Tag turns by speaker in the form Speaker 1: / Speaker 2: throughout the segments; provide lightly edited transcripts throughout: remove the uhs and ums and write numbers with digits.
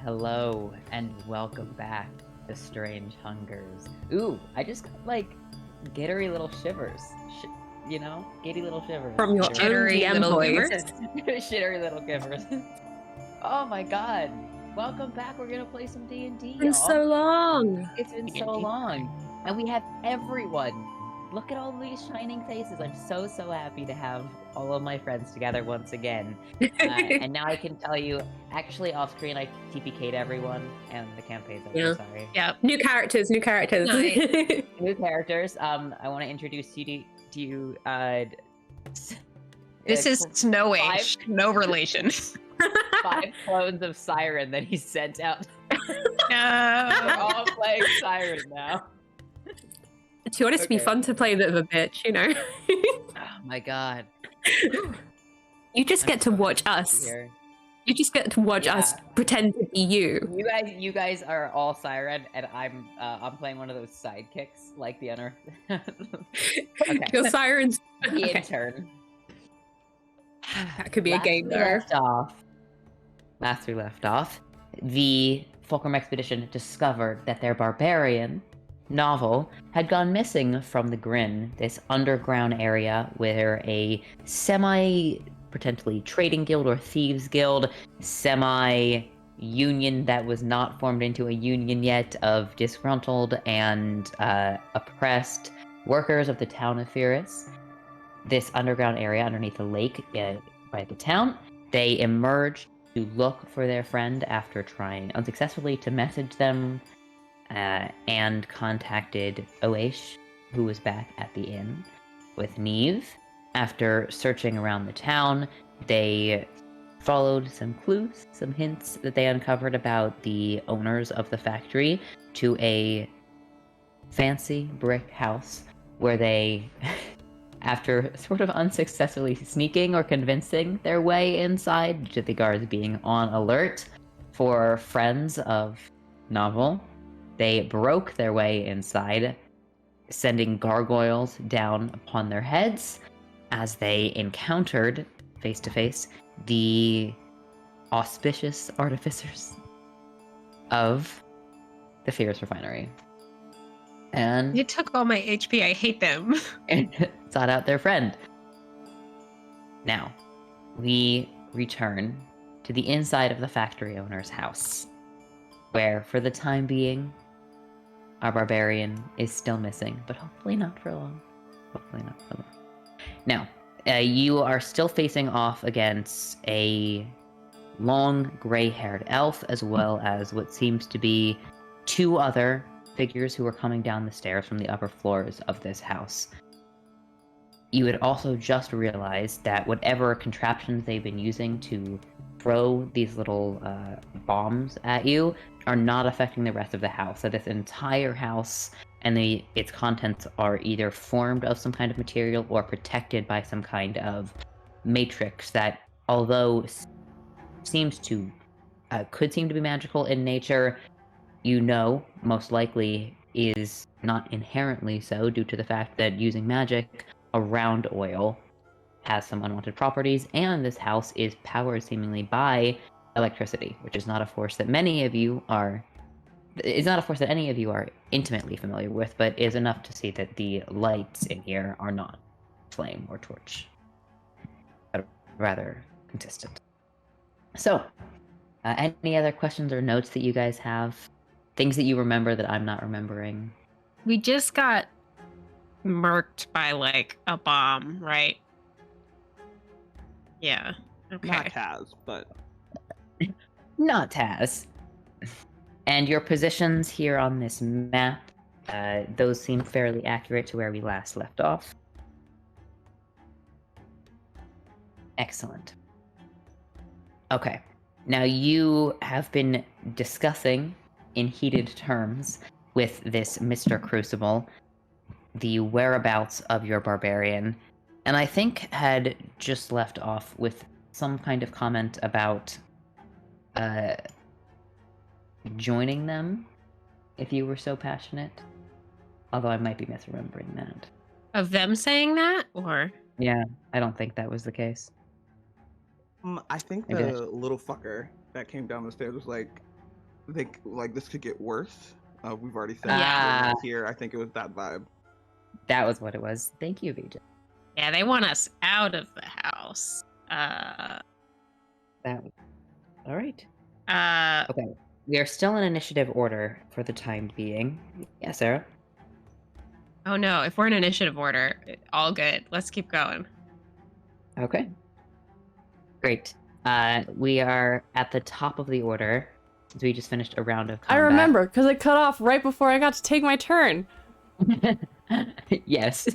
Speaker 1: Hello, and welcome back to Strange Hungers. Ooh, I just got, like, gittery little shivers. Giddy little shivers.
Speaker 2: From your own
Speaker 3: Jittery
Speaker 2: DM
Speaker 3: little
Speaker 2: voice.
Speaker 1: Shittery little givers. Oh my god. Welcome back. We're gonna play some D&D,
Speaker 2: It's been
Speaker 1: y'all.
Speaker 2: so long.
Speaker 1: It's been so
Speaker 3: D&D.
Speaker 1: long. And we have everyone. Look at all these shining faces. I'm so happy to have all of my friends together once again. And now I can tell you, actually off screen, I TPK'd everyone, and the campaign's over,
Speaker 2: Yeah.
Speaker 1: sorry.
Speaker 3: Yep.
Speaker 2: New characters.
Speaker 1: New characters. I want to introduce you to you.
Speaker 3: This is no age, no relation.
Speaker 1: 5 clones of Siren that he sent out. We're
Speaker 3: No.
Speaker 1: all playing Siren now.
Speaker 2: To be honest, it'd be
Speaker 1: Okay.
Speaker 2: fun to play a bit of a bitch, you know?
Speaker 1: Oh my god.
Speaker 2: You just get to watch us. You just get to watch us pretend to be you.
Speaker 1: You guys are all Siren, and I'm playing one of those sidekicks, like the Unearthed. Okay.
Speaker 2: Your sirens.
Speaker 1: The
Speaker 2: Okay.
Speaker 1: intern.
Speaker 2: That could be a game though.
Speaker 1: Last we left off, the Fulcrum Expedition discovered that their barbarian, Novel, had gone missing from the Grin, this underground area where a semi-potentially trading guild or thieves guild, semi-union that was not formed into a union yet of disgruntled and oppressed workers of the town of Pyrrhus. This underground area underneath the lake by the town, they emerged to look for their friend after trying unsuccessfully to message them, and contacted Oesh, who was back at the inn with Neve. After searching around the town, they followed some clues, some hints that they uncovered about the owners of the factory to a fancy brick house where they, after sort of unsuccessfully sneaking or convincing their way inside, due to the guards being on alert for friends of Novel, they broke their way inside, sending gargoyles down upon their heads as they encountered, face to face, the auspicious artificers of the Fierce Refinery. And
Speaker 3: They took all my HP. I hate them.
Speaker 1: and sought out their friend. Now, we return to the inside of the factory owner's house, where, for the time being, our barbarian is still missing, but hopefully not for long. Hopefully not for long. Now, you are still facing off against a long, gray-haired elf, as well as what seems to be 2 other figures who are coming down the stairs from the upper floors of this house. You had also just realized that whatever contraptions they've been using to throw these little bombs at you are not affecting the rest of the house. So this entire house and its contents are either formed of some kind of material or protected by some kind of matrix that, although could seem to be magical in nature, you know, most likely is not inherently so, due to the fact that using magic around oil has some unwanted properties, and this house is powered seemingly by electricity, which is not a force that any of you are intimately familiar with, but is enough to see that the lights in here are not flame or torch, but rather consistent. So, any other questions or notes that you guys have? Things that you remember that I'm not remembering?
Speaker 3: We just got murked by like a bomb, right? Yeah. Okay.
Speaker 4: Not Taz, but
Speaker 1: Not Taz. And your positions here on this map, those seem fairly accurate to where we last left off. Excellent. Okay. Now you have been discussing in heated terms with this Mr. Crucible the whereabouts of your barbarian, and I think had just left off with some kind of comment about joining them, if you were so passionate. Although I might be misremembering that.
Speaker 3: Of them saying that, or
Speaker 1: Yeah, I don't think that was the case.
Speaker 4: I think
Speaker 1: Maybe
Speaker 4: the little fucker that came down the stairs was like, think like this could get worse. We've already said
Speaker 1: Yeah.
Speaker 4: here. I think it was that vibe.
Speaker 1: That was what it was. Thank you, VJ.
Speaker 3: Yeah, they want us out of the house.
Speaker 1: That. All right.
Speaker 3: Uh,
Speaker 1: Okay. We are still in initiative order for the time being. Yeah, Sarah.
Speaker 3: oh no, if we're in initiative order, all good. Let's keep going.
Speaker 1: Okay. Great. We are at the top of the order. So we just finished a round of combat.
Speaker 5: I remember, because I cut off right before I got to take my turn.
Speaker 1: Yes.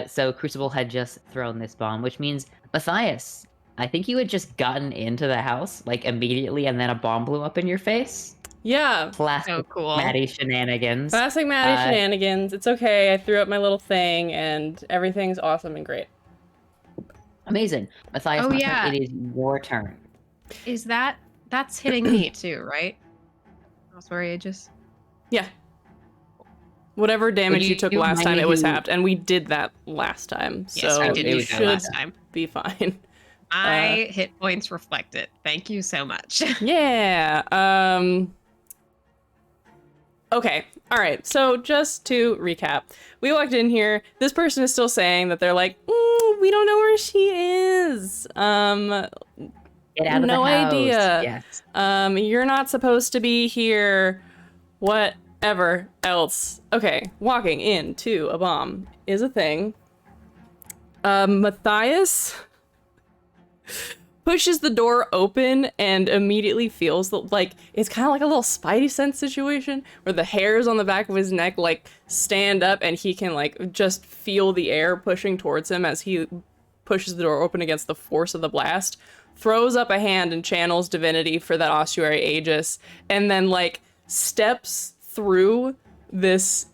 Speaker 1: So Crucible had just thrown this bomb, which means Matthias, I think you had just gotten into the house like immediately, and then a bomb blew up in your face.
Speaker 5: Yeah.
Speaker 1: Classic
Speaker 3: Oh, cool.
Speaker 1: Maddie shenanigans.
Speaker 5: Classic Maddie shenanigans. It's okay. I threw up my little thing, and everything's awesome and great.
Speaker 1: Amazing, Matthias.
Speaker 3: Oh,
Speaker 1: my
Speaker 3: yeah.
Speaker 1: turn. It is your turn.
Speaker 3: Is that's hitting me too, right? House Where Ages.
Speaker 5: Yeah. Whatever damage you took
Speaker 1: you
Speaker 5: last
Speaker 1: remind
Speaker 5: time,
Speaker 1: me
Speaker 5: it was
Speaker 1: who-
Speaker 5: halved, and we did that last time,
Speaker 3: Yes,
Speaker 5: so
Speaker 3: we did
Speaker 1: it
Speaker 5: you
Speaker 1: was that
Speaker 5: should
Speaker 3: last time.
Speaker 5: be fine.
Speaker 3: My hit points reflect it. Thank you so much.
Speaker 5: Yeah. Okay. All right. So just to recap, we walked in here. This person is still saying that they're like, we don't know where she is.
Speaker 1: Get out of
Speaker 5: no
Speaker 1: the house.
Speaker 5: idea.
Speaker 1: Yes.
Speaker 5: You're not supposed to be here. Whatever else. Okay. Walking into a bomb is a thing. Matthias pushes the door open and immediately feels like it's kind of like a little spidey sense situation where the hairs on the back of his neck like stand up and he can like just feel the air pushing towards him as he pushes the door open against the force of the blast, throws up a hand and channels divinity for that ossuary aegis, and then like steps through this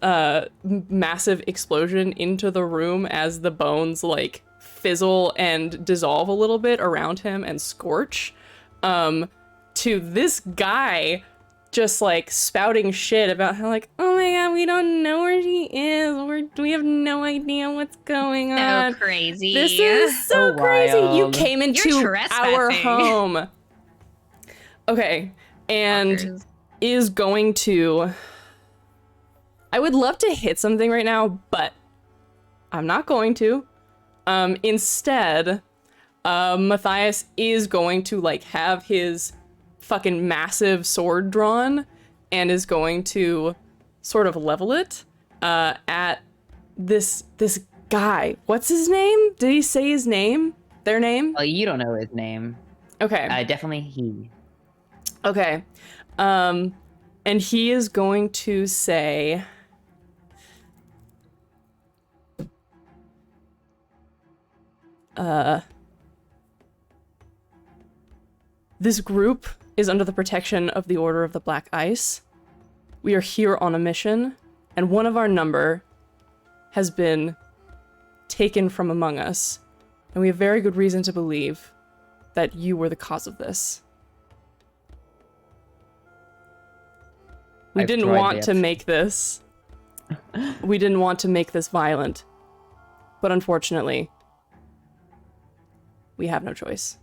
Speaker 5: massive explosion into the room as the bones like fizzle and dissolve a little bit around him and scorch, to this guy just like spouting shit about how like, oh my god, we don't know where she is, we have no idea what's going on.
Speaker 3: So crazy.
Speaker 5: This is so
Speaker 1: So
Speaker 5: crazy. You
Speaker 1: wild.
Speaker 5: came into
Speaker 3: You're
Speaker 5: our
Speaker 3: trespassing.
Speaker 5: home. Okay, and
Speaker 3: Fuckers.
Speaker 5: is going to... I would love to hit something right now, but I'm not going to. Instead, Matthias is going to like have his fucking massive sword drawn and is going to sort of level it at this guy. What's his name? Did he say his name? Their name?
Speaker 1: Well, you don't know his name.
Speaker 5: Okay.
Speaker 1: Definitely he.
Speaker 5: Okay. And he is going to say... This group is under the protection of the Order of the Black Ice. We are here on a mission, and one of our number has been taken from among us, and we have very good reason to believe that you were the cause of this. We
Speaker 1: I've
Speaker 5: didn't
Speaker 1: tried
Speaker 5: want
Speaker 1: that.
Speaker 5: to make this. We didn't want to make this violent, but unfortunately, we have no choice.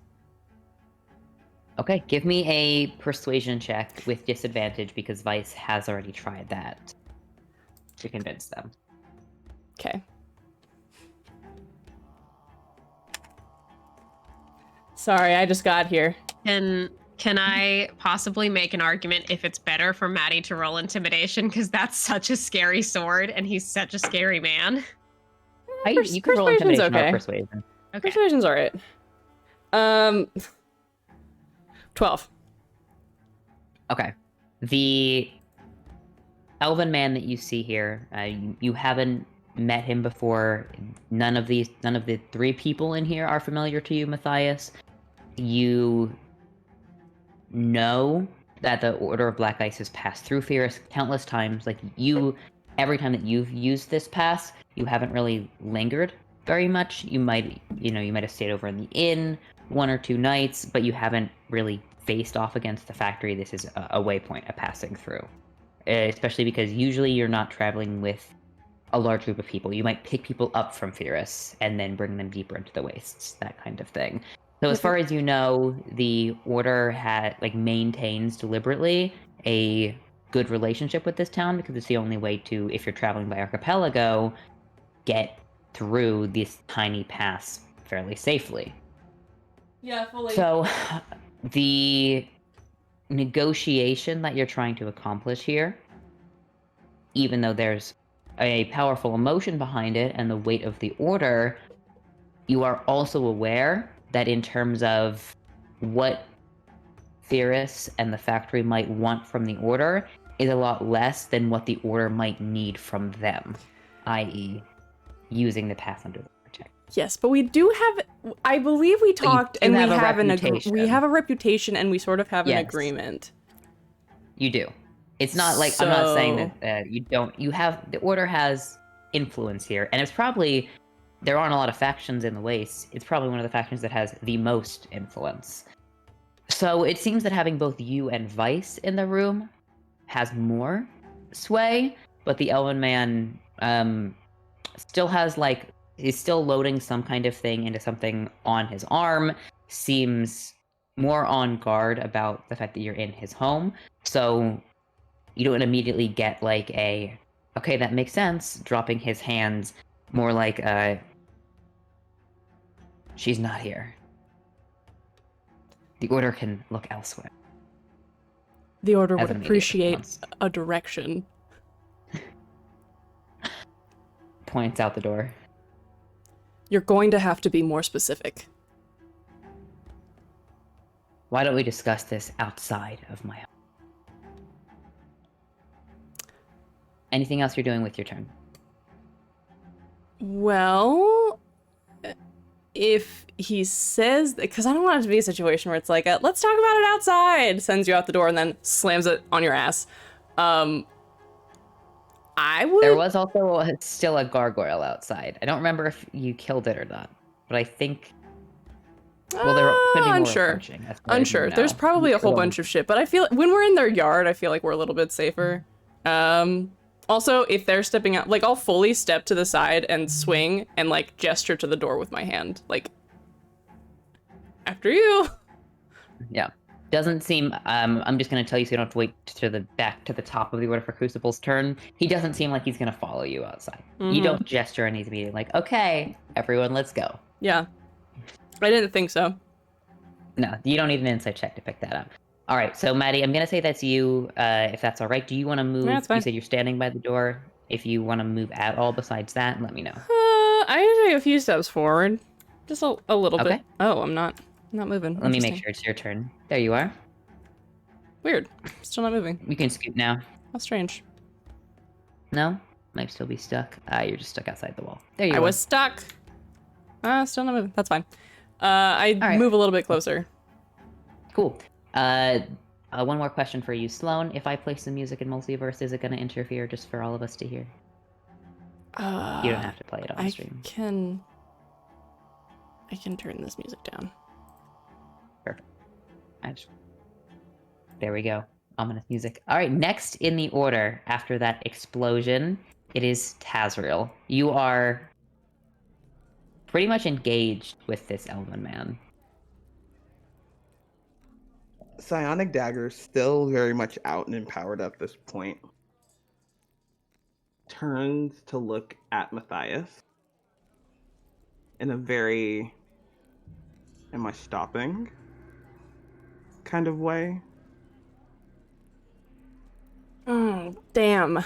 Speaker 1: Okay, give me a persuasion check with disadvantage because Vice has already tried that to convince them.
Speaker 5: Okay. Sorry, I just got here.
Speaker 3: Can I possibly make an argument if it's better for Maddie to roll intimidation because that's such a scary sword and he's such a scary man?
Speaker 1: You can roll
Speaker 5: Persuasion's
Speaker 1: intimidation
Speaker 5: okay.
Speaker 1: or persuasion.
Speaker 3: Okay.
Speaker 5: Persuasion's alright. 12.
Speaker 1: Okay. The elven man that you see here, you haven't met him before. None of the three people in here are familiar to you, Matthias. You know that the Order of Black Ice has passed through Fierce countless times. Like every time that you've used this pass, you haven't really lingered very much. You might have stayed over in the inn 1 or 2 nights, but you haven't really faced off against the factory. This is a waypoint, a passing through. Especially because usually you're not traveling with a large group of people. You might pick people up from Fierce and then bring them deeper into the wastes, that kind of thing. So as far as you know, the Order maintains deliberately a good relationship with this town because it's the only way to, if you're traveling by archipelago, get through this tiny pass fairly safely.
Speaker 5: Yeah, fully.
Speaker 1: So the negotiation that you're trying to accomplish here, even though there's a powerful emotion behind it and the weight of the Order, you are also aware that in terms of what Theorists and the factory might want from the Order is a lot less than what the Order might need from them, i.e. using the pass under the protect.
Speaker 5: Yes, but we do have, I believe we talked and we have we have a reputation and we sort of have an agreement.
Speaker 1: You do. It's not like, I'm not saying that you don't, the Order has influence here, and it's probably, there aren't a lot of factions in the Waste. It's probably one of the factions that has the most influence. So it seems that having both you and Vice in the room has more sway, but the Elven Man still has, is still loading some kind of thing into something on his arm, seems more on guard about the fact that you're in his home, so you don't immediately get okay, that makes sense, dropping his hands, more like, she's not here. The Order can look elsewhere.
Speaker 5: The Order would appreciate a direction.
Speaker 1: Points out the door.
Speaker 5: You're going to have to be more specific.
Speaker 1: Why don't we discuss this outside of my home? Anything else you're doing with your turn?
Speaker 5: Well, if he says, because I don't want it to be a situation where it's like, let's talk about it outside, sends you out the door and then slams it on your ass. I would.
Speaker 1: There was also still a gargoyle outside. I don't remember if you killed it or not, but I think. Well, there could be more approaching.
Speaker 5: Unsure. There's probably a whole bunch of shit, but I feel when we're in their yard, I feel like we're a little bit safer. Also, if they're stepping out, I'll fully step to the side and swing and gesture to the door with my hand, after you.
Speaker 1: Yeah. Doesn't seem, I'm just going to tell you so you don't have to wait to the back to the top of the Order for Crucible's turn. He doesn't seem like he's going to follow you outside. Mm-hmm. You don't gesture and he's immediately okay, everyone, let's go.
Speaker 5: Yeah. I didn't think so.
Speaker 1: No, you don't need an insight check to pick that up. All right, so Maddie, I'm going to say that's you, if that's all right. Do you want to move?
Speaker 5: Yeah,
Speaker 1: you said you're standing by the door. If you want to move at all besides that, let me know.
Speaker 5: I can take a few steps forward. Just a little bit. Oh, I'm not moving.
Speaker 1: Let me make sure it's your turn. There you are.
Speaker 5: Weird. Still not moving.
Speaker 1: You can scoot now.
Speaker 5: How strange.
Speaker 1: No? Might still be stuck. You're just stuck outside the wall. There you are.
Speaker 5: I was stuck. Still not moving. That's fine. I move a little bit closer.
Speaker 1: Cool. One more question for you, Sloan. If I play some music in Multiverse, is it going to interfere just for all of us to hear? You don't have to play it on stream.
Speaker 5: I can turn this music down.
Speaker 1: Perfect. There we go. Ominous music. All right, next in the order after that explosion, it is Tazriel. You are pretty much engaged with this Elven Man.
Speaker 4: Psionic Dagger still very much out and empowered at this point. Turns to look at Matthias in a very am I stopping kind of way.
Speaker 5: Damn.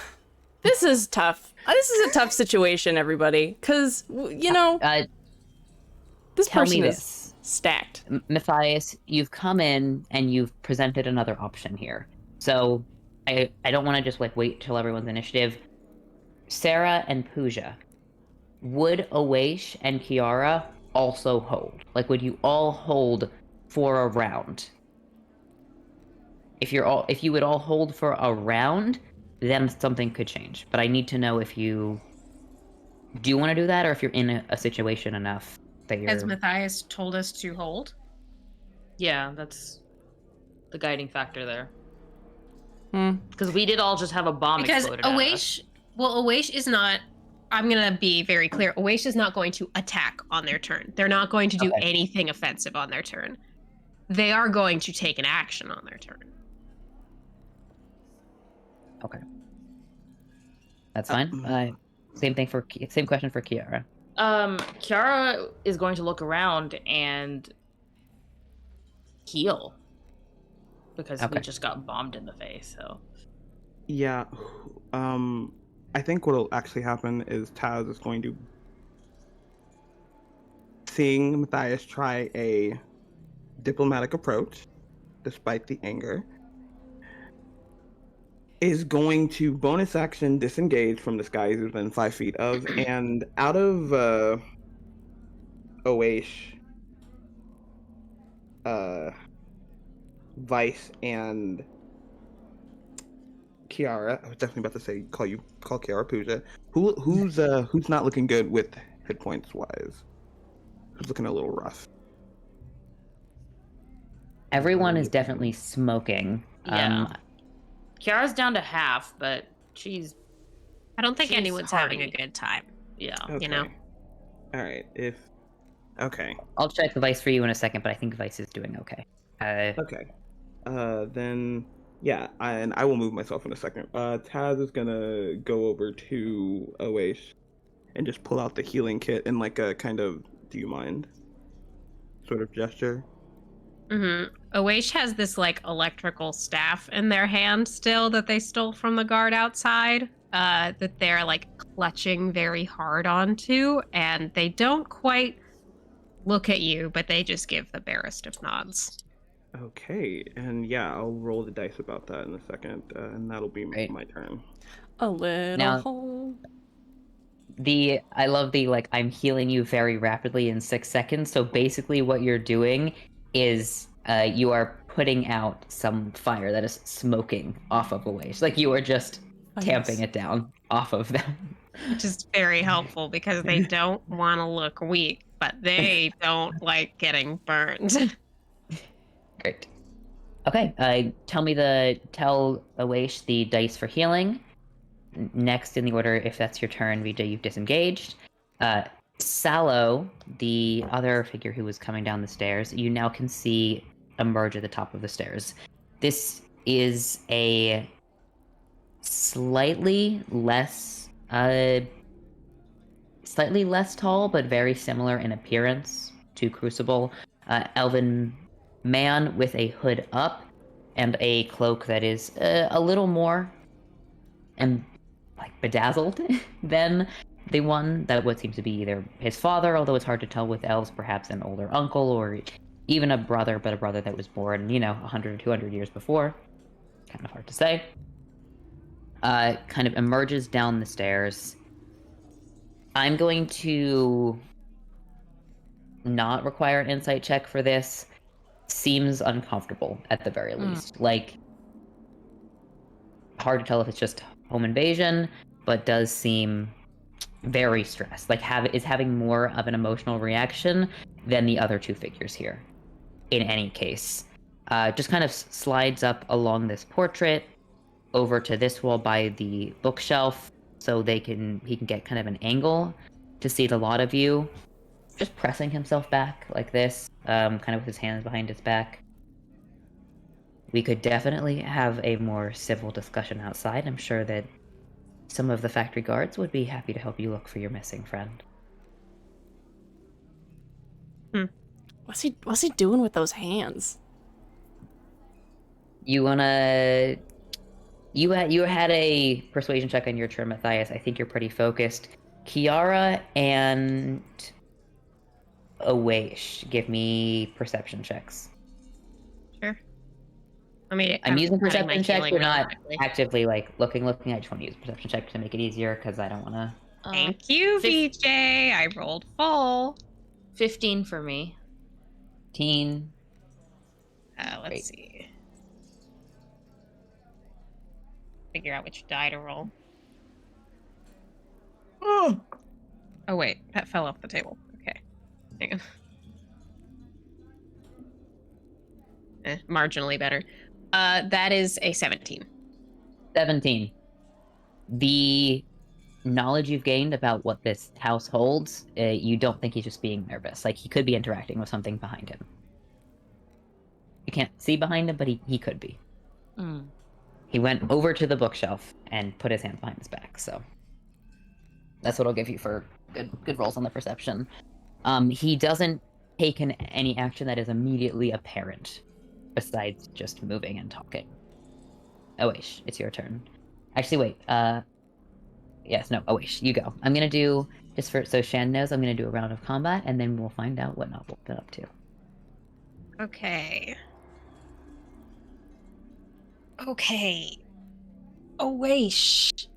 Speaker 5: This is tough. This is a tough situation, everybody. Because, this person is stacked.
Speaker 1: Matthias, you've come in and you've presented another option here. So I don't want to just wait till everyone's initiative. Sarah and Pooja, would Awaish and Kiara also hold? Would you all hold for a round? If you would all hold for a round, then something could change. But I need to know if you do want to do that, or if you're in a situation enough that you're.
Speaker 3: Has Matthias told us to hold?
Speaker 6: Yeah, that's the guiding factor there.
Speaker 5: Hmm.
Speaker 6: Because we did all just have a bomb exploded at us.
Speaker 3: Awaish is not I'm going to be very clear. Oash is not going to attack on their turn. They're not going to do anything offensive on their turn. They are going to take an action on their turn.
Speaker 1: Okay. That's fine. Same question for Kiara.
Speaker 6: Kiara is going to look around and heal. Because we just got bombed in the face, so.
Speaker 4: Yeah. I think what'll actually happen is Taz is going to, seeing Matthias try a diplomatic approach, despite the anger, is going to bonus action disengage from this guy who's within 5 feet of, and out of Oash, Vice, and Kiara. I was definitely about to say call Kiara Pooja. Who's not looking good with hit points wise? Who's looking a little rough?
Speaker 1: Everyone is definitely smoking.
Speaker 6: Yeah. Kiara's down to half, but
Speaker 3: I don't think
Speaker 6: she's
Speaker 3: anyone's
Speaker 6: hardy.
Speaker 3: having a good time.
Speaker 6: Yeah.
Speaker 4: Okay.
Speaker 3: You know?
Speaker 4: Alright, okay.
Speaker 1: I'll check the Vice for you in a second, but I think Vice is doing okay.
Speaker 4: Okay. Then yeah, I will move myself in a second. Taz is gonna go over to Oash and just pull out the healing kit in like a kind of do you mind sort of gesture.
Speaker 3: Oash has this like electrical staff in their hand still that they stole from the guard outside, that they're like clutching very hard onto, and they don't quite look at you, but they just give the barest of nods.
Speaker 4: Okay, and yeah, I'll roll the dice about that in a second, and that'll be my turn.
Speaker 5: A little
Speaker 1: Now-
Speaker 5: hole.
Speaker 1: I love the like I'm healing you very rapidly in 6 seconds. So basically, what you're doing is you are putting out some fire that is smoking off of Oash. Like you are just tamping it down off of them.
Speaker 3: Which is very helpful because they don't want to look weak, but they don't like getting burned.
Speaker 1: Great. Okay. Tell Oash the dice for healing. Next in the order, if that's your turn, Vijay, you've disengaged. Sallow, the other figure who was coming down the stairs, you now can see emerge at the top of the stairs. This is a slightly less tall, but very similar in appearance to Crucible. Elven man with a hood up and a cloak that is a little more bedazzled than the one that would seem to be either his father, although it's hard to tell with elves, perhaps an older uncle, or even a brother, but a brother that was born, 100 or 200 years before. Kind of hard to say. Kind of emerges down the stairs. I'm going to not require an insight check for this. Seems uncomfortable at the very least. Like, hard to tell if it's just home invasion, but does seem very stressed. Like, is having more of an emotional reaction than the other two figures here. In any case, just kind of slides up along this portrait over to this wall by the bookshelf, so he can get kind of an angle to see the lot of you. Just pressing himself back like this, kind of with his hands behind his back. We could definitely have a more civil discussion outside. I'm sure that some of the factory guards would be happy to help you look for your missing friend.
Speaker 5: What's he doing with those hands?
Speaker 1: You wanna... You had a persuasion check on your turn, Matthias. I think you're pretty focused. Kiara and Oash, give me perception checks.
Speaker 3: Sure. I mean,
Speaker 1: I'm using
Speaker 3: having my
Speaker 1: perception check.
Speaker 3: healing
Speaker 1: You're not
Speaker 3: automatically.
Speaker 1: actively looking. I just want to use perception check to make it easier because I don't want to.
Speaker 3: Thank you, VJ. I rolled full.
Speaker 6: 15 for me.
Speaker 1: Teen.
Speaker 3: Let's
Speaker 1: Great.
Speaker 3: see. Figure out which die to roll. Oh wait, that fell off the table. Okay, hang on. Marginally better. That is a 17.
Speaker 1: 17. The knowledge you've gained about what this house holds, you don't think he's just being nervous. Like, he could be interacting with something behind him. You can't see behind him, but he could be.
Speaker 6: Mm.
Speaker 1: He went over to the bookshelf and put his hands behind his back, so that's what I'll give you for good rolls on the perception. He doesn't take any action that is immediately apparent, besides just moving and talking. Oish, it's your turn. Actually, wait. Oish, you go. I'm gonna do, just so Shan knows, I'm gonna do a round of combat, and then we'll find out what Nob will get up to.
Speaker 3: Okay. Oish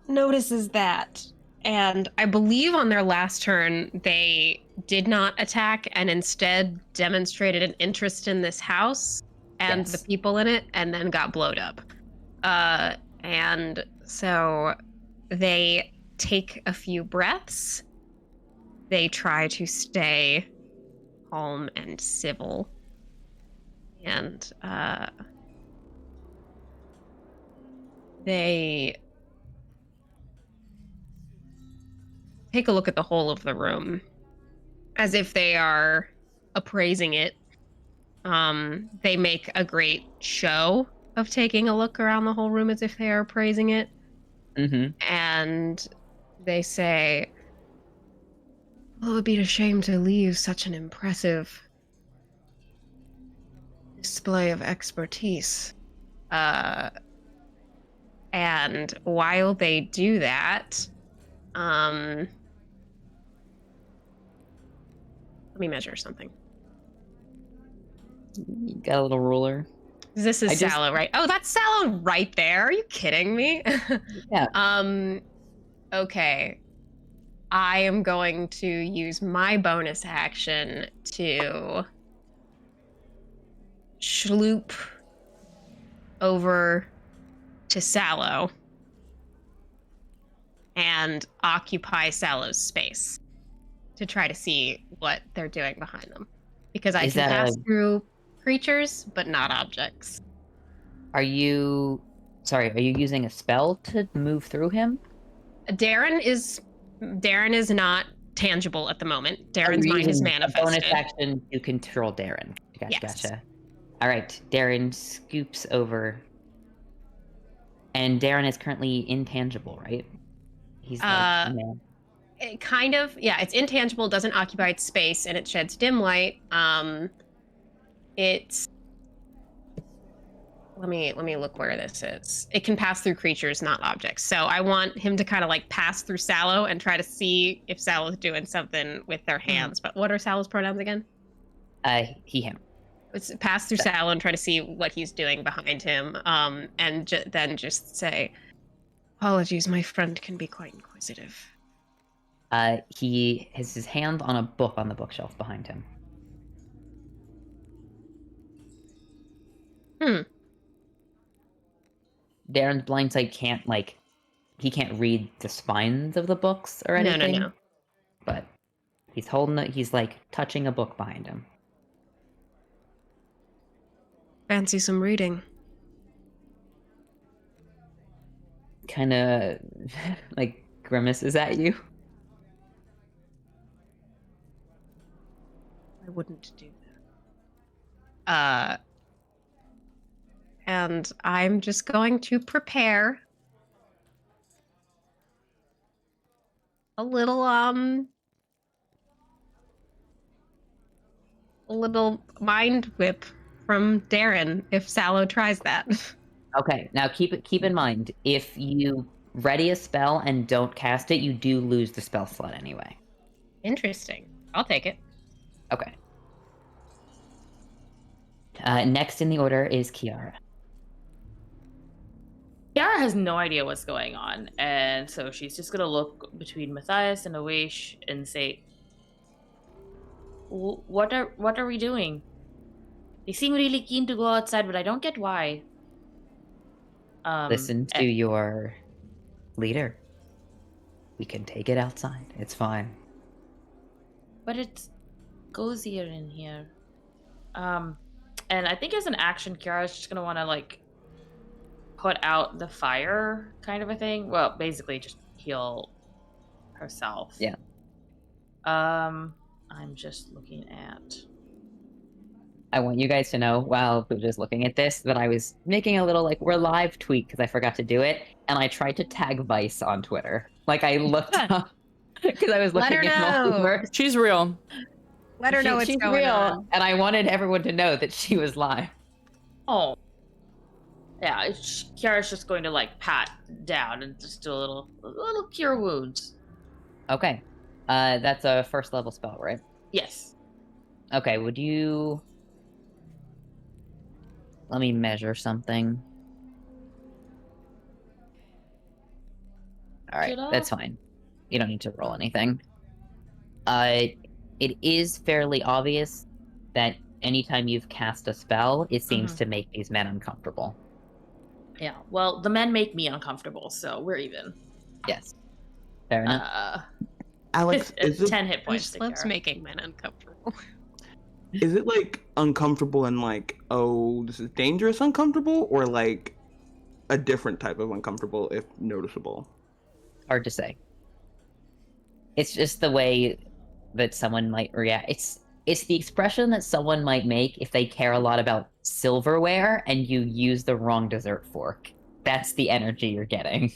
Speaker 3: notices that. And I believe on their last turn, they did not attack and instead demonstrated an interest in this house and
Speaker 1: Yes.
Speaker 3: the people in it, and then got blowed up. And so they take a few breaths. They try to stay calm and civil. And they take a look at the whole of the room as if they are appraising it. They make a great show of taking a look around the whole room as if they are appraising it.
Speaker 1: Mm-hmm.
Speaker 3: And they say, well, it would be a shame to leave such an impressive display of expertise. And while they do that, let me measure something.
Speaker 1: You got a little ruler.
Speaker 3: This is Sallow, right? Oh, that's Sallow right there. Are you kidding me?
Speaker 1: Yeah.
Speaker 3: Okay. I am going to use my bonus action to schloop over to Sallow and occupy Sallow's space to try to see what they're doing behind them. Because I can pass through creatures, but not objects.
Speaker 1: Are you using a spell to move through him?
Speaker 3: Darren is not tangible at the moment. Darren's mind is manifested.
Speaker 1: A bonus action to control Darren. Gotcha. All right, Darren scoops over. And Darren is currently intangible, right? He's like, man.
Speaker 3: It kind of, yeah, it's intangible, doesn't occupy its space, and it sheds dim light. It's let me look where this is. It can pass through creatures, not objects. So I want him to kind of like pass through Sallow and try to see if Sallow's doing something with their hands. But what are Sallow's pronouns again?
Speaker 1: He, him.
Speaker 3: Let's pass through Sallow and try to see what he's doing behind him. And then just say, apologies, my friend can be quite inquisitive.
Speaker 1: He has his hand on a book on the bookshelf behind him. Darren's blind sight can't he can't read the spines of the books or anything.
Speaker 3: No.
Speaker 1: But he's holding it. He's like touching a book behind him.
Speaker 3: Fancy some reading.
Speaker 1: Kind of like grimaces at you.
Speaker 3: I wouldn't do that. And I'm just going to prepare a little mind whip from Darren if Sallow tries that.
Speaker 1: Okay, now keep in mind, if you ready a spell and don't cast it, you do lose the spell slot anyway.
Speaker 3: Interesting. I'll take it.
Speaker 1: Okay. Next in the order is Kiara.
Speaker 6: Kiara has no idea what's going on, and so she's just gonna look between Matthias and Oish and say, "What are we doing? They seem really keen to go outside, but I don't get why."
Speaker 1: Listen to your leader. We can take it outside. It's fine.
Speaker 6: But it's cozier in here. And I think as an action, Kiara's just gonna want to like put out the fire, kind of a thing. Well, basically just heal herself.
Speaker 1: Yeah.
Speaker 6: I'm just looking at.
Speaker 1: I want you guys to know, while Pooja's looking at this, that I was making a little, like, we're live tweet because I forgot to do it, and I tried to tag Vice on Twitter. Like, I looked up, because I was
Speaker 3: Let
Speaker 1: looking
Speaker 3: her
Speaker 1: at
Speaker 3: know.
Speaker 1: multiverse.
Speaker 5: She's real.
Speaker 3: Let her know what's
Speaker 1: She's
Speaker 3: going
Speaker 1: real,
Speaker 3: on.
Speaker 1: and I wanted everyone to know that she was live.
Speaker 6: Oh. Yeah, Kiara's just going to like pat down and just do a little cure wounds.
Speaker 1: Okay. That's a first level spell, right?
Speaker 6: Yes.
Speaker 1: Okay, would you... Let me measure something. Alright, that's fine. You don't need to roll anything. It is fairly obvious that anytime you've cast a spell, it seems to make these men uncomfortable.
Speaker 6: Yeah. Well, the men make me uncomfortable, so we're even.
Speaker 1: Yes. Fair enough.
Speaker 4: Alex, is it
Speaker 6: 10 hit points. to
Speaker 3: What's
Speaker 6: Kiara.
Speaker 3: making men uncomfortable?
Speaker 4: is it like uncomfortable and like, oh, this is dangerous uncomfortable, or like a different type of uncomfortable if noticeable?
Speaker 1: Hard to say. It's just the way that someone might react. It's the expression that someone might make if they care a lot about silverware and you use the wrong dessert fork. That's the energy you're getting.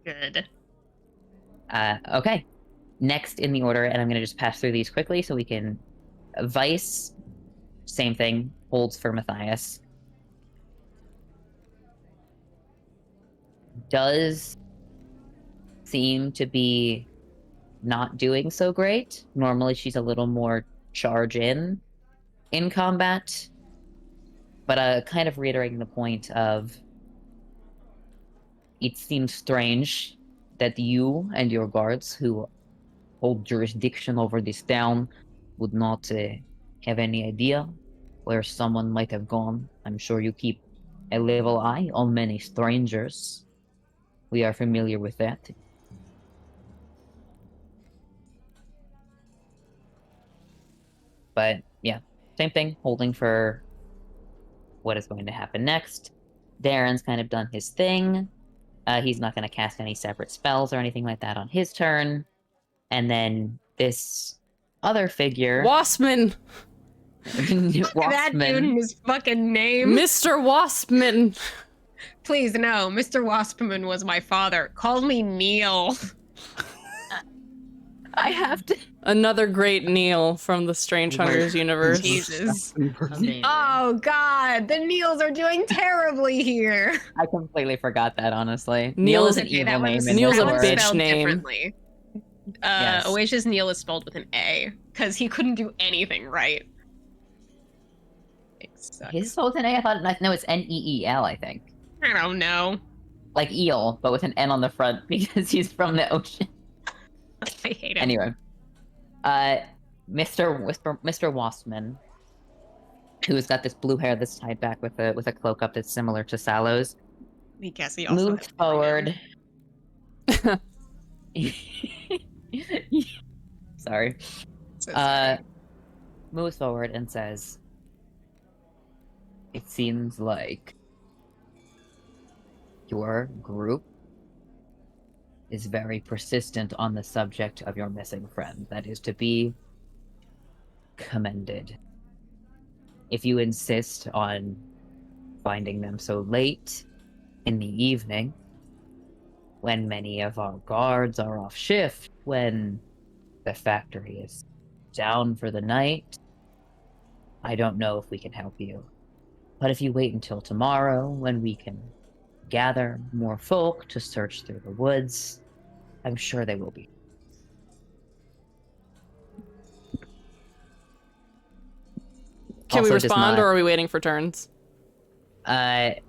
Speaker 3: Good.
Speaker 1: Okay. Next in the order, and I'm going to just pass through these quickly so we can... Vice, same thing, holds for Matthias. Does seem to be not doing so great. Normally she's a little more charge in combat. But kind of reiterating the point of it seems strange that you and your guards who hold jurisdiction over this town would not have any idea where someone might have gone. I'm sure you keep a level eye on many strangers. We are familiar with that. But yeah, same thing, holding for what is going to happen next. Darren's kind of done his thing. He's not going to cast any separate spells or anything like that on his turn. And then this other figure...
Speaker 5: Waspman!
Speaker 3: That dude and his fucking name.
Speaker 5: Mr. Waspman!
Speaker 3: Please, no. Mr. Waspman was my father. Call me Neil.
Speaker 1: I have to...
Speaker 5: Another great Neil from the Strange Hunters universe.
Speaker 3: Jesus.
Speaker 6: Amazing.
Speaker 3: Oh, God. The Neils are doing terribly here.
Speaker 1: I completely forgot that, honestly.
Speaker 5: Neil is
Speaker 1: an
Speaker 3: Okay,
Speaker 1: evil
Speaker 3: that
Speaker 1: name.
Speaker 3: one's-
Speaker 1: in
Speaker 5: Neil's
Speaker 3: that
Speaker 5: a
Speaker 3: one's
Speaker 1: Westworld.
Speaker 5: bitch
Speaker 3: spelled
Speaker 5: name.
Speaker 3: differently.
Speaker 1: Yes.
Speaker 3: Oasia's Neil is spelled with an A, because he couldn't do anything right. It sucks.
Speaker 1: His spelled with an A? I thought... No, it's N-E-E-L, I think.
Speaker 3: I don't know.
Speaker 1: Like eel, but with an N on the front because he's from the ocean.
Speaker 3: I hate him.
Speaker 1: Anyway. Mr. Waspman, who's got this blue hair that's tied back with a cloak up that's similar to Sallow's,
Speaker 3: I guess he also
Speaker 1: moves
Speaker 3: has
Speaker 1: forward. Sorry.
Speaker 3: So sorry.
Speaker 1: Moves forward and says, "It seems like your group is very persistent on the subject of your missing friend. That is to be commended. If you insist on finding them so late in the evening, when many of our guards are off shift, when the factory is down for the night, I don't know if we can help you. But if you wait until tomorrow, when we can gather more folk to search through the woods, I'm sure they will be."
Speaker 5: Can we
Speaker 1: Also does
Speaker 5: respond,
Speaker 1: not-
Speaker 5: or are we waiting for turns?
Speaker 1: We're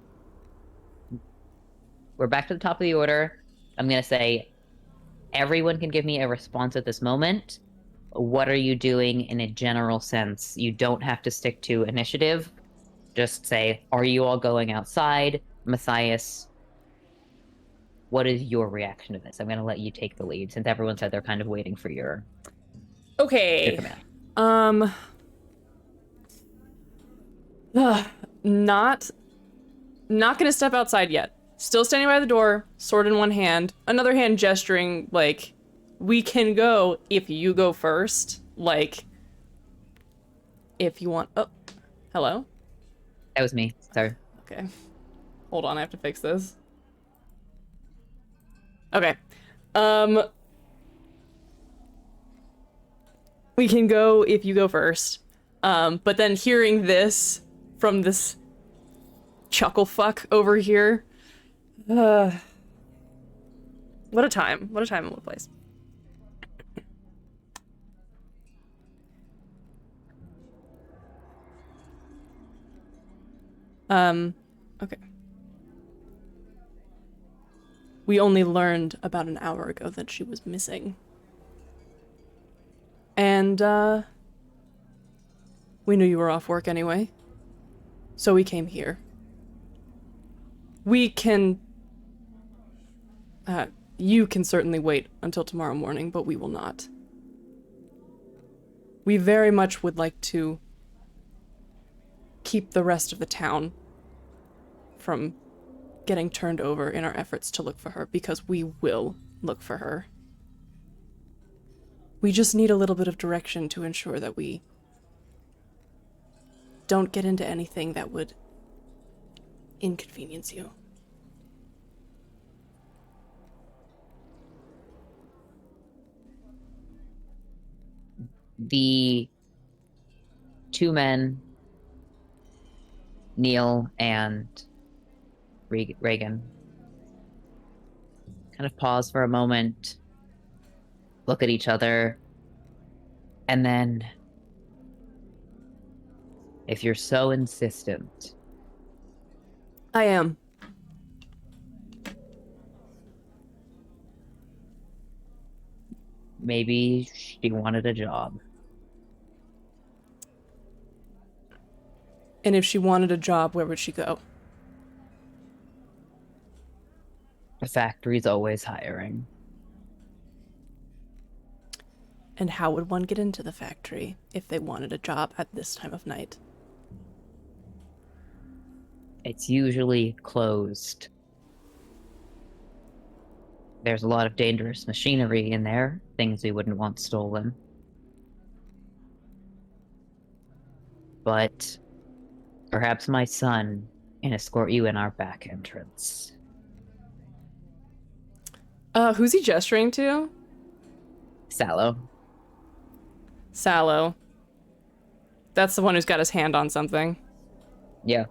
Speaker 1: back to the top of the order. I'm gonna say everyone can give me a response at this moment. What are you doing in a general sense? You don't have to stick to initiative. Just say, are you all going outside? Matthias, what is your reaction to this? I'm gonna let you take the lead since everyone said they're kind of waiting for your
Speaker 5: Okay.
Speaker 1: command.
Speaker 5: Not gonna step outside yet. still standing by the door, sword in one hand, another hand gesturing, like, we can go if you go first. Like, if you want. Oh, hello?
Speaker 1: That was me. Sorry.
Speaker 5: Okay. Hold on, I have to fix this. Okay. We can go if you go first. But then hearing this from this chuckle fuck over here. What a time. What a time and what a place. Okay. We only learned about an hour ago that she was missing. And, we knew you were off work anyway. So we came here. We can... you can certainly wait until tomorrow morning, but we will not. We very much would like to keep the rest of the town from getting turned over in our efforts to look for her, because we will look for her. We just need a little bit of direction to ensure that we don't get into anything that would inconvenience you.
Speaker 1: The two men, Neil and Reagan, kind of pause for a moment, look at each other, and then, if you're so insistent...
Speaker 5: I am.
Speaker 1: Maybe she wanted a job.
Speaker 5: And if she wanted a job, where would she go?
Speaker 1: The factory's always hiring.
Speaker 5: And how would one get into the factory if they wanted a job at this time of night?
Speaker 1: It's usually closed. There's a lot of dangerous machinery in there, things we wouldn't want stolen. But perhaps my son can escort you in our back entrance.
Speaker 5: Who's he gesturing to?
Speaker 1: Sallow.
Speaker 5: Sallow. That's the one who's got his hand on something.
Speaker 1: Yeah.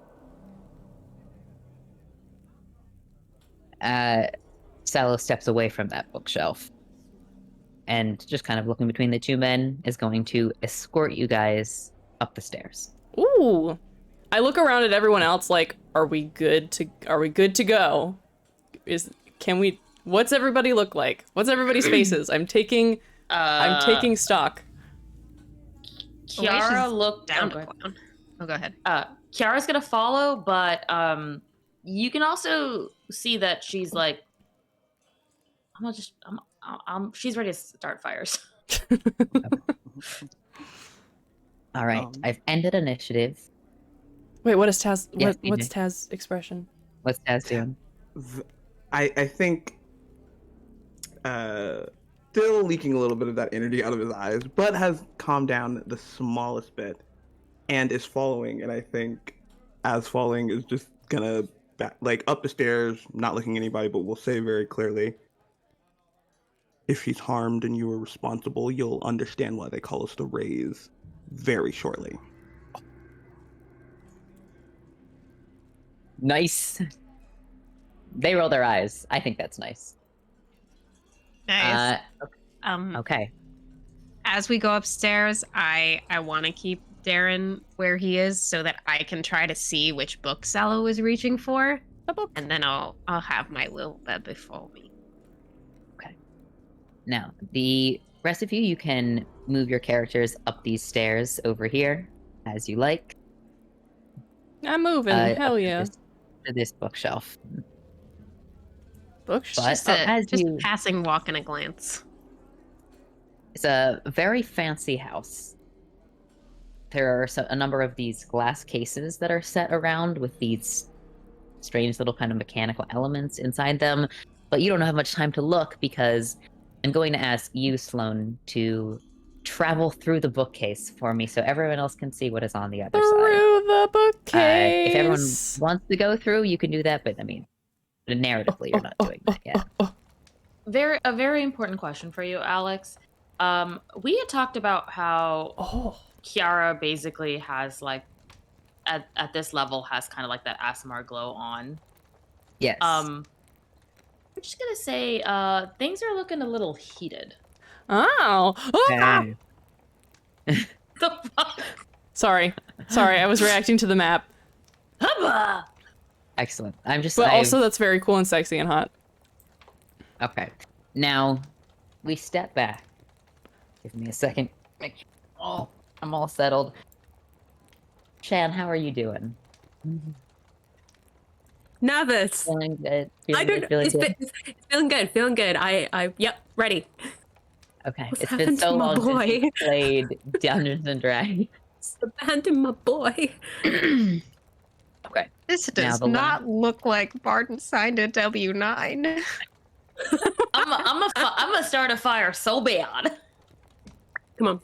Speaker 1: Sallow steps away from that bookshelf and, just kind of looking between the two men, is going to escort you guys up the stairs.
Speaker 5: Ooh. I look around at everyone else like, are we good to go? What's everybody look like? What's everybody's faces? I'm taking stock.
Speaker 6: Kiara looked
Speaker 3: down
Speaker 6: down.
Speaker 3: to clown. Oh, go ahead.
Speaker 6: Kiara's gonna follow, but you can also see that she's like, she's ready to start fires.
Speaker 1: All right, I've ended initiative.
Speaker 5: Wait, what is Taz?
Speaker 1: Yes,
Speaker 5: What's Taz's expression?
Speaker 1: What's Taz doing?
Speaker 4: I think still leaking a little bit of that energy out of his eyes, but has calmed down the smallest bit and is following. And I think as following is just gonna up the stairs, not looking at anybody, but will say very clearly, if she's harmed and you are responsible, you'll understand why they call us the Rays very shortly.
Speaker 1: Nice. They roll their eyes. I think that's nice.
Speaker 3: Nice.
Speaker 1: Okay.
Speaker 3: As we go upstairs, I want to keep Darren where he is so that I can try to see which book Sallow is reaching for.
Speaker 5: A book.
Speaker 3: And then I'll have my little bed before me.
Speaker 1: Okay. Now, the rest of you can move your characters up these stairs over here as you like.
Speaker 5: I'm moving. Hell yeah.
Speaker 1: To this bookshelf.
Speaker 5: Bookshelf.
Speaker 1: But
Speaker 3: Just a passing walk and a glance.
Speaker 1: It's a very fancy house. There are a number of these glass cases that are set around with these strange little kind of mechanical elements inside them, but you don't have much time to look because I'm going to ask you, Sloan, to travel through the bookcase for me so everyone else can see what is on the other side.
Speaker 5: Through the bookcase.
Speaker 1: If everyone wants to go through, you can do that, but I mean, narratively, you're not doing that yet.
Speaker 6: A very important question for you, Alex. We had talked about how Kiara basically has like at this level has kind of like that ASMR glow on.
Speaker 1: Yes.
Speaker 6: I'm just gonna say things are looking a little heated.
Speaker 5: Oh.
Speaker 1: Okay.
Speaker 6: The fuck?
Speaker 5: Sorry, I was reacting to the map.
Speaker 6: Hubba!
Speaker 1: Excellent.
Speaker 5: But also that's very cool and sexy and hot.
Speaker 1: Okay. Now, we step back. Give me a second. I'm all settled. Shan, how are you doing?
Speaker 2: Nervous.
Speaker 1: Feeling good?
Speaker 2: I don't.
Speaker 1: Feeling
Speaker 2: It's
Speaker 1: good?
Speaker 2: feeling good. Feeling good. Yep. Ready.
Speaker 1: Okay.
Speaker 2: What's
Speaker 1: It's been
Speaker 2: happened
Speaker 1: so
Speaker 2: to my
Speaker 1: long since
Speaker 2: boy?
Speaker 1: you played Dungeons and Dragons.
Speaker 2: Abandon my boy.
Speaker 1: Okay.
Speaker 3: This
Speaker 1: Now
Speaker 3: does
Speaker 1: the
Speaker 3: not look like Barton signed a W-9.
Speaker 6: I'm gonna start a fire so bad.
Speaker 2: Come on.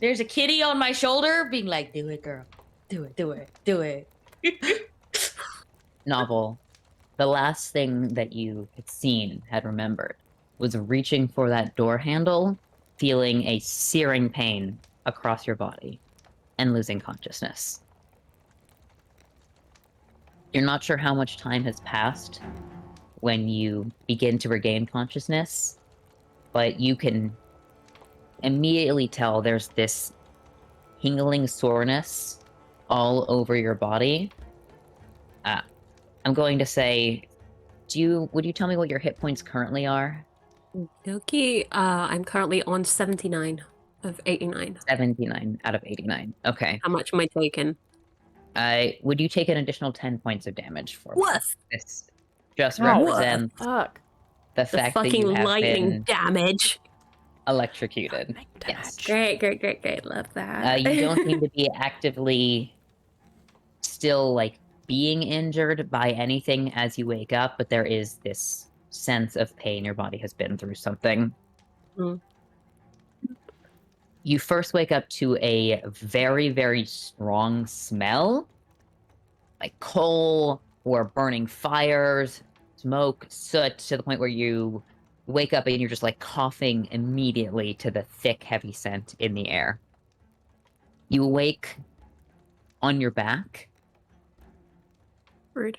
Speaker 6: There's a kitty on my shoulder being like, "Do it, girl. Do it. Do it. Do it."
Speaker 1: Novel. The last thing that you had remembered, was reaching for that door handle, feeling a searing pain across your body, and losing consciousness. You're not sure how much time has passed when you begin to regain consciousness, but you can immediately tell there's this tingling soreness all over your body. I'm going to say, would you tell me what your hit points currently are?
Speaker 2: Doki, I'm currently on 79 of 89.
Speaker 1: 79 out of 89. Okay.
Speaker 2: How much am I taking?
Speaker 1: Would you take an additional 10 points of damage for me?
Speaker 2: What?
Speaker 1: This just
Speaker 5: Oh,
Speaker 1: represents
Speaker 5: fuck.
Speaker 1: the
Speaker 2: The
Speaker 1: fact that
Speaker 2: fucking
Speaker 1: you have
Speaker 2: lightning
Speaker 1: been
Speaker 2: damage.
Speaker 1: electrocuted. Yes.
Speaker 2: Great. Love that.
Speaker 1: You don't seem to be actively still, like, being injured by anything as you wake up, but there is this sense of pain. Your body has been through something.
Speaker 2: Mm.
Speaker 1: You first wake up to a very, very strong smell, like coal or burning fires, smoke, soot, to the point where you wake up and you're just like coughing immediately to the thick, heavy scent in the air. You awake on your back,
Speaker 2: Rude.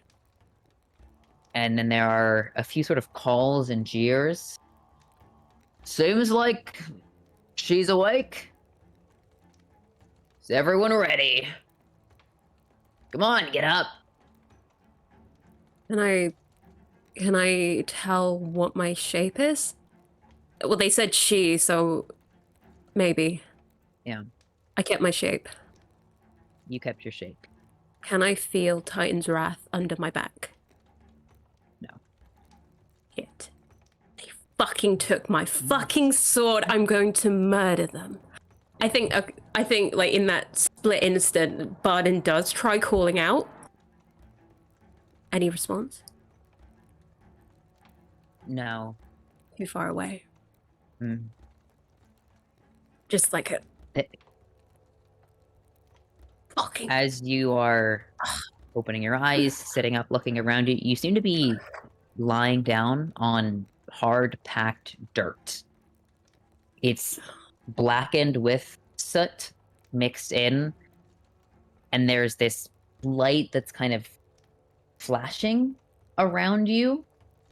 Speaker 1: and then there are a few sort of calls and jeers. Seems like she's awake. Is everyone ready? Come on, get up.
Speaker 2: Can I tell what my shape is? Well, they said she, so maybe.
Speaker 1: Yeah.
Speaker 2: I kept my shape.
Speaker 1: You kept your shape.
Speaker 2: Can I feel Titan's wrath under my back?
Speaker 1: No.
Speaker 2: Shit. They fucking took my fucking sword. I'm going to murder them. I think like in that split instant, Barden does try calling out. Any response?
Speaker 1: No.
Speaker 2: Too far away.
Speaker 1: Mm.
Speaker 2: Just like a fucking.
Speaker 1: As you are opening your eyes, sitting up, looking around you, you seem to be lying down on hard, packed dirt. It's blackened with soot mixed in, and there's this light that's kind of flashing around you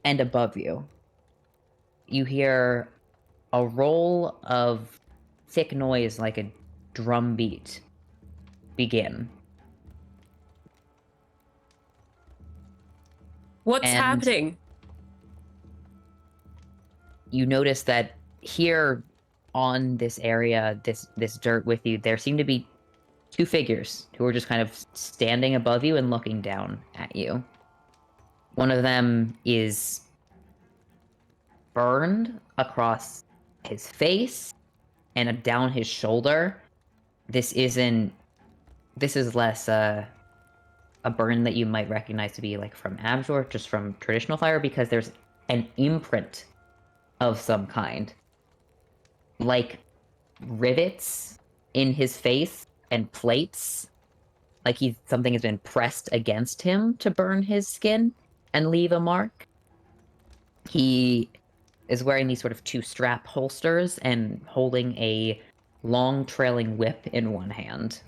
Speaker 1: and above you. You hear a roll of thick noise like a drum beat begin.
Speaker 2: What's
Speaker 1: And
Speaker 2: happening?
Speaker 1: you notice that here on this area, this dirt with you, there seem to be two figures who are just kind of standing above you and looking down at you. One of them is burned across his face and down his shoulder. This is less a a burn that you might recognize to be like from Abjor, just from traditional fire, because there's an imprint of some kind. Like rivets in his face and plates. Like something has been pressed against him to burn his skin and leave a mark. He is wearing these sort of 2 strap holsters and holding a long trailing whip in one hand.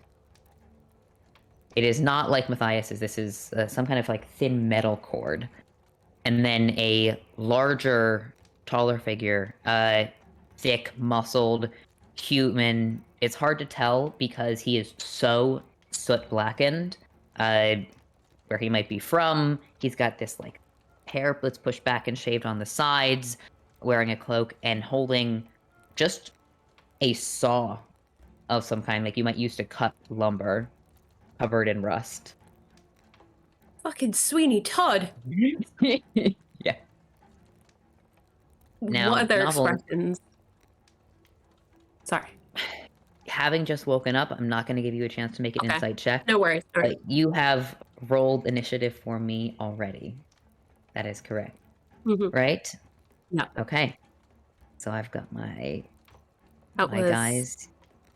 Speaker 1: It is not like Matthias's. This is some kind of like thin metal cord. And then a larger, taller figure, thick, muscled, human. It's hard to tell because he is so soot blackened, where he might be from. He's got this like hair that's pushed back and shaved on the sides, wearing a cloak and holding just a saw of some kind, like you might use to cut lumber, covered in rust.
Speaker 2: Fucking Sweeney Todd.
Speaker 1: Yeah. Now,
Speaker 2: what are their
Speaker 1: novel-
Speaker 2: expressions? Sorry.
Speaker 1: Having just woken up, I'm not going to give you a chance to make an
Speaker 2: Okay.
Speaker 1: insight check.
Speaker 2: No worries. All right.
Speaker 1: But you have rolled initiative for me already. That is correct.
Speaker 2: Mhm.
Speaker 1: Right?
Speaker 2: Yeah.
Speaker 1: Okay. So I've got my
Speaker 2: That was
Speaker 1: guys.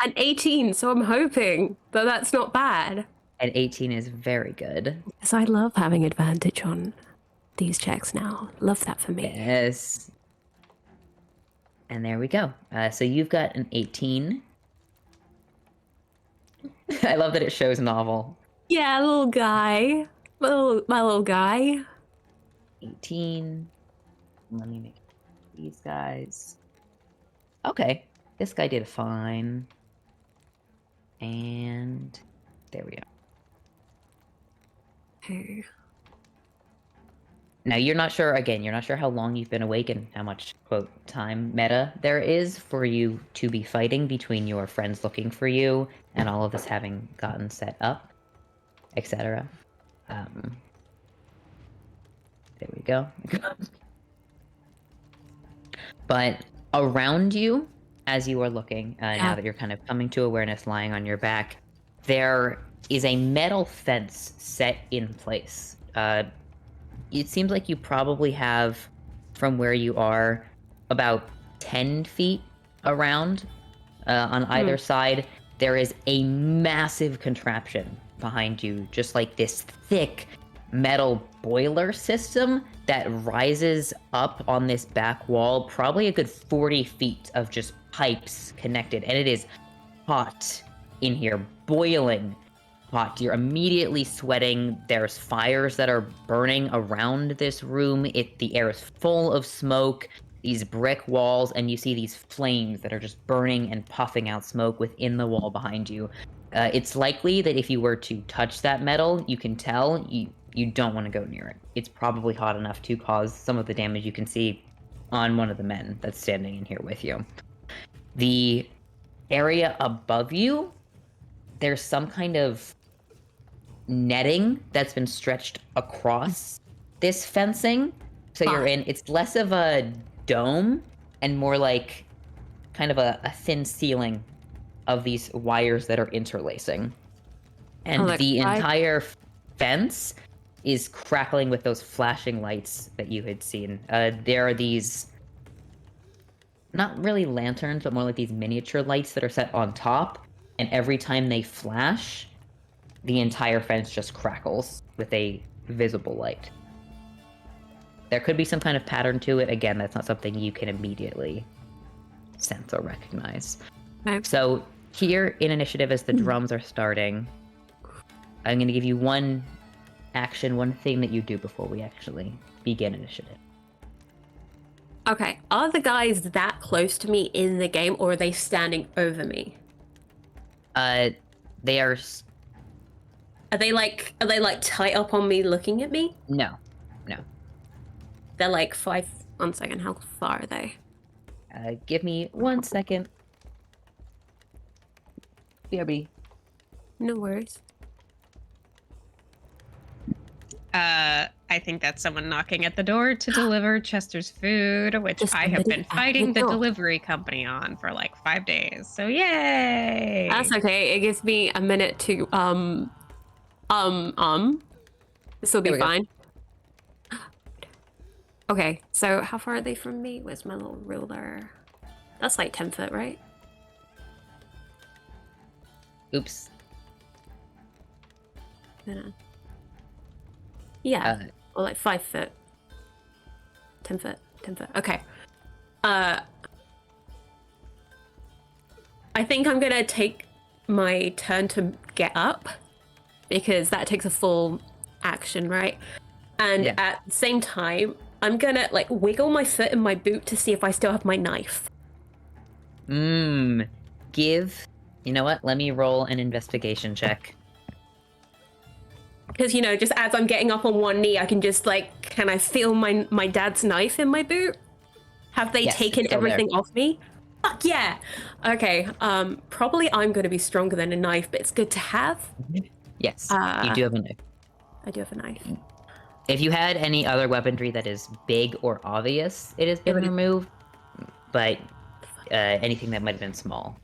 Speaker 2: an 18, so I'm hoping that that's not bad.
Speaker 1: And 18 is very good.
Speaker 2: Because I love having advantage on these checks now. Love that for me.
Speaker 1: Yes. And there we go. So you've got an 18. I love that it shows novel.
Speaker 2: Yeah, little guy. My little guy.
Speaker 1: 18. Let me make these guys. Okay. This guy did fine. And there we are.
Speaker 2: Okay.
Speaker 1: Now, you're not sure how long you've been awake and how much, quote, time meta there is for you to be fighting between your friends looking for you and all of this having gotten set up, etc. There we go. But around you, as you are looking, now that you're kind of coming to awareness lying on your back, there is a metal fence set in place. It seems like you probably have, from where you are, about 10 feet around. On either side, there is a massive contraption behind you, just like this thick metal boiler system that rises up on this back wall, probably a good 40 feet of just pipes connected. And it is hot in here, boiling hot. You're immediately sweating. There's fires that are burning around this room. The air is full of smoke, these brick walls, and you see these flames that are just burning and puffing out smoke within the wall behind you. It's likely that if you were to touch that metal, you can tell you don't want to go near it. It's probably hot enough to cause some of the damage you can see on one of the men that's standing in here with you. The area above you, there's some kind of netting that's been stretched across this fencing. So it's less of a dome and more like kind of a thin ceiling of these wires that are interlacing. And the entire fence is crackling with those flashing lights that you had seen. There are these, not really lanterns, but more like these miniature lights that are set on top. And every time they flash, the entire fence just crackles with a visible light. There could be some kind of pattern to it. Again, that's not something you can immediately sense or recognize.
Speaker 2: Okay.
Speaker 1: So here in initiative, as the drums are starting, I'm going to give you one action, one thing that you do before we actually begin initiative.
Speaker 2: Okay, are the guys that close to me in the game, or are they standing over me?
Speaker 1: They are...
Speaker 2: Are they like tight up on me looking at me?
Speaker 1: No.
Speaker 2: They're like 5... 1 second, how far are they?
Speaker 1: Give me 1 second. BRB.
Speaker 2: No worries.
Speaker 3: I think that's someone knocking at the door to deliver Chester's food, which
Speaker 2: Just
Speaker 3: I have
Speaker 2: somebody
Speaker 3: been
Speaker 2: at the
Speaker 3: fighting the
Speaker 2: door.
Speaker 3: delivery company on for like 5 days. So yay!
Speaker 2: That's okay. It gives me a minute to This will be
Speaker 1: There we go.
Speaker 2: fine. Okay, so how far are they from me? Where's my little ruler? That's like 10 foot, right?
Speaker 1: Oops.
Speaker 2: Yeah,
Speaker 1: Uh,
Speaker 2: or like 5 foot. 10 foot, 10 foot. Okay. I think I'm gonna take my turn to get up because that takes a full action, right? And
Speaker 1: Yeah.
Speaker 2: at the same time, I'm gonna like wiggle my foot in my boot to see if I still have my knife.
Speaker 1: You know what? Let me roll an investigation check.
Speaker 2: Because, you know, just as I'm getting up on one knee, I can just like, can I feel my dad's knife in my boot? Have they
Speaker 1: Yes, it's
Speaker 2: taken
Speaker 1: still there.
Speaker 2: everything off me? Fuck yeah! Okay, probably I'm gonna be stronger than a knife, but it's good to have.
Speaker 1: Yes, you do have a knife.
Speaker 2: I do have a knife.
Speaker 1: If you had any other weaponry that is big or obvious, it has been
Speaker 2: would-
Speaker 1: removed. But anything that might have been small.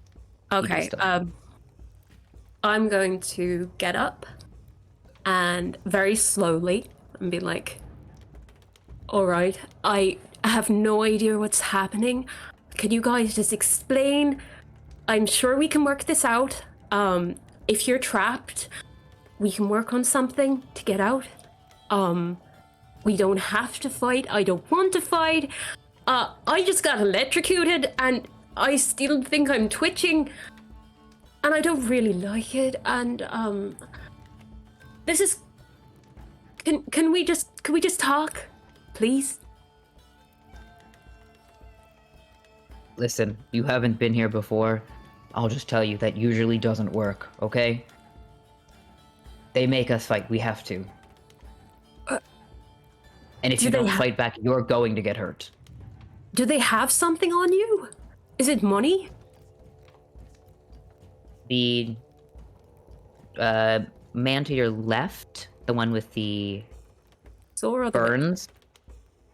Speaker 1: you do
Speaker 2: Okay,
Speaker 1: still have.
Speaker 2: I'm going to get up and very slowly and be like, all right, I have no idea what's happening. Can you guys just explain? I'm sure we can work this out. If you're trapped, we can work on something to get out. We don't have to fight. I don't want to fight. I just got electrocuted and I still think I'm twitching and I don't really like it. And this is can we just talk, please?
Speaker 1: Listen, you haven't been here before. I'll just tell you that usually doesn't work, okay? They make us fight. We have to. And if
Speaker 2: do
Speaker 1: you
Speaker 2: they
Speaker 1: don't
Speaker 2: ha-
Speaker 1: fight back, you're going to get hurt.
Speaker 2: Do they have something on you? Is it money?
Speaker 1: The man to your left, the one with the
Speaker 2: Sword or the whip?
Speaker 1: burns,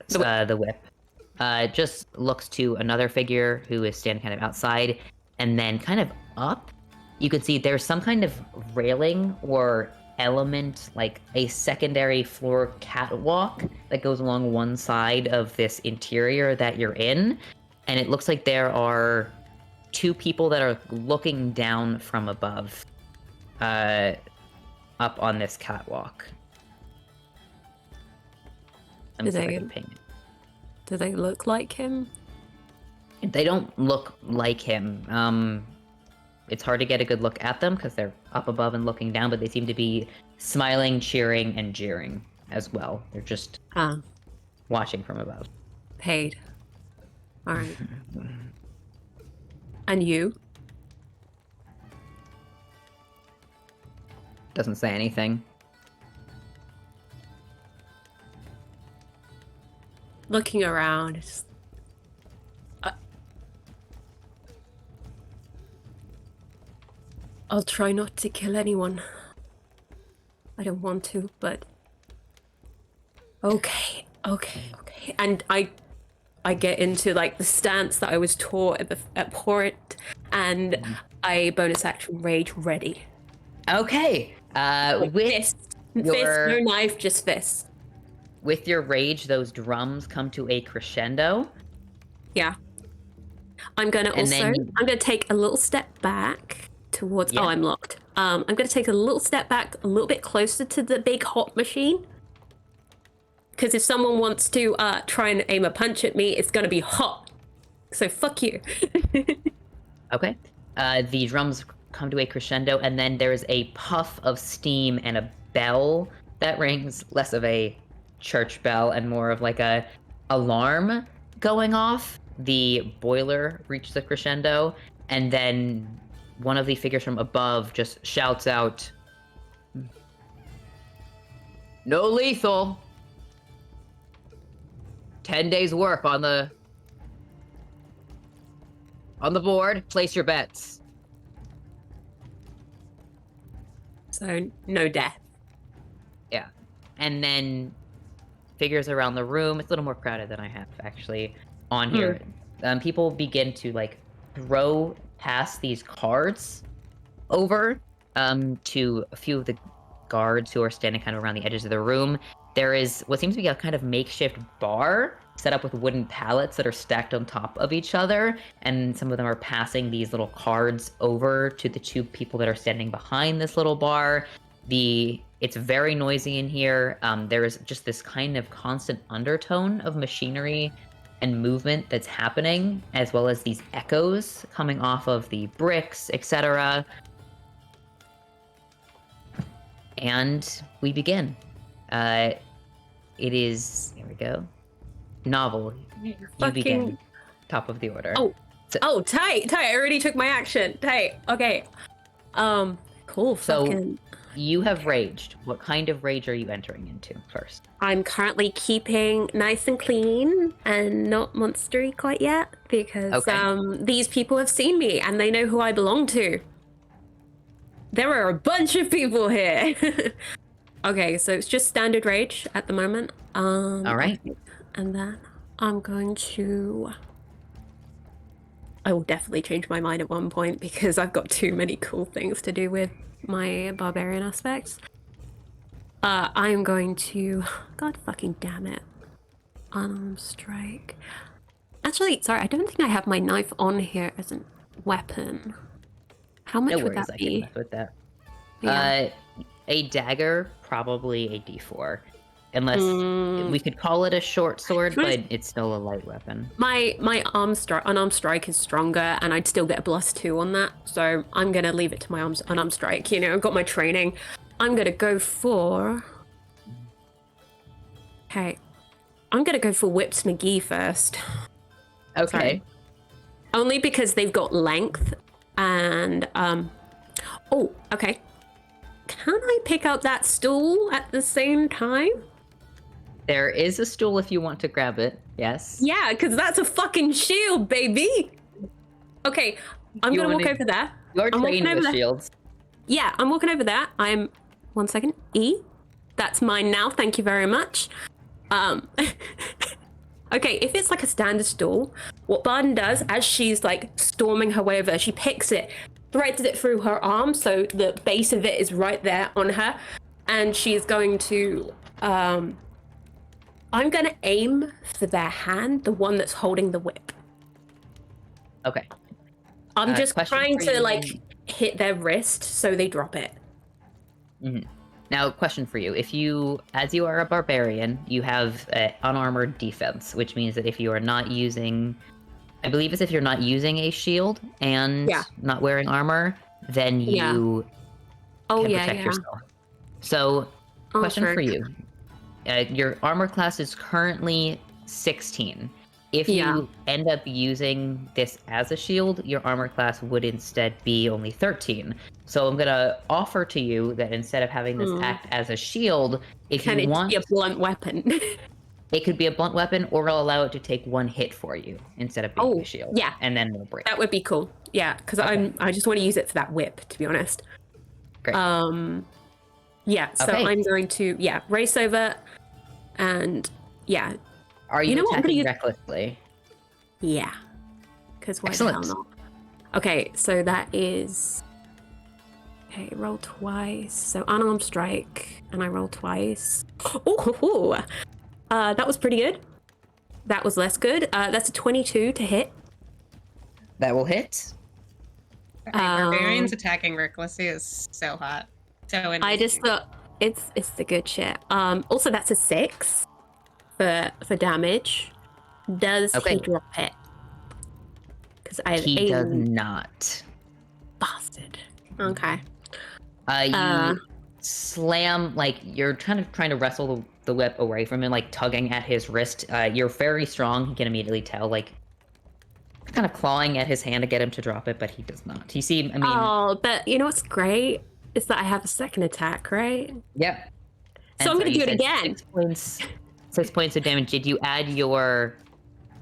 Speaker 1: the whip, just looks to another figure who is standing kind of outside, and then kind of up, you can see there's some kind of railing or element, like a secondary floor catwalk that goes along one side of this interior that you're in, and it looks like there are two people that are looking down from above, up on this catwalk. Let me see if I can ping it.
Speaker 2: Do they look like him?
Speaker 1: They don't look like him. It's hard to get a good look at them because they're up above and looking down, but they seem to be smiling, cheering, and jeering as well. They're just watching from above.
Speaker 2: Paid. All right. And you?
Speaker 1: Doesn't say anything.
Speaker 2: Looking around. Just... I'll try not to kill anyone. I don't want to, but... Okay. And I get into like the stance that I was taught at port, and I bonus action rage ready.
Speaker 1: Okay. With
Speaker 2: Fist, no knife, just fist.
Speaker 1: With your rage, those drums come to a crescendo.
Speaker 2: Yeah. I'm gonna
Speaker 1: And
Speaker 2: also
Speaker 1: then-
Speaker 2: I'm gonna take a little step back towards
Speaker 1: Yeah.
Speaker 2: oh, I'm locked. I'm gonna take a little step back a little bit closer to the big hot machine. Because if someone wants to try and aim a punch at me, it's gonna be hot. So fuck you.
Speaker 1: Okay. The drums come to a crescendo, and then there is a puff of steam and a bell that rings, less of a church bell and more of like a alarm going off. The boiler reaches a crescendo, and then one of the figures from above just shouts out, "No lethal! 10 days work on the board. Place your bets."
Speaker 2: So no death.
Speaker 1: Yeah. And then figures around the room. It's a little more crowded than I have actually on here. People begin to like throw past these cards over to a few of the guards who are standing kind of around the edges of the room. There is what seems to be a kind of makeshift bar set up with wooden pallets that are stacked on top of each other, and some of them are passing these little cards over to the two people that are standing behind this little bar. It's very noisy in here. There is just this kind of constant undertone of machinery and movement that's happening, as well as these echoes coming off of the bricks, etc. And we begin. It is, here we go. Novel, you begin. Top of the order.
Speaker 2: Oh, tight. I already took my action. Tight. Okay. Cool.
Speaker 1: So you have raged. What kind of rage are you entering into first?
Speaker 2: I'm currently keeping nice and clean and not monstery quite yet because these people have seen me and they know who I belong to. There are a bunch of people here. Okay, so it's just standard rage at the moment.
Speaker 1: All right.
Speaker 2: Okay. And then I'm going to... I will definitely change my mind at one point because I've got too many cool things to do with my barbarian aspects. I'm going to... God fucking damn it. Unarmed strike. Actually, sorry, I don't think I have my knife on here as a weapon. How much would that be?
Speaker 1: I can mess with that.
Speaker 2: Yeah.
Speaker 1: A dagger, probably a d4. Unless we could call it a short sword, but it's still a light weapon.
Speaker 2: My unarmed strike is stronger, and I'd still get a +2 on that. So I'm gonna leave it to my unarmed strike. You know, I've got my training. I'm gonna go for. Okay, I'm gonna go for Whips McGee first.
Speaker 1: Okay.
Speaker 2: Sorry. Only because they've got length, and Oh, okay. Can I pick up that stool at the same time?
Speaker 1: There is a stool if you want to grab it. Yes.
Speaker 2: Yeah, because that's a fucking shield, baby. Okay, I'm gonna walk over there.
Speaker 1: You are
Speaker 2: I'm
Speaker 1: trained with shields.
Speaker 2: Yeah, I'm walking over there. I'm 1 second. E. That's mine now. Thank you very much. Okay, if it's like a standard stool, what Barden does as she's like storming her way over, she picks it, threads it through her arm, so the base of it is right there on her, and she's going to I'm gonna aim for their hand, the one that's holding the whip.
Speaker 1: Okay.
Speaker 2: I'm just trying to like
Speaker 1: you.
Speaker 2: hit their wrist so they drop it.
Speaker 1: Mm-hmm. Now, question for you. If you, as you are a barbarian, you have unarmored defense, which means that if you are not using, I believe it's if you're not using a shield and not wearing armor, then you can protect yourself. So, question for you. Your armor class is currently 16. If you end up using this as a shield, your armor class would instead be only 13. So I'm going to offer to you that instead of having this act as a shield, if you want...
Speaker 2: Can it be a blunt weapon?
Speaker 1: It could be a blunt weapon, or I'll allow it to take one hit for you instead of being a shield.
Speaker 2: Yeah.
Speaker 1: And then we'll break.
Speaker 2: That would be cool. Yeah, because I just want to use it for that whip, to be honest.
Speaker 1: Great.
Speaker 2: Yeah, so I'm going to, race over and,
Speaker 1: Are you attacking recklessly?
Speaker 2: Yeah. Because why the hell not? Okay, so that is... Okay, roll twice. So unarmed strike, and I roll twice. Ooh, that was pretty good. That was less good. That's a 22 to hit.
Speaker 1: That will hit.
Speaker 3: Barbarians attacking recklessly is so hot. So interesting.
Speaker 2: I just thought it's the good shit. Also, that's a 6 for damage. Does he drop it? Because
Speaker 1: he does not.
Speaker 2: Bastard. Okay.
Speaker 1: You slam, like, you're trying to wrestle the whip away from him, like, tugging at his wrist. You're very strong. He can immediately tell, like, kind of clawing at his hand to get him to drop it, but he does not.
Speaker 2: Oh, but you know what's great? Is that I have a second attack, right?
Speaker 1: Yep.
Speaker 2: So I'm going to do it again.
Speaker 1: 6 points of damage. Did you add your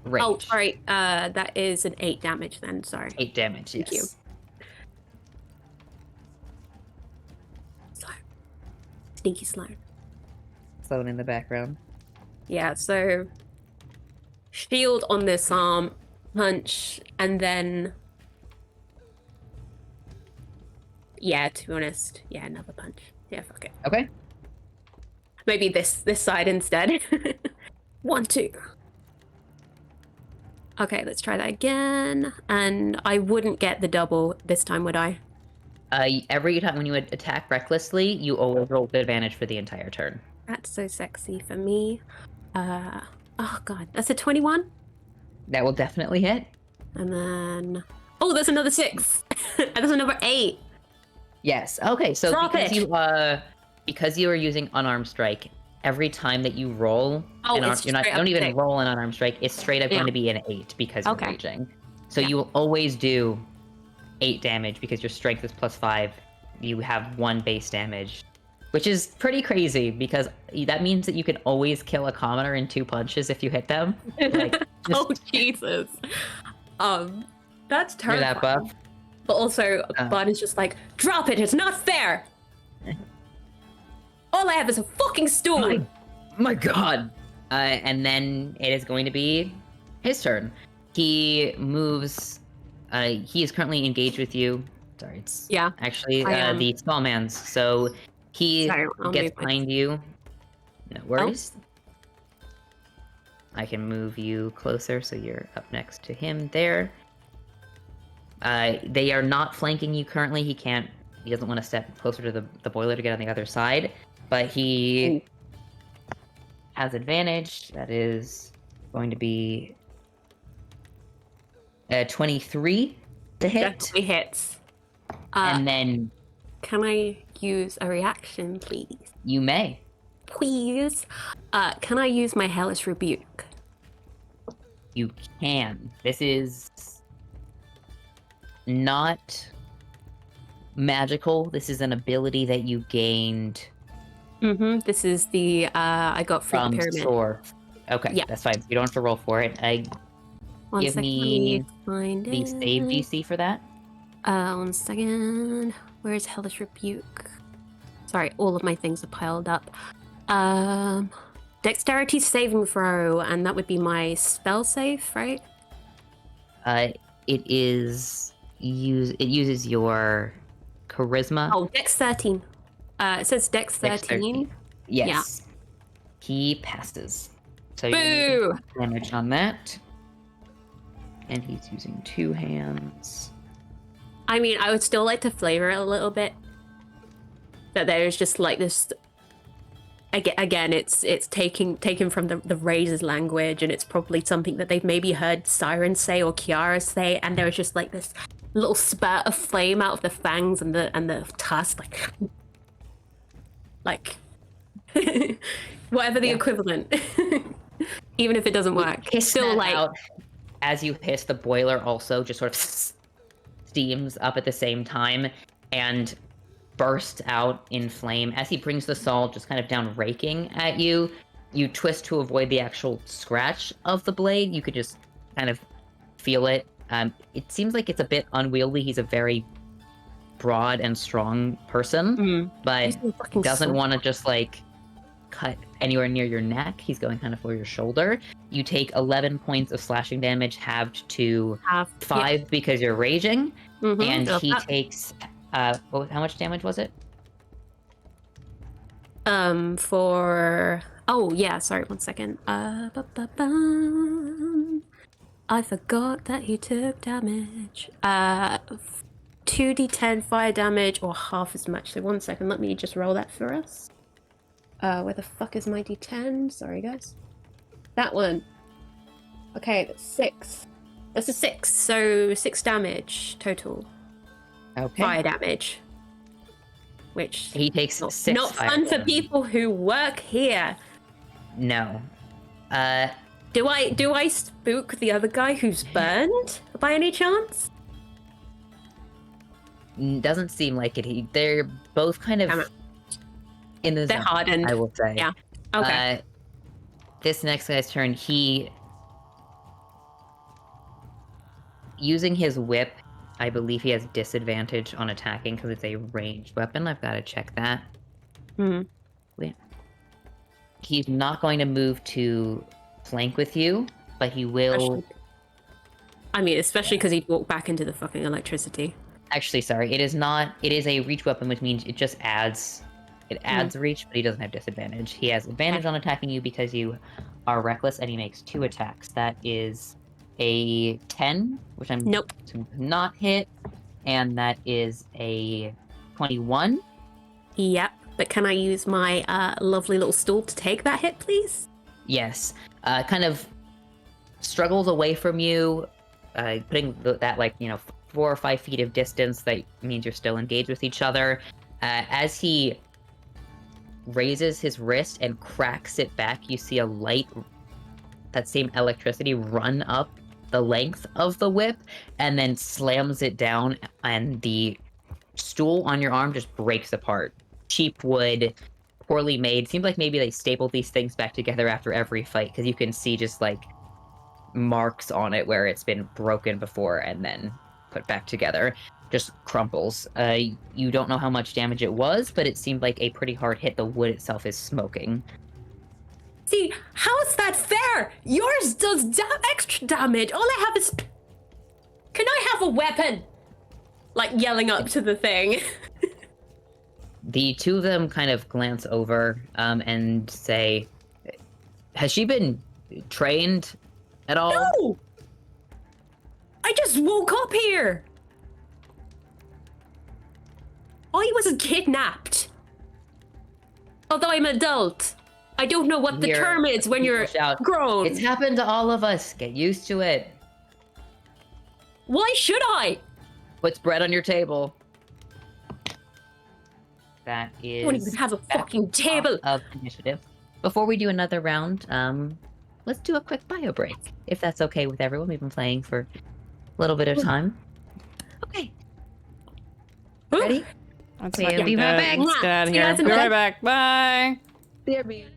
Speaker 1: rage?
Speaker 2: Oh, sorry. That is an 8 damage then. Sorry.
Speaker 1: 8 damage, yes.
Speaker 2: Thank you. Sneaky Sloan.
Speaker 1: Sloan in the background.
Speaker 2: Yeah, so shield on this arm, punch, and then to be honest, another punch. Yeah, fuck it.
Speaker 1: Okay.
Speaker 2: Maybe this side instead. 1, 2. Okay, let's try that again. And I wouldn't get the double this time, would I?
Speaker 1: Every time when you would attack recklessly, you always roll with advantage for the entire turn.
Speaker 2: That's so sexy for me. Oh god, that's a 21.
Speaker 1: That will definitely hit.
Speaker 2: And then, oh, there's another 6. And there's another 8.
Speaker 1: Yes. Okay. So
Speaker 2: Drop
Speaker 1: because
Speaker 2: it.
Speaker 1: because you are using unarmed strike, every time that you roll,
Speaker 2: It's
Speaker 1: you're not.
Speaker 2: straight
Speaker 1: Don't
Speaker 2: up
Speaker 1: even
Speaker 2: 6.
Speaker 1: roll an unarmed strike. It's straight up
Speaker 2: Yeah.
Speaker 1: going to be an 8 because you're
Speaker 2: Okay.
Speaker 1: raging. So
Speaker 2: Yeah.
Speaker 1: you will always do 8 damage because your strength is +5. You have 1 base damage, which is pretty crazy because that means that you can always kill a commoner in 2 punches if you hit them. Like,
Speaker 2: Oh Jesus. That's
Speaker 1: you're
Speaker 2: terrifying.
Speaker 1: that buff.
Speaker 2: But also, Bud is just like, drop it. It's not fair. All I have is a fucking stool.
Speaker 1: My God. And then it is going to be his turn. He moves. He is currently engaged with you. Sorry, it's
Speaker 2: Yeah,
Speaker 1: actually
Speaker 2: I am.
Speaker 1: the small man's. So he
Speaker 2: Sorry, I'll
Speaker 1: gets
Speaker 2: move my-
Speaker 1: behind you. No worries. I can move you closer so you're up next to him there. They are not flanking you currently. He doesn't want to step closer to the boiler to get on the other side. But he has advantage. That is going to be 23 to hit.
Speaker 2: Definitely hits.
Speaker 1: And then
Speaker 2: Can I use a reaction, please?
Speaker 1: you may.
Speaker 2: Please. Can I use my Hellish Rebuke?
Speaker 1: You can. This is not magical. This is an ability that you gained
Speaker 2: Mm-hmm. This is the I got from
Speaker 1: from
Speaker 2: the pyramid.
Speaker 1: Soar. Okay,
Speaker 2: Yeah.
Speaker 1: that's fine. You don't have to roll for it.
Speaker 2: One
Speaker 1: give
Speaker 2: second, let
Speaker 1: me
Speaker 2: find
Speaker 1: the
Speaker 2: it.
Speaker 1: save DC for that.
Speaker 2: 1 second. Where's Hellish Rebuke? Sorry, all of my things are piled up. Dexterity saving throw, and that would be my spell save, right?
Speaker 1: It uses your charisma.
Speaker 2: Oh, Dex 13. It says Dex 13.
Speaker 1: Yes. He passes. So you
Speaker 2: Boo!
Speaker 1: damage on that. And he's using 2 hands.
Speaker 2: I mean, I would still like to flavor it a little bit. That there's just like this. Again, it's taken from the Razor's language, and it's probably something that they've maybe heard Siren say or Kiara say, and there was just like this little spurt of flame out of the fangs and the tusk, like whatever the equivalent. Even if it doesn't work,
Speaker 1: Hiss
Speaker 2: still
Speaker 1: that
Speaker 2: like
Speaker 1: out. As you hiss, the boiler also just sort of steams up at the same time and bursts out in flame. As he brings the salt just kind of down, raking at you, you twist to avoid the actual scratch of the blade. You could just kind of feel it. It seems like it's a bit unwieldy. He's a very broad and strong person, but
Speaker 2: He's so fucking
Speaker 1: doesn't
Speaker 2: soft.
Speaker 1: want to just like cut anywhere near your neck. He's going kind of for your shoulder. You take 11 points of slashing damage, halved to 5 because you're raging, and he takes how much damage was it?
Speaker 2: Sorry, 1 second. I forgot that he took damage. 2d10 fire damage or half as much. So 1 second, let me just roll that for us. Where the fuck is my d10? Sorry, guys. That one. Okay, that's 6. That's a 6, so 6 damage total.
Speaker 1: Okay.
Speaker 2: Fire damage. Which
Speaker 1: He takes
Speaker 2: not,
Speaker 1: 6
Speaker 2: not
Speaker 1: fire
Speaker 2: fun for
Speaker 1: damage.
Speaker 2: people who work here.
Speaker 1: No.
Speaker 2: Do I spook the other guy who's burned by any chance?
Speaker 1: Doesn't seem like it. They're both kind
Speaker 2: Damn
Speaker 1: of
Speaker 2: it.
Speaker 1: in the
Speaker 2: They're
Speaker 1: zone,
Speaker 2: hardened.
Speaker 1: I will say.
Speaker 2: Yeah. Okay.
Speaker 1: This next guy's turn, he using his whip, I believe he has disadvantage on attacking because it's a ranged weapon. I've got to check that. Wait. He's not going to move to flank with you, but he will.
Speaker 2: Especially because he'd walk back into the fucking electricity.
Speaker 1: Actually, sorry, it is not. It is a reach weapon, which means it just adds It adds reach, but he doesn't have disadvantage. He has advantage on attacking you because you are reckless, and he makes 2 attacks. That is a 10, which I'm
Speaker 2: Nope.
Speaker 1: not hit, and that is a 21.
Speaker 2: Yep. But can I use my lovely little stool to take that hit, please?
Speaker 1: Yes. Kind of struggles away from you, putting that 4 or 5 feet of distance. That means you're still engaged with each other. As he raises his wrist and cracks it back, you see a light, that same electricity, run up the length of the whip and then slams it down, and the stool on your arm just breaks apart. Cheap wood, poorly made. Seems like maybe they stapled these things back together after every fight, because you can see just marks on it where it's been broken before and then put back together. Just crumples. You don't know how much damage it was, but it seemed like a pretty hard hit. The wood itself is smoking.
Speaker 2: See, how is that fair? Yours does extra damage. All I have is... Can I have a weapon? Yelling up to the thing.
Speaker 1: The two of them kind of glance over and say, has she been trained at all?
Speaker 2: No! I just woke up here. I wasn't kidnapped. Although I'm an adult. I don't know what the term is when you're grown.
Speaker 1: It's happened to all of us. Get used to it.
Speaker 2: Why should I?
Speaker 1: Puts bread on your table. That is...
Speaker 2: I don't even have a fucking table.
Speaker 1: Of initiative. Before we do another round, let's do a quick bio break, if that's okay with everyone. We've been playing for a little bit of time. Okay. Ready?
Speaker 5: Let's
Speaker 3: See
Speaker 5: fucking
Speaker 3: you. Be right back.
Speaker 5: Let's get out of
Speaker 2: See you
Speaker 5: here.
Speaker 2: guys in
Speaker 5: Be
Speaker 2: a
Speaker 5: right
Speaker 2: bit.
Speaker 5: back. Bye.
Speaker 1: There, me.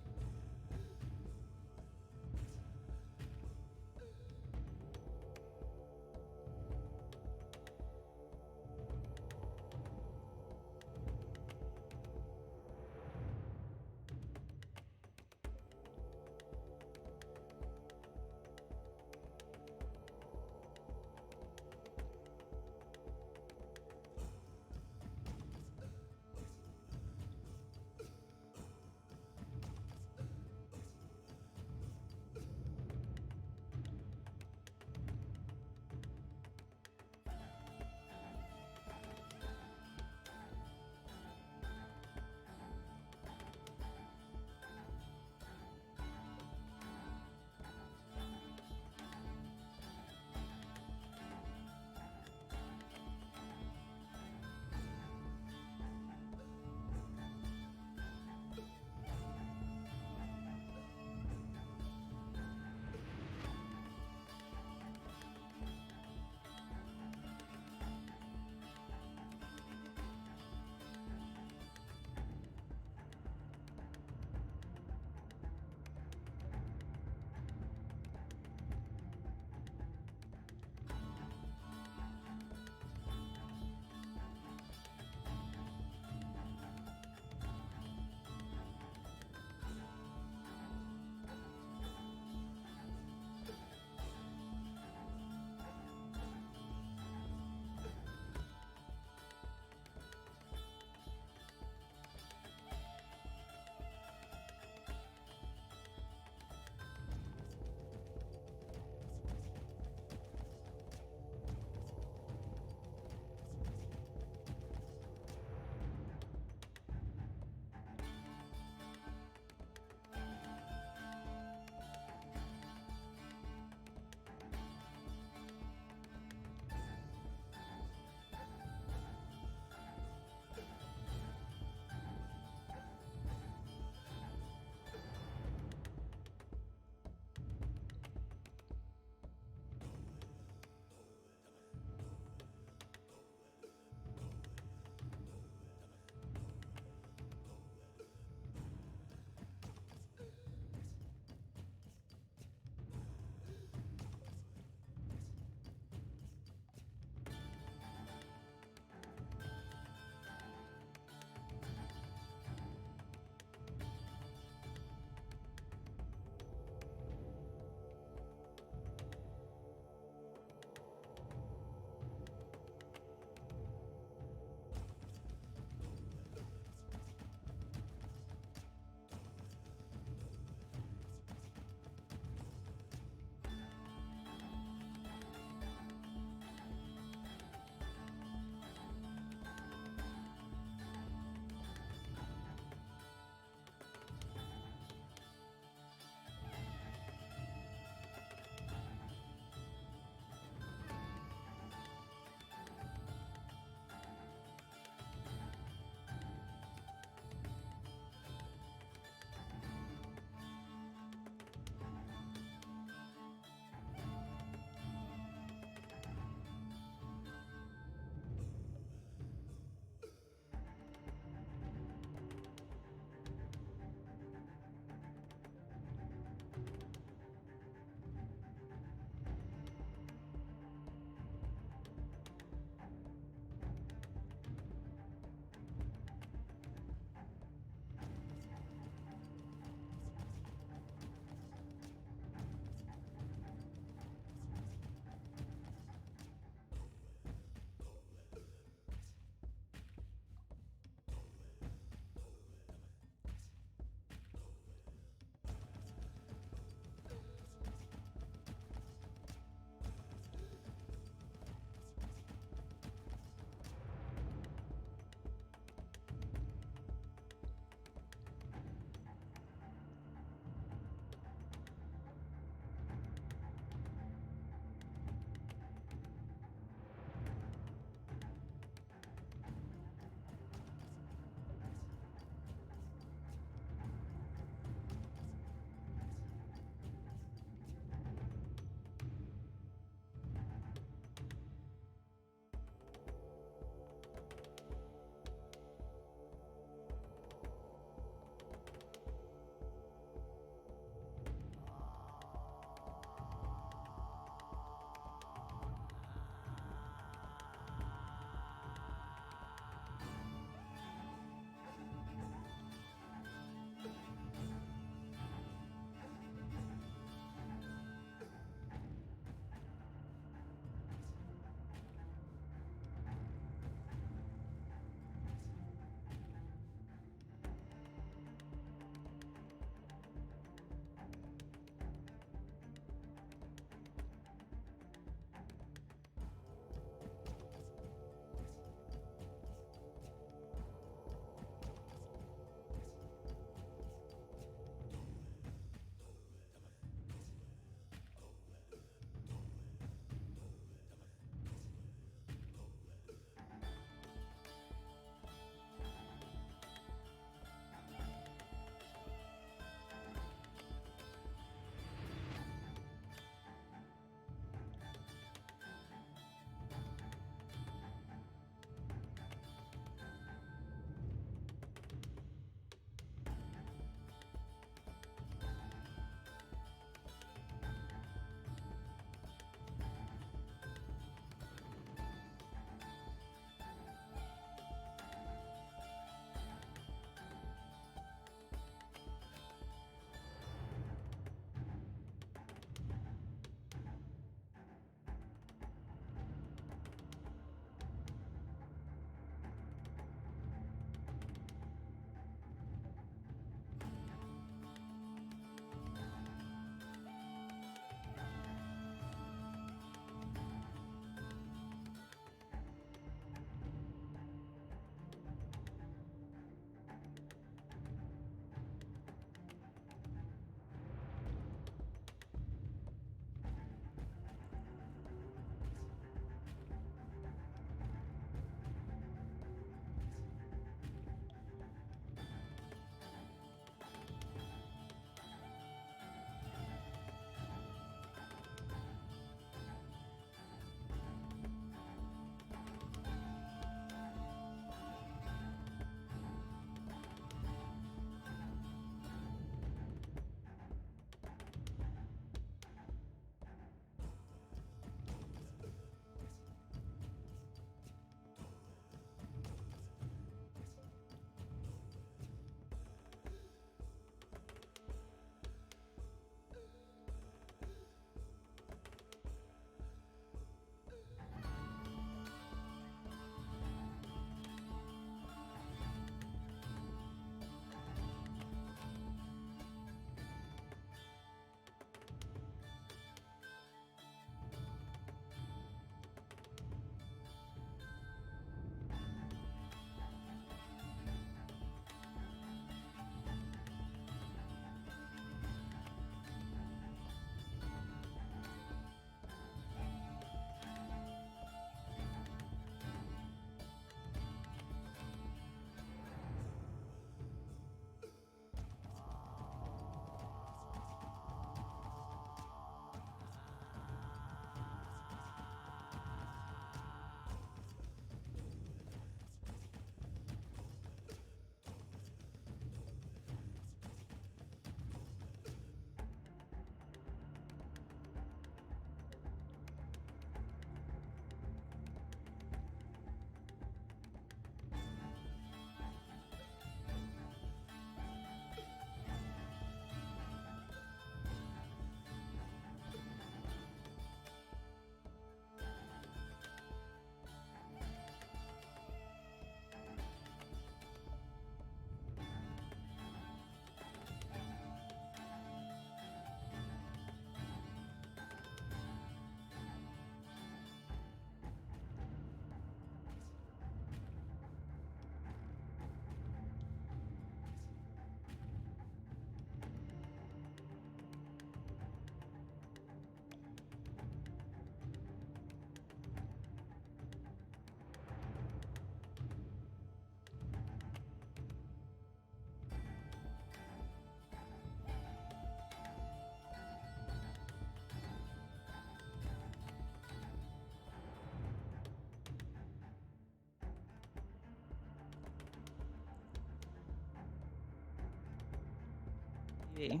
Speaker 7: Hey.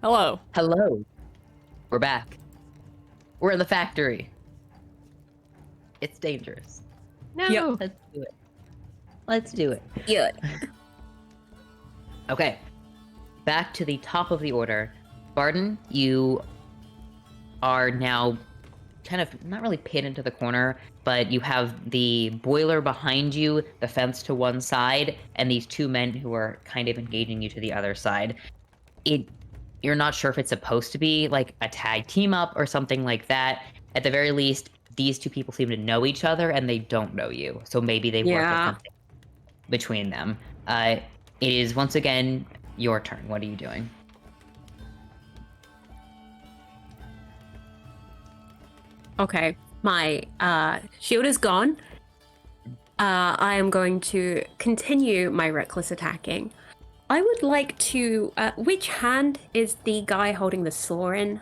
Speaker 5: Hello.
Speaker 1: Hello. We're back. We're in the factory. It's dangerous.
Speaker 3: No.
Speaker 5: Yep.
Speaker 1: Let's do it. Let's do it.
Speaker 2: Yeah.
Speaker 1: Okay. Back to the top of the order. Barden, you are now kind of not really pinned into the corner, but you have the boiler behind you, the fence to one side, and these two men who are kind of engaging you to the other side. You're not sure if it's supposed to be like a tag team up or something like that. At the very least, these two people seem to know each other and they don't know you. So maybe they work with something between them. It is once again your turn. What are you doing?
Speaker 2: Okay, my shield is gone. I am going to continue my reckless attacking. I would like to. Which hand is the guy holding the saw in?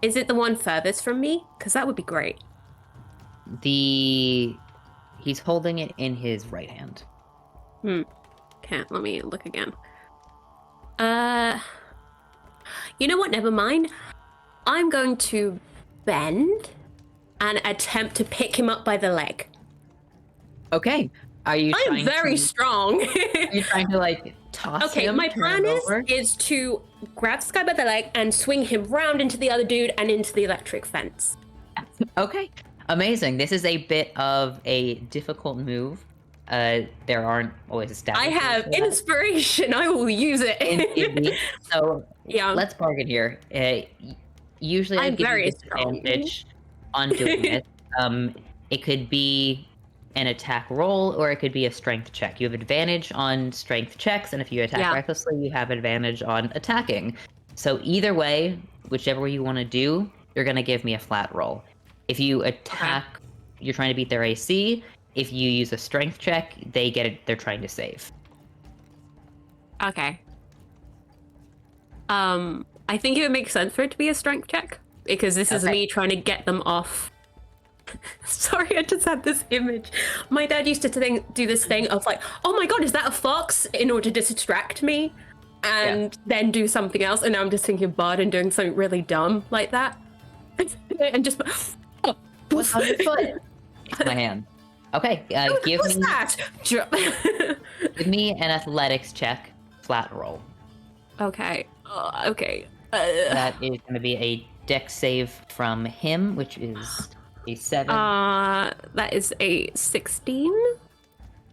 Speaker 2: Is it the one furthest from me? Because that would be great.
Speaker 1: He's holding it in his right hand.
Speaker 2: Okay, let me look again. You know what? Never mind. I'm going to bend and attempt to pick him up by the leg.
Speaker 1: Okay. Are you?
Speaker 2: I am very strong.
Speaker 1: Are you trying to like toss
Speaker 2: Okay,
Speaker 1: him?
Speaker 2: my
Speaker 1: turn
Speaker 2: plan
Speaker 1: him over?
Speaker 2: is to grab this guy by the leg and swing him round into the other dude and into the electric fence.
Speaker 1: Okay. Amazing. This is a bit of a difficult move. There aren't always established.
Speaker 2: I have inspiration. I will use it.
Speaker 1: Indeed. So
Speaker 2: Yeah.
Speaker 1: let's bargain here. Usually I
Speaker 2: I'm
Speaker 1: give
Speaker 2: very
Speaker 1: you
Speaker 2: strong.
Speaker 1: disadvantage on doing it. It could be an attack roll or it could be a strength check. You have advantage on strength checks, and if you attack recklessly, you have advantage on attacking. So either way, whichever way you want to do, you're going to give me a flat roll. If you attack, you're trying to beat their AC. If you use a strength check, they get it. They're trying to save.
Speaker 2: Okay. I think it would make sense for it to be a strength check because this is me trying to get them off. Sorry, I just had this image. My dad used to do this thing of like, oh my god, is that a fox? In order to distract me and then do something else. And now I'm just thinking of Barden doing something really dumb like that. And just, oh,
Speaker 1: what's on your foot? My hand. Okay,
Speaker 2: what's that?
Speaker 1: Give me an athletics check, flat roll.
Speaker 2: Okay. Okay.
Speaker 1: That is going to be a dex save from him, which is a 7.
Speaker 2: That is a 16.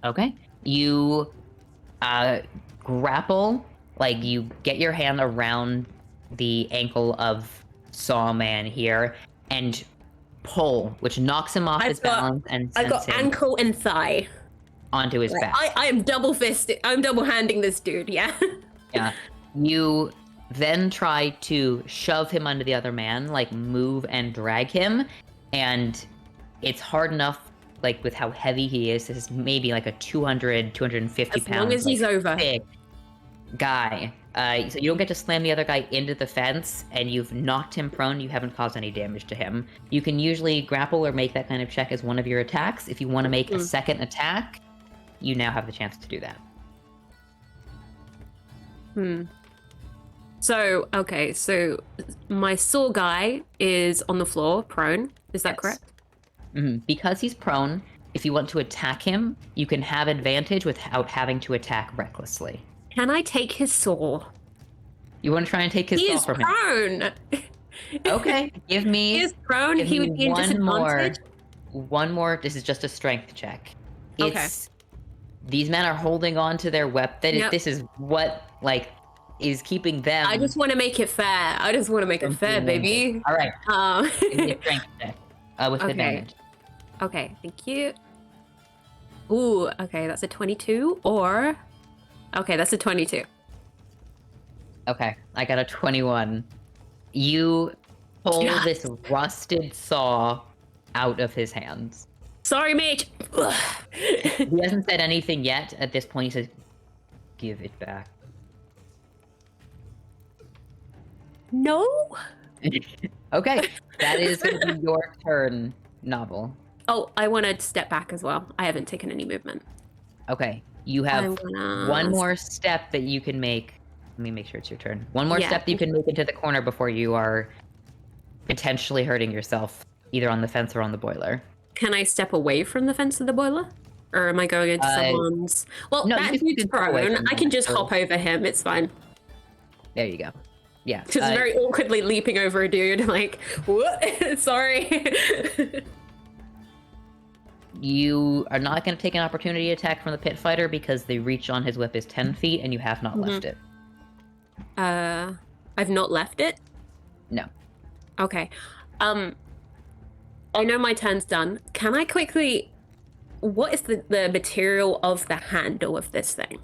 Speaker 1: Okay. You grapple, like you get your hand around the ankle of Sawman here and pull, which knocks him off his balance and
Speaker 2: I've
Speaker 1: sends
Speaker 2: got
Speaker 1: him
Speaker 2: ankle and thigh
Speaker 1: onto his back.
Speaker 2: I am double fisted. I'm double handing this dude. Yeah.
Speaker 1: Yeah. You then try to shove him under the other man, like move and drag him, and it's hard enough, like with how heavy he is. This is maybe like a 200, 250 pounds.
Speaker 2: As long as he's over.
Speaker 1: Big guy. So you don't get to slam the other guy into the fence, and you've knocked him prone. You haven't caused any damage to him. You can usually grapple or make that kind of check as one of your attacks. If you want to make a second attack, you now have the chance to do that.
Speaker 2: So, okay, so my saw guy is on the floor, prone. Is that correct?
Speaker 1: Because he's prone, if you want to attack him, you can have advantage without having to attack recklessly.
Speaker 2: Can I take his saw?
Speaker 1: You want to try and take his
Speaker 2: He
Speaker 1: saw
Speaker 2: is
Speaker 1: from him?
Speaker 2: prone.
Speaker 1: Okay, give me.
Speaker 2: He is prone.
Speaker 1: give
Speaker 2: He
Speaker 1: me
Speaker 2: would be in
Speaker 1: one more.
Speaker 2: disadvantage.
Speaker 1: One more. This is just a strength check.
Speaker 2: Okay.
Speaker 1: These men are holding on to their weapon.
Speaker 2: Yep.
Speaker 1: This is what is keeping them.
Speaker 2: I just want to make it fair. I just want to make it fair, baby.
Speaker 1: All right. Give me a strength check with
Speaker 2: Okay.
Speaker 1: advantage.
Speaker 2: Okay, thank you. Ooh, okay, that's a 22 or... Okay, that's a 22.
Speaker 1: Okay, I got a 21. You pull
Speaker 2: Yes.
Speaker 1: this rusted saw out of his hands.
Speaker 2: Sorry, mate.
Speaker 1: He hasn't said anything yet. At this point, he says, "Give it back."
Speaker 2: No?
Speaker 1: Okay, that is going to be your turn, Novel.
Speaker 2: Oh, I want to step back as well. I haven't taken any movement.
Speaker 1: Okay, you have
Speaker 2: I'm gonna-
Speaker 1: one more step that you can make Let me make sure it's your turn. One more
Speaker 2: Yeah.
Speaker 1: step that you can make into the corner before you are potentially hurting yourself, either on the fence or on the boiler.
Speaker 2: Can I step away from the fence of the boiler? Or am I going into someone's... Well,
Speaker 1: no,
Speaker 2: that
Speaker 1: you
Speaker 2: dude's
Speaker 1: can step away
Speaker 2: prone.
Speaker 1: from
Speaker 2: I can just
Speaker 1: that, so-
Speaker 2: hop over him. It's fine.
Speaker 1: There you go. Yeah.
Speaker 2: Just very awkwardly leaping over a dude, like, what? Sorry.
Speaker 1: You are not going to take an opportunity attack from the pit fighter because the reach on his whip is 10 feet and you have not left it.
Speaker 2: I've not left it?
Speaker 1: No.
Speaker 2: Okay. I know my turn's done. Can I quickly... What is the material of the handle of this thing?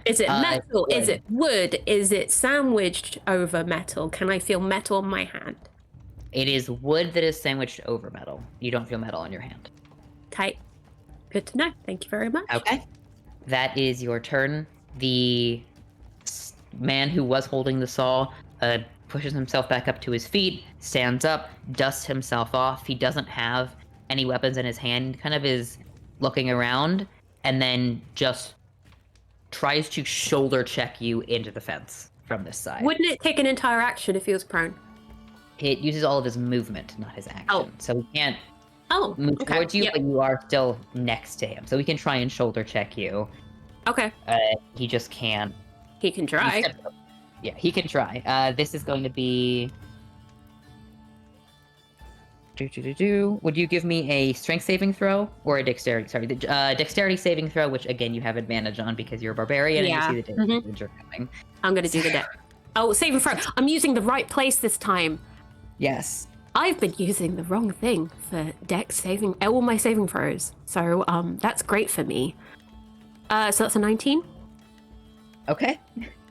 Speaker 2: Is it metal? Is it wood? Is it sandwiched over metal? Can I feel metal on my hand?
Speaker 1: It is wood that is sandwiched over metal. You don't feel metal on your hand.
Speaker 2: Tight. Good to know. Thank you very much.
Speaker 1: Okay. That is your turn. The man who was holding the saw pushes himself back up to his feet, stands up, dusts himself off. He doesn't have any weapons in his hand, kind of is looking around, and then just tries to shoulder check you into the fence from this side.
Speaker 2: Wouldn't it take an entire action if he was prone?
Speaker 1: It uses all of his movement, not his action.
Speaker 2: Oh.
Speaker 1: So he can't
Speaker 2: Okay.
Speaker 1: move towards you,
Speaker 2: Yep.
Speaker 1: but you are still next to him. So he can try and shoulder check you.
Speaker 2: Okay.
Speaker 1: He just can't.
Speaker 2: He can try.
Speaker 1: Yeah, he can try. This is going to be... Would you give me a strength saving throw or a dexterity? Sorry, dexterity saving throw, which again you have advantage on because you're a barbarian
Speaker 2: Yeah.
Speaker 1: and you see the damage are coming.
Speaker 2: I'm going to do the deck. Oh, saving throw. I'm using the right place this time.
Speaker 1: Yes.
Speaker 2: I've been using the wrong thing for deck saving, all my saving throws. So that's great for me. So that's a 19.
Speaker 1: Okay.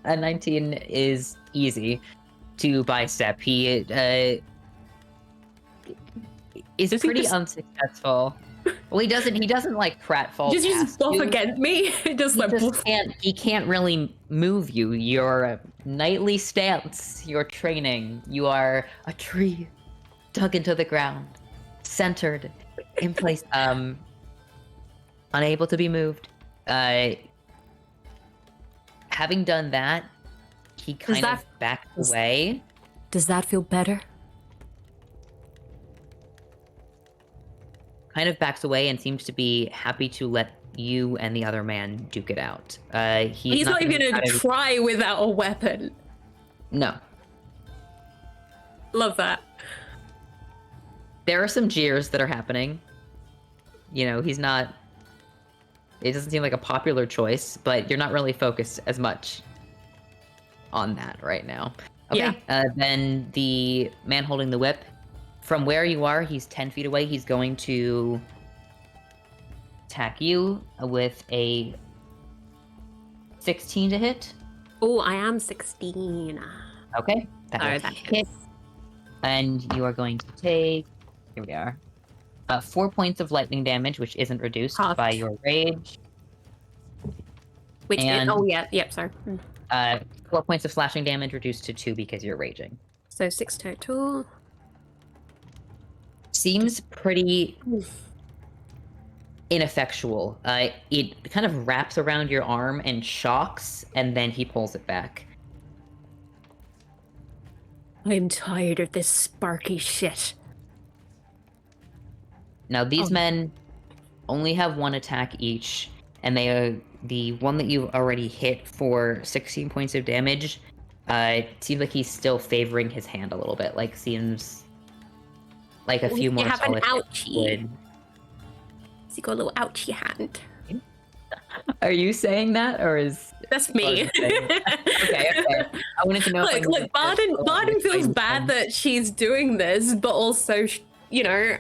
Speaker 1: A 19 is easy to bicep. He is
Speaker 2: Does he
Speaker 1: pretty
Speaker 2: just-
Speaker 1: unsuccessful. Well, he doesn't like pratfall.
Speaker 2: Just uses
Speaker 1: past
Speaker 2: buff
Speaker 1: you.
Speaker 2: against me. Just
Speaker 1: He
Speaker 2: like
Speaker 1: just can't. He can't really move you. Your knightly stance, your training. You are a tree, dug into the ground, centered, in place. Unable to be moved. Having done that, he kind of backed away.
Speaker 2: Does that feel better?
Speaker 1: Kind of backs away and seems to be happy to let you and the other man duke it out. He's
Speaker 2: not even going to try without a weapon.
Speaker 1: No.
Speaker 2: Love that.
Speaker 1: There are some jeers that are happening. You know, he's not... It doesn't seem like a popular choice, but you're not really focused as much on that right now. Okay, then the man holding the whip, from where you are, he's 10 feet away. He's going to attack you with a 16 to hit.
Speaker 2: Oh, I am 16.
Speaker 1: Okay, that
Speaker 2: Sorry,
Speaker 1: will
Speaker 2: that
Speaker 1: hit.
Speaker 2: hits.
Speaker 1: And you are going to take... Here we are. 4 points of lightning damage, which isn't reduced
Speaker 2: Half.
Speaker 1: by your rage.
Speaker 2: Which
Speaker 1: And-
Speaker 2: oh yeah, yep, sorry.
Speaker 1: 4 points of slashing damage reduced to 2 because you're raging.
Speaker 2: So 6 total.
Speaker 1: Seems pretty ineffectual. It kind of wraps around your arm and shocks, and then he pulls it back.
Speaker 2: I'm tired of this sparky shit.
Speaker 1: Now, these men only have one attack each, and they are the one that you've already hit for 16 points of damage. It seems like he's still favoring his hand a little bit. Like, seems like a few
Speaker 2: You
Speaker 1: more
Speaker 2: have an
Speaker 1: solid hits
Speaker 2: ouchie.
Speaker 1: would.
Speaker 2: So you got a little ouchie hand.
Speaker 1: Are you saying that, or is...
Speaker 2: That's me.
Speaker 1: Okay. I wanted to know. if
Speaker 2: Look, Barden feels bad that she's doing this, but also, you know,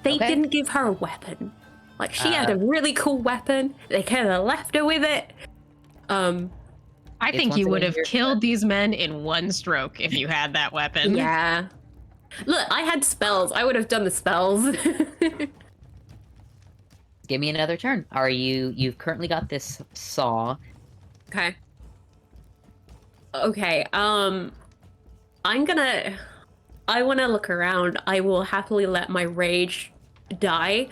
Speaker 2: they
Speaker 1: Okay.
Speaker 2: didn't give her a weapon. Like, she had a really cool weapon. They kind of left her with it.
Speaker 3: I
Speaker 1: It's
Speaker 3: think
Speaker 1: once
Speaker 3: you would
Speaker 1: again
Speaker 3: have
Speaker 1: your
Speaker 3: killed these men in one stroke if you had that weapon.
Speaker 2: Yeah. Look, I had spells. I would have done the spells.
Speaker 1: Give me another turn. You've currently got this saw.
Speaker 2: Okay. Okay, I want to look around. I will happily let my rage die.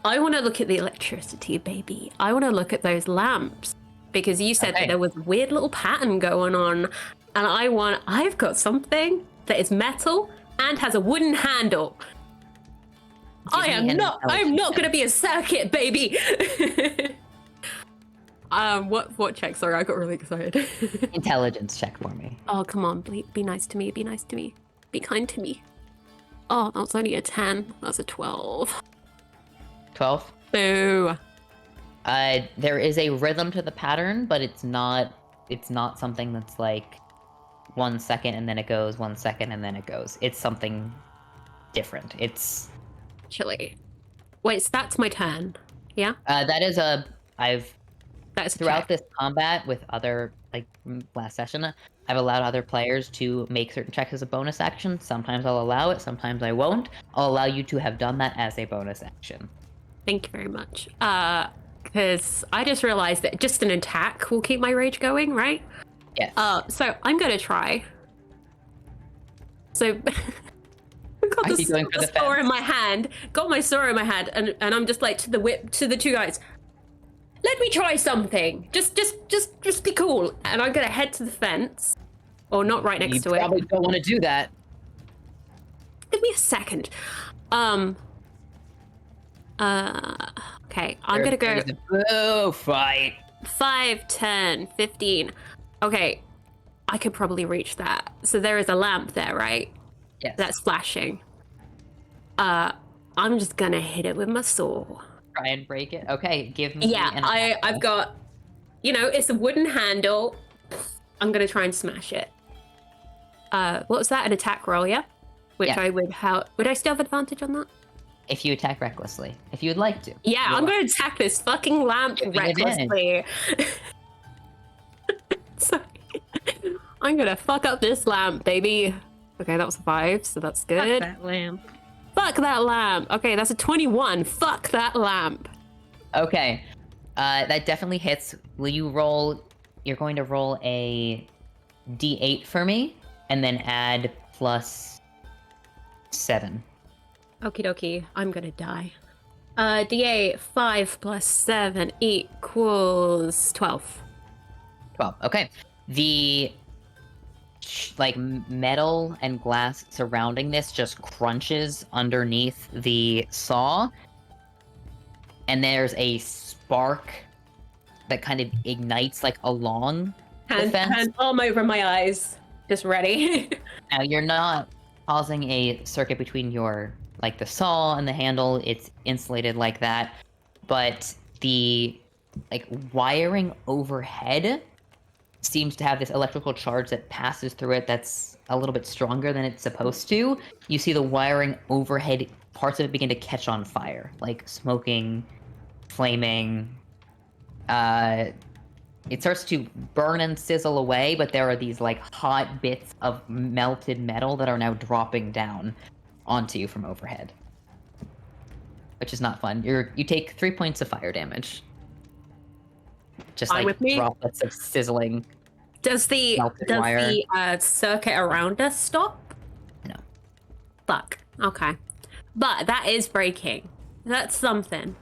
Speaker 2: I want to look at the electricity, baby. I want to look at those lamps. because you said
Speaker 1: Okay.
Speaker 2: that there was a weird little pattern going on, and I've got something that is metal and has a wooden handle. I'm not going to be a circuit, baby. What check? Sorry, I got really excited.
Speaker 1: Intelligence check for me.
Speaker 2: Oh, come on, be nice to me. Be nice to me. Be kind to me. Oh, that was only a 10. That's a 12.
Speaker 1: 12.
Speaker 2: Boo.
Speaker 1: There is a rhythm to the pattern, but it's not something that's like 1 second and then it goes, 1 second and then it goes. It's something different. It's
Speaker 2: Chilly. Wait, so that's my turn. Yeah?
Speaker 1: that is a
Speaker 2: That's a
Speaker 1: throughout
Speaker 2: check.
Speaker 1: this combat with other, like last session, I've allowed other players to make certain checks as a bonus action. Sometimes I'll allow it, sometimes I won't. I'll allow you to have done that as a bonus action.
Speaker 2: Thank you very much. Because I just realized that just an attack will keep my rage going, right?
Speaker 1: Yes.
Speaker 2: So I'm gonna try. So I've got
Speaker 1: Are you going for the
Speaker 2: sword
Speaker 1: fence?
Speaker 2: in my hand, got my sword in my hand, and I'm just like to the two guys. Let me try something. Just be cool. And I'm gonna head to the fence, or not right next
Speaker 1: You
Speaker 2: to it.
Speaker 1: probably don't want to do that.
Speaker 2: Give me a second. Okay, I'm gonna go.
Speaker 1: Boo fight.
Speaker 2: 5, 10, 15. Okay, I could probably reach that. So there is a lamp there, right?
Speaker 1: Yes.
Speaker 2: That's flashing. I'm just gonna hit it with my sword.
Speaker 1: Try and break it. Okay, give me.
Speaker 2: Yeah,
Speaker 1: an
Speaker 2: I've got, it's a wooden handle. I'm gonna try and smash it. What was that? An attack roll, yeah? Which
Speaker 1: Yeah.
Speaker 2: I would would I still have advantage on that?
Speaker 1: If you attack recklessly, if you'd like to.
Speaker 2: Yeah, I'm gonna attack this fucking lamp
Speaker 1: Give me
Speaker 2: recklessly. Sorry. I'm gonna fuck up this lamp, baby. Okay, that was a 5, so that's
Speaker 3: Fuck
Speaker 2: good.
Speaker 3: that lamp.
Speaker 2: Fuck that lamp. Okay, that's a 21. Fuck that lamp.
Speaker 1: Okay, that definitely hits. Will you roll? You're going to roll a D8 for me, and then add +7.
Speaker 2: Okie dokie, I'm gonna die. D8, 5 plus 7 equals 12.
Speaker 1: 12. Okay. The metal and glass surrounding this just crunches underneath the saw, and there's a spark that kind of ignites along the fence.
Speaker 2: Hand arm over my eyes. Just ready.
Speaker 1: Now you're not causing a circuit between your the saw and the handle. It's insulated like that, but the wiring overhead seems to have this electrical charge that passes through it that's a little bit stronger than it's supposed to. You see the wiring overhead, parts of it begin to catch on fire, smoking, flaming. It starts to burn and sizzle away, but there are these hot bits of melted metal that are now dropping down onto you from overhead, which is not fun. You take 3 points of fire damage. Just
Speaker 2: Fine with me.
Speaker 1: droplets of sizzling.
Speaker 2: Does the
Speaker 1: Melted wire.
Speaker 2: circuit around us stop?
Speaker 1: No.
Speaker 2: Fuck. Okay. But that is breaking. That's something.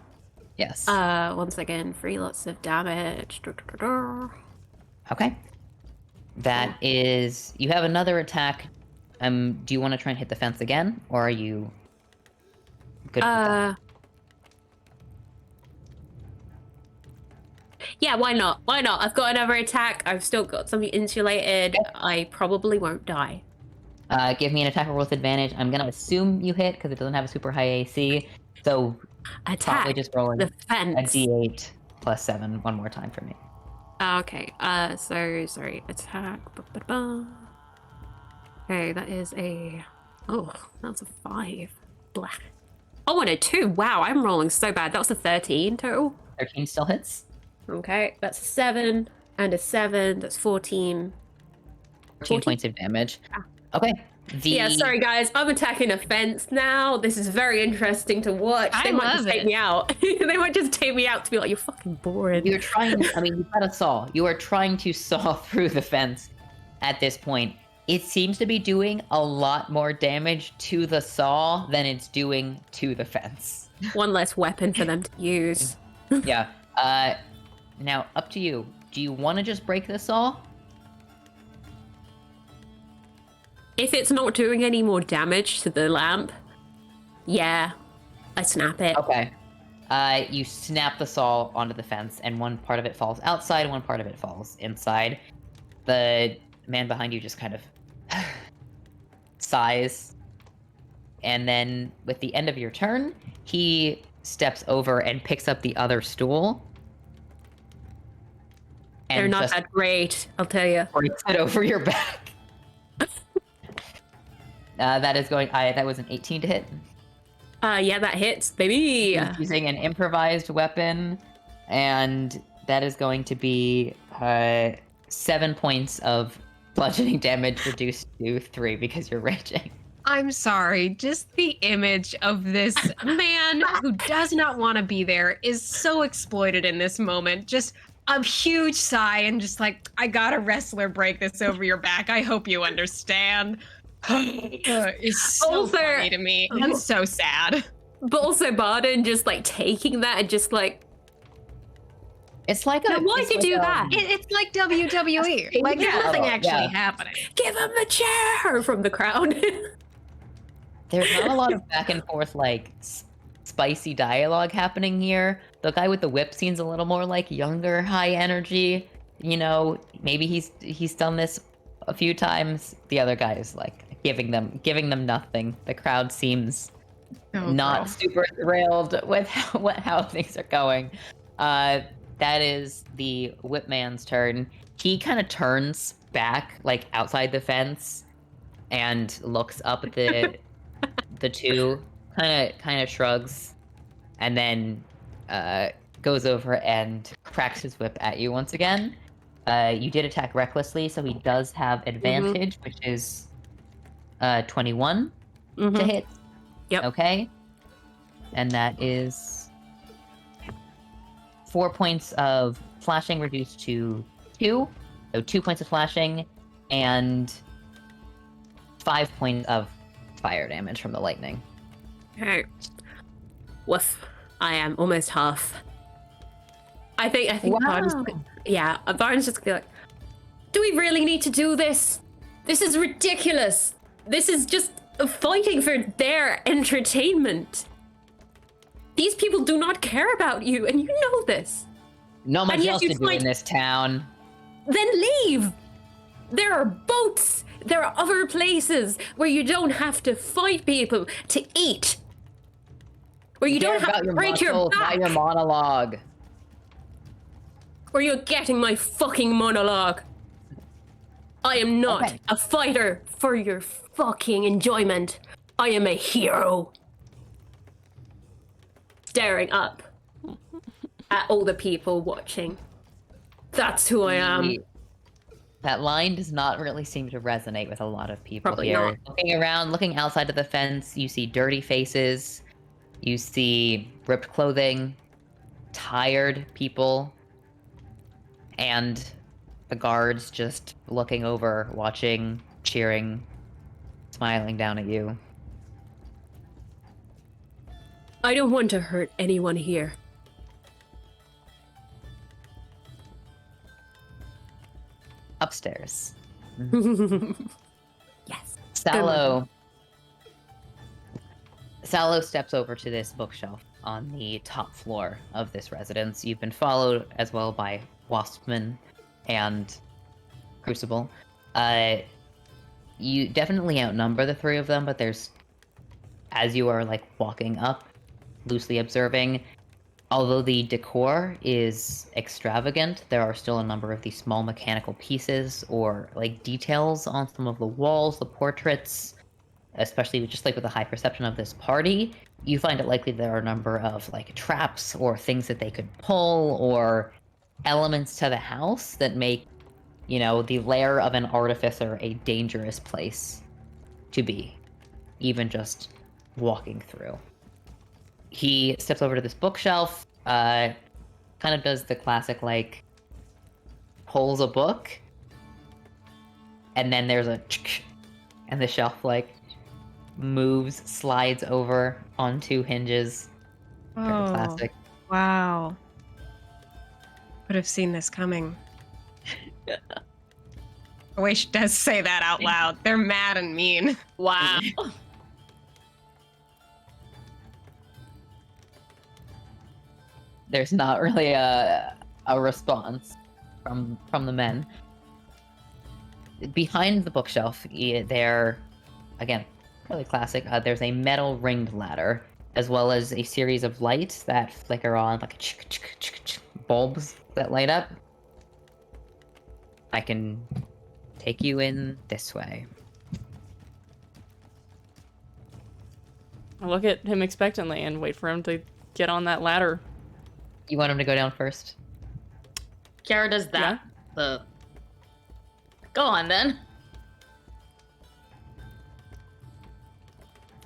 Speaker 1: Yes.
Speaker 2: Once again, 3 lots of damage.
Speaker 1: Okay. That is. You have another attack. Do you want to try and hit the fence again, or are you good with that?
Speaker 2: Yeah, why not? Why not? I've got another attack. I've still got something insulated. I probably won't die.
Speaker 1: Give me an attack roll with advantage. I'm gonna assume you hit because it doesn't have a super high AC. So
Speaker 2: Attack.
Speaker 1: probably just rolling
Speaker 2: The
Speaker 1: a
Speaker 2: fence.
Speaker 1: D8 plus 7 one more time for me.
Speaker 2: Okay. So sorry. Attack. Okay, that is a. Oh, that's a 5. Black. Oh, and a 2. Wow, I'm rolling so bad. That was a 13 total.
Speaker 1: 13 still hits.
Speaker 2: Okay, that's a 7 and a 7. That's 14.
Speaker 1: 14 points of damage. Okay.
Speaker 2: Yeah, sorry guys, I'm attacking a fence now. This is very interesting to watch.
Speaker 3: I
Speaker 2: They might
Speaker 3: love
Speaker 2: just take
Speaker 3: it.
Speaker 2: me out. They might just take me out to be like, you're fucking boring.
Speaker 1: You're trying. You've got a saw. You are trying to saw through the fence. At this point, it seems to be doing a lot more damage to the saw than it's doing to the fence.
Speaker 2: One less weapon for them to use.
Speaker 1: Yeah. Now up to you. Do you want to just break this saw?
Speaker 2: If it's not doing any more damage to the lamp, yeah, I snap it.
Speaker 1: Okay. You snap the saw onto the fence, and one part of it falls outside, one part of it falls inside. The man behind you just kind of sighs. And then, with the end of your turn, he steps over and picks up the other stool. And
Speaker 2: They're not
Speaker 1: just
Speaker 2: that great, I'll tell you.
Speaker 1: breaks it over your back. That is going. That was an 18 to hit.
Speaker 2: Yeah, that hits, baby.
Speaker 1: He's using an improvised weapon, and that is going to be 7 points of bludgeoning damage reduced to 3 because you're raging.
Speaker 3: I'm sorry, just the image of this man who does not want to be there is so exploited in this moment. Just a huge sigh and just like, I got a wrestler break this over your back. I hope you understand. It's so funny to me and so sad.
Speaker 2: But also Barden just like taking that and just like,
Speaker 1: It's like
Speaker 2: now why'd you do that?
Speaker 3: It's like WWE. Like there's nothing actually happening.
Speaker 2: Give him a chair from the crowd.
Speaker 1: There's not a lot of back and forth, like, spicy dialogue happening here. The guy with the whip seems a little more, like, younger, high energy. You know, maybe he's done this a few times. The other guy is, like, giving them nothing. The crowd seems not super thrilled with how things are going. That is the whip man's turn. He kind of turns back, like, outside the fence and looks up at the two, kind of shrugs, and then goes over and cracks his whip at you once again. You did attack recklessly, so he does have advantage, which is 21 to hit.
Speaker 2: Yep.
Speaker 1: Okay. And that is 4 points of flashing reduced to 2. So 2 points of flashing and 5 points of fire damage from the lightning.
Speaker 2: Okay. Woof. I am almost half. I think
Speaker 1: Wow.
Speaker 2: Barnes just gonna be like, do we really need to do this? This is ridiculous. This is just fighting for their entertainment. These people do not care about you, and you know this.
Speaker 1: Not much
Speaker 2: And yet
Speaker 1: else
Speaker 2: you
Speaker 1: to do
Speaker 2: fight-
Speaker 1: in this town.
Speaker 2: Then leave. There are boats. There are other places where you don't have to fight people to eat. Where you don't
Speaker 1: Care
Speaker 2: have
Speaker 1: about
Speaker 2: to
Speaker 1: your
Speaker 2: break your
Speaker 1: muscles,
Speaker 2: back.
Speaker 1: not your monologue.
Speaker 2: Where you're getting my fucking monologue. I am not
Speaker 1: Okay.
Speaker 2: a fighter for your fucking enjoyment. I am a hero. Staring up at all the people watching. That's who I am.
Speaker 1: That line does not really seem to resonate with a lot of people
Speaker 2: Probably
Speaker 1: here.
Speaker 2: not.
Speaker 1: Looking around, looking outside of the fence, you see dirty faces, you see ripped clothing, tired people, and the guards just looking over, watching, cheering, smiling down at you.
Speaker 2: I don't want to hurt anyone here.
Speaker 1: Upstairs.
Speaker 2: Yes.
Speaker 1: Sallow steps over to this bookshelf on the top floor of this residence. You've been followed as well by Waspman and Crucible. You definitely outnumber the three of them, but there's, as you are like walking up, loosely observing, although the decor is extravagant, there are still a number of these small mechanical pieces or like details on some of the walls, the portraits, especially just like with the high perception of this party. You find it likely there are a number of like traps or things that they could pull or elements to the house that make, you know, the lair of an artificer a dangerous place to be, even just walking through. He steps over to this bookshelf, kind of does the classic, like, pulls a book, and then there's a and the shelf, like, moves, slides over on two hinges. Very classic.
Speaker 3: Wow. Would have seen this coming. Awaish does say that out loud. They're mad and mean.
Speaker 6: Wow.
Speaker 1: There's not really a response from the men. Behind the bookshelf, there, again, really classic. There's a metal ringed ladder, as well as a series of lights that flicker on, like bulbs that light up. I can take you in this way.
Speaker 5: I look at him expectantly and wait for him to get on that ladder.
Speaker 1: You want him to go down first?
Speaker 6: Kiara does that. Go on then.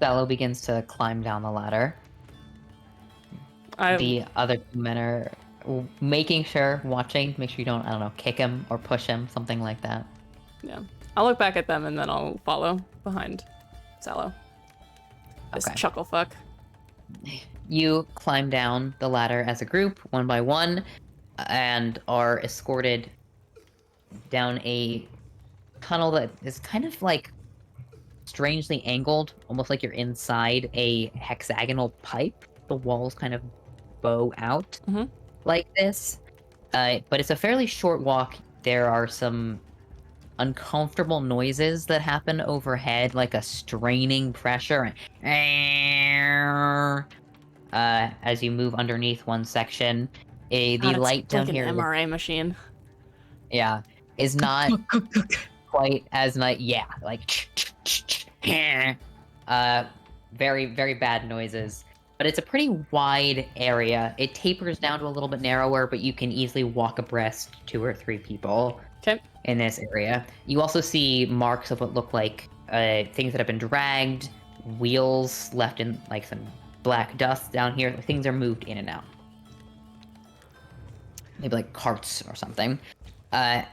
Speaker 1: Thello begins to climb down the ladder. The other two men are making sure, watching, make sure you don't, I don't know, kick him or push him, something like that.
Speaker 5: Yeah. I'll look back at them and then I'll follow behind Sallow. This chuckle fuck.
Speaker 1: You climb down the ladder as a group, one by one, and are escorted down a tunnel that is kind of like strangely angled, almost like you're inside a hexagonal pipe. The walls kind of bow out like this. But it's a fairly short walk. There are some uncomfortable noises that happen overhead, like a straining pressure. As you move underneath one section, the light down
Speaker 5: like
Speaker 1: here,
Speaker 5: an MRA machine.
Speaker 1: Yeah, is not quite as much. Yeah, like very, very bad noises. But it's a pretty wide area. It tapers down to a little bit narrower, but you can easily walk abreast 2 or 3 people in this area. You also see marks of what look like things that have been dragged, wheels left in like some black dust down here. Things are moved in and out. Maybe like carts or something. And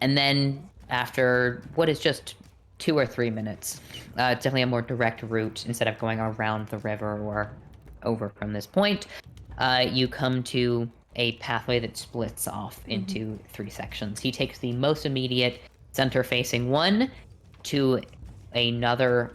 Speaker 1: then after what is just 2 or 3 minutes, definitely a more direct route instead of going around the river or over from this point, you come to a pathway that splits off into 3 sections. He takes the most immediate center-facing one to another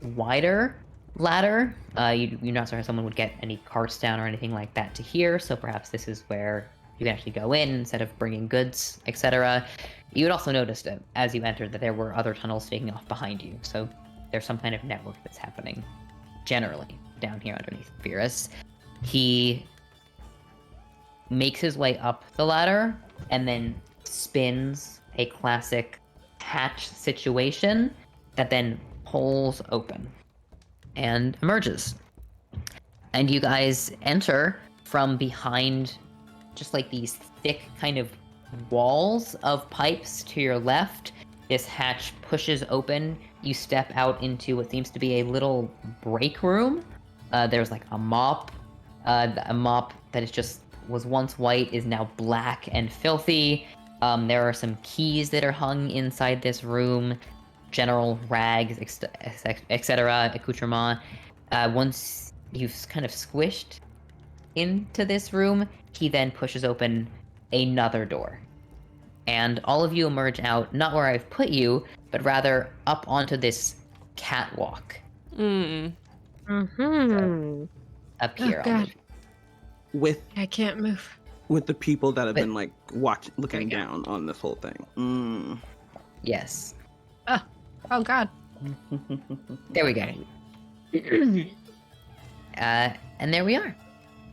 Speaker 1: wider ladder. You're not sure someone would get any carts down or anything like that to here, so perhaps this is where you can actually go in instead of bringing goods, etc. You would also notice that as you entered that there were other tunnels taking off behind you, so there's some kind of network that's happening generally down here underneath Virus. He makes his way up the ladder and then spins a classic hatch situation that then pulls open and emerges. And you guys enter from behind just like these thick kind of walls of pipes to your left. This hatch pushes open. You step out into what seems to be a little break room. There's like a mop. A mop that was once white is now black and filthy. There are some keys that are hung inside this room. General rags, etc., accoutrement. Once you've kind of squished into this room, he then pushes open another door. And all of you emerge out, not where I've put you, but rather up onto this catwalk.
Speaker 3: Mm-hmm.
Speaker 1: So, up here.
Speaker 3: Oh, God.
Speaker 4: I
Speaker 3: can't move.
Speaker 4: With the people that have been like looking down on this whole thing.
Speaker 1: Yes.
Speaker 3: Oh God.
Speaker 1: There we go. And there we are.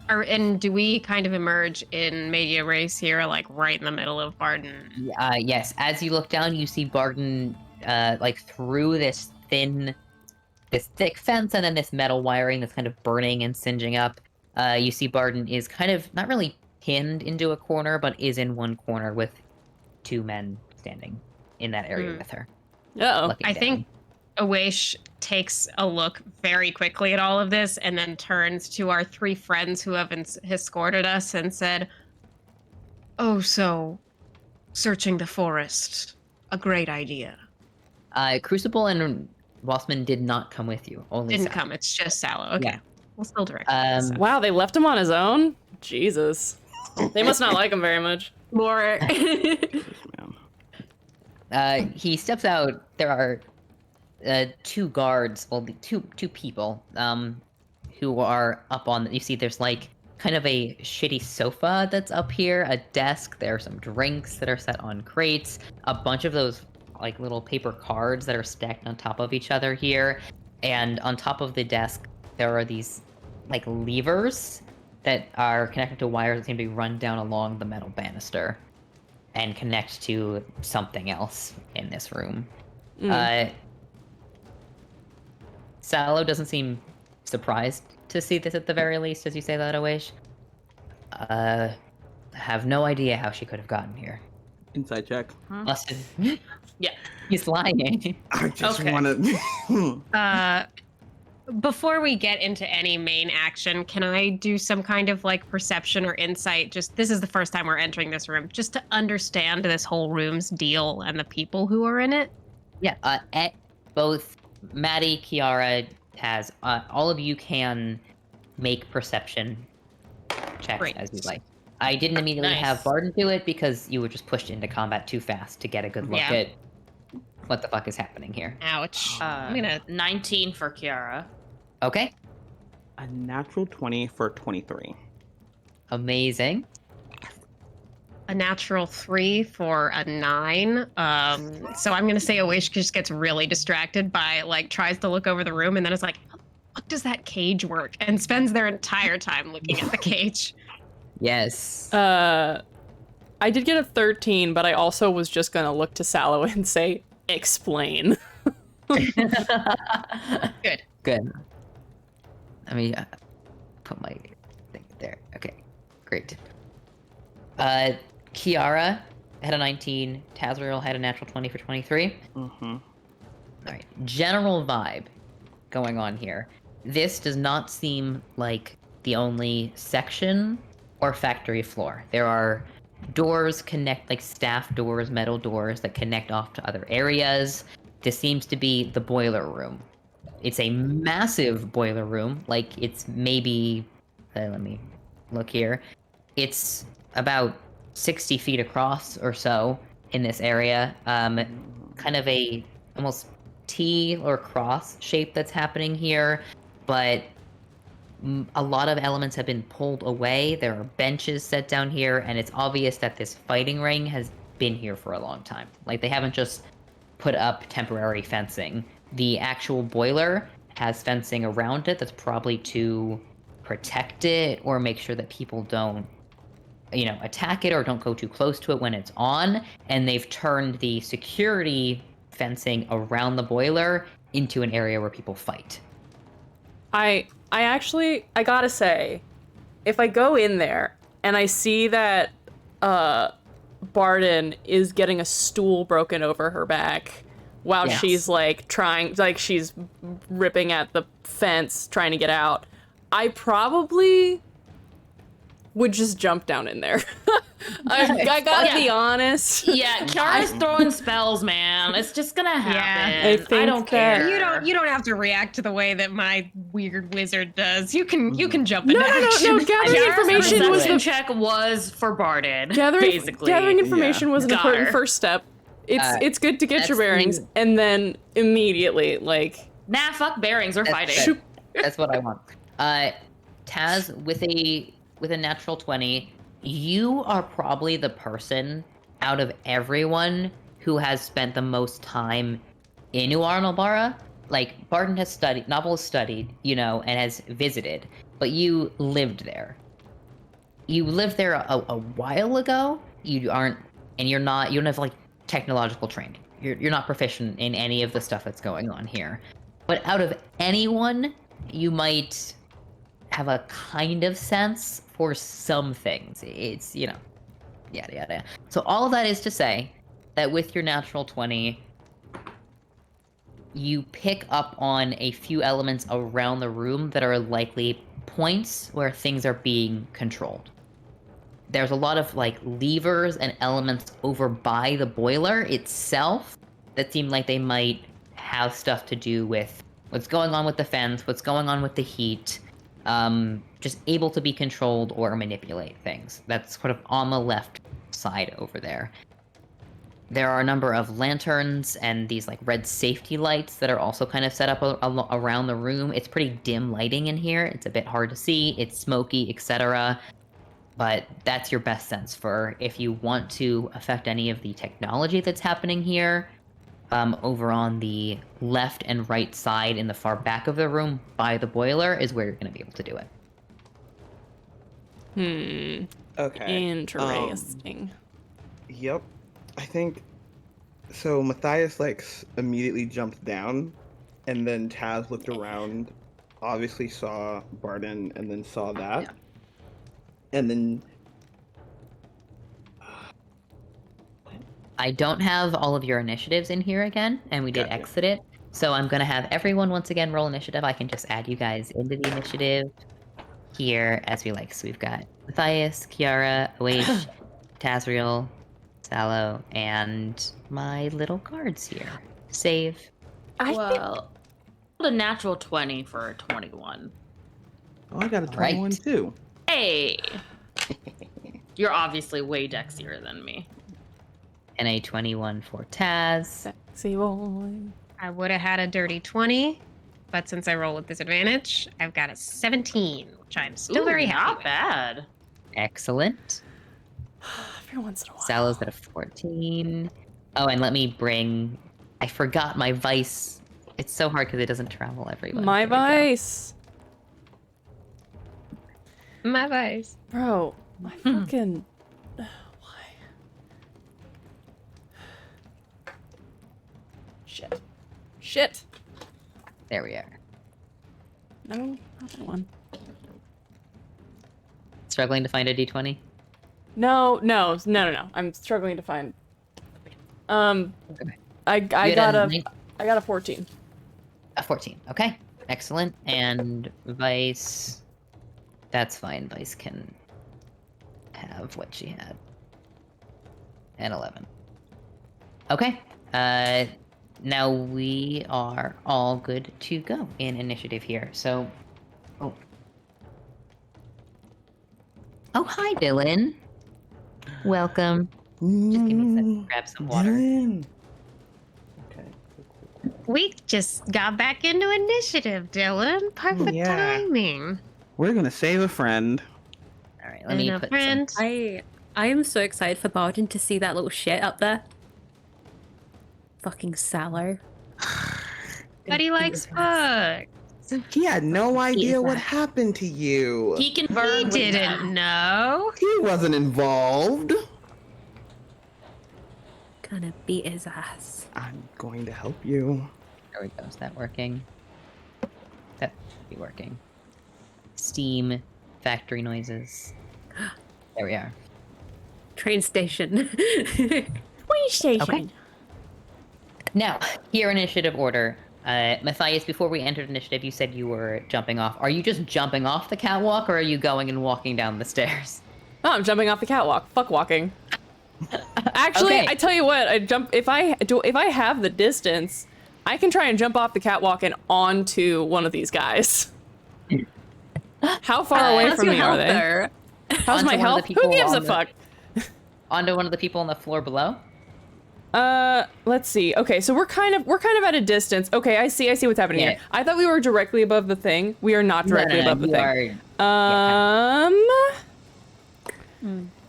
Speaker 3: And do we kind of emerge in media race here, like right in the middle of Barden?
Speaker 1: Yes. As you look down, you see Barden, like through this thick fence, and then this metal wiring that's kind of burning and singeing up. You see Barden is kind of not really pinned into a corner, but is in one corner with 2 men standing in that area with her.
Speaker 5: Uh-oh.
Speaker 3: I think Awaish takes a look very quickly at all of this and then turns to our 3 friends who have escorted us and said, "Oh, so searching the forest, a great idea."
Speaker 1: Crucible and Bossman did not come with you. Only
Speaker 3: Didn't
Speaker 1: Sal.
Speaker 3: come. It's just Sallow. Okay.
Speaker 1: Yeah.
Speaker 3: We'll still direct.
Speaker 5: Wow, they left him on his own? Jesus. They must not like him very much.
Speaker 2: More.
Speaker 1: He steps out. There are two guards, well, two people, who are up on. You see, there's like kind of a shitty sofa that's up here, a desk. There are some drinks that are set on crates, a bunch of those like little paper cards that are stacked on top of each other here, and on top of the desk there are these like levers that are connected to wires that seem to be run down along the metal banister and connect to something else in this room. Sallow doesn't seem surprised to see this at the very least, as you say that, Awish. Have no idea how she could have gotten here.
Speaker 4: Inside check.
Speaker 1: Must have...
Speaker 6: Yeah.
Speaker 1: He's lying.
Speaker 4: I just
Speaker 6: Okay.
Speaker 4: want to.
Speaker 3: Before we get into any main action, can I do some kind of like perception or insight? Just this is the first time we're entering this room, just to understand this whole room's deal and the people who are in it.
Speaker 1: Yeah, both Maddie, Kiara, Taz, all of you can make perception checks
Speaker 3: Great.
Speaker 1: as you like. I didn't immediately
Speaker 6: Nice.
Speaker 1: have Barden do it because you were just pushed into combat too fast to get a good look
Speaker 3: Yeah.
Speaker 1: at what the fuck is happening here.
Speaker 3: Ouch. I'm gonna
Speaker 6: 19 for Kiara.
Speaker 1: Okay,
Speaker 4: A natural 20 for 23.
Speaker 1: amazing.
Speaker 3: a natural 3 for a 9. So I'm gonna say Awish just gets really distracted by like tries to look over the room and then it's like, how the fuck does that cage work? And spends their entire time looking at the cage.
Speaker 1: Yes.
Speaker 5: I did get a 13, but I also was just gonna look to Sallow and say, explain.
Speaker 3: Good.
Speaker 1: Good. Let me put my thing there. Okay, great. Kiara had a 19. Tazriel had a natural 20 for 23.
Speaker 4: Mm-hmm.
Speaker 1: All right. General vibe going on here. This does not seem like the only section or factory floor. There are doors like staff doors, metal doors that connect off to other areas. This seems to be the boiler room. It's a massive boiler room. Like it's maybe, let me look here. It's about 60 feet across or so in this area. Kind of a almost T or cross shape that's happening here, but a lot of elements have been pulled away. There are benches set down here, and it's obvious that this fighting ring has been here for a long time. Like they haven't just put up temporary fencing. The actual boiler has fencing around it that's probably to protect it or make sure that people don't attack it or don't go too close to it when it's on, and they've turned the security fencing around the boiler into an area where people fight.
Speaker 5: I gotta say, if I go in there and I see that Barden is getting a stool broken over her back while
Speaker 1: Yes.
Speaker 5: she's she's ripping at the fence trying to get out, I probably would just jump down in there. I gotta be honest.
Speaker 6: Yeah, Kiara's throwing spells, man. It's just gonna happen.
Speaker 5: I
Speaker 6: I
Speaker 5: think
Speaker 6: don't
Speaker 5: that-
Speaker 6: care.
Speaker 3: You don't have to react to the way that my weird wizard does. You can jump
Speaker 5: No,
Speaker 3: into action.
Speaker 5: no. Gathering
Speaker 6: Kiara's
Speaker 5: information was
Speaker 6: perception
Speaker 5: the
Speaker 6: check was for Barden.
Speaker 5: gathering
Speaker 6: basically.
Speaker 5: information was an
Speaker 6: Got
Speaker 5: important
Speaker 6: her.
Speaker 5: first step. It's good to get your
Speaker 1: that's
Speaker 5: bearings,
Speaker 1: the-
Speaker 5: and then immediately
Speaker 6: Nah, fuck bearings. We're
Speaker 1: That's
Speaker 6: fighting.
Speaker 1: fair. That's what I want. Taz, with a natural 20, you are probably the person out of everyone who has spent the most time in Uarnalbara. Like, Barton has studied, Novel has studied, and has visited, but you lived there. You lived there a while ago. You don't have, like, technological training. You're not proficient in any of the stuff that's going on here. But out of anyone, you might have a kind of sense for some things. It's, yada, yada, yada. So all of that is to say that with your natural 20, you pick up on a few elements around the room that are likely points where things are being controlled. There's a lot of, like, levers and elements over by the boiler itself that seem like they might have stuff to do with what's going on with the fence, what's going on with the heat, just able to be controlled or manipulate things. That's sort of on the left side over there. there are a number of lanterns and these like red safety lights that are also kind of set up around the room. It's pretty dim lighting in here. It's a bit hard to see. It's smoky, etc. But that's your best sense for if you want to affect any of the technology that's happening here. Over on the left and right side in the far back of the room by the boiler is where you're going to be able to do it.
Speaker 4: Okay.
Speaker 5: Interesting.
Speaker 4: Yep. I think so. Matthias immediately jumped down, and then Taz looked around, obviously saw Barden, and then saw that,
Speaker 1: Yeah.
Speaker 4: and then
Speaker 1: I don't have all of your initiatives in here again, and we did
Speaker 4: Gotcha.
Speaker 1: exit it. So I'm going to have everyone once again roll initiative. I can just add you guys into the initiative here as we like. So we've got Matthias, Kiara, Awaish, Tazriel, Sallow, and my little cards here. Save.
Speaker 6: Well, a natural 20 for a 21.
Speaker 4: I got a 21
Speaker 1: Right.
Speaker 4: too.
Speaker 6: Hey! You're obviously way dexier than me.
Speaker 1: And a 21 for Taz.
Speaker 5: Sexy boy.
Speaker 3: I would have had a dirty 20, but since I roll with disadvantage, I've got a 17, which I'm still
Speaker 6: Ooh,
Speaker 3: very happy
Speaker 6: not
Speaker 3: with.
Speaker 6: bad.
Speaker 1: Excellent.
Speaker 5: Every once in a while.
Speaker 1: Sallow's at a 14. Oh, and let me bring... I forgot my vice. It's so hard because it doesn't travel everywhere.
Speaker 5: My vice.
Speaker 3: My vice.
Speaker 5: Bro, my fucking... Why? Shit. Shit.
Speaker 1: There we are.
Speaker 5: No, not that one.
Speaker 1: Struggling to find a d20?
Speaker 5: No. I'm struggling to find...
Speaker 1: Okay.
Speaker 5: I
Speaker 1: You
Speaker 5: got
Speaker 1: had
Speaker 5: a...
Speaker 1: nine-
Speaker 5: I got a 14.
Speaker 1: A 14. Okay. Excellent. And Vice... That's fine. Vice can have what she had. And 11. Okay. Now we are all good to go in initiative here. So... Oh. Oh, hi, Dylan. Welcome. Just give me a second to grab some water.
Speaker 4: Dylan. Okay.
Speaker 3: We just got back into initiative, Dylan. Perfect
Speaker 4: Yeah.
Speaker 3: timing.
Speaker 4: We're gonna save a friend.
Speaker 1: All right, let me
Speaker 3: And a
Speaker 1: put
Speaker 3: friend.
Speaker 1: some...
Speaker 2: I am so excited for Barden to see that little shit up there. Fucking Sallow.
Speaker 3: But he likes bugs.
Speaker 4: He had no idea what happened to you.
Speaker 6: He can
Speaker 3: He
Speaker 6: burn with
Speaker 3: didn't
Speaker 6: them.
Speaker 3: know.
Speaker 4: He wasn't involved.
Speaker 2: Gonna beat his ass.
Speaker 4: I'm going to help you.
Speaker 1: There we go. Is that working? That should be working. Steam, factory noises. There we are.
Speaker 2: Train station.
Speaker 1: Okay. Now, here initiative order. Matthias, before we entered initiative, you said you were jumping off. Are you just jumping off the catwalk, or are you going and walking down the stairs?
Speaker 5: Oh, I'm jumping off the catwalk. Fuck walking. Actually,
Speaker 1: Okay.
Speaker 5: I tell you what, if I have the distance, I can try and jump off the catwalk and onto one of these guys. How far away from me are they?
Speaker 2: There?
Speaker 5: How's
Speaker 1: Onto
Speaker 5: my
Speaker 1: one of the
Speaker 5: health?
Speaker 1: people
Speaker 5: Who gives a
Speaker 1: on the-
Speaker 5: fuck?
Speaker 1: Onto one of the people on the floor below?
Speaker 5: Let's see. Okay, so we're kind of at a distance. Okay, I see what's happening
Speaker 1: Yeah.
Speaker 5: here. I thought we were directly above the thing. We are not directly above the
Speaker 1: you
Speaker 5: thing.
Speaker 1: are-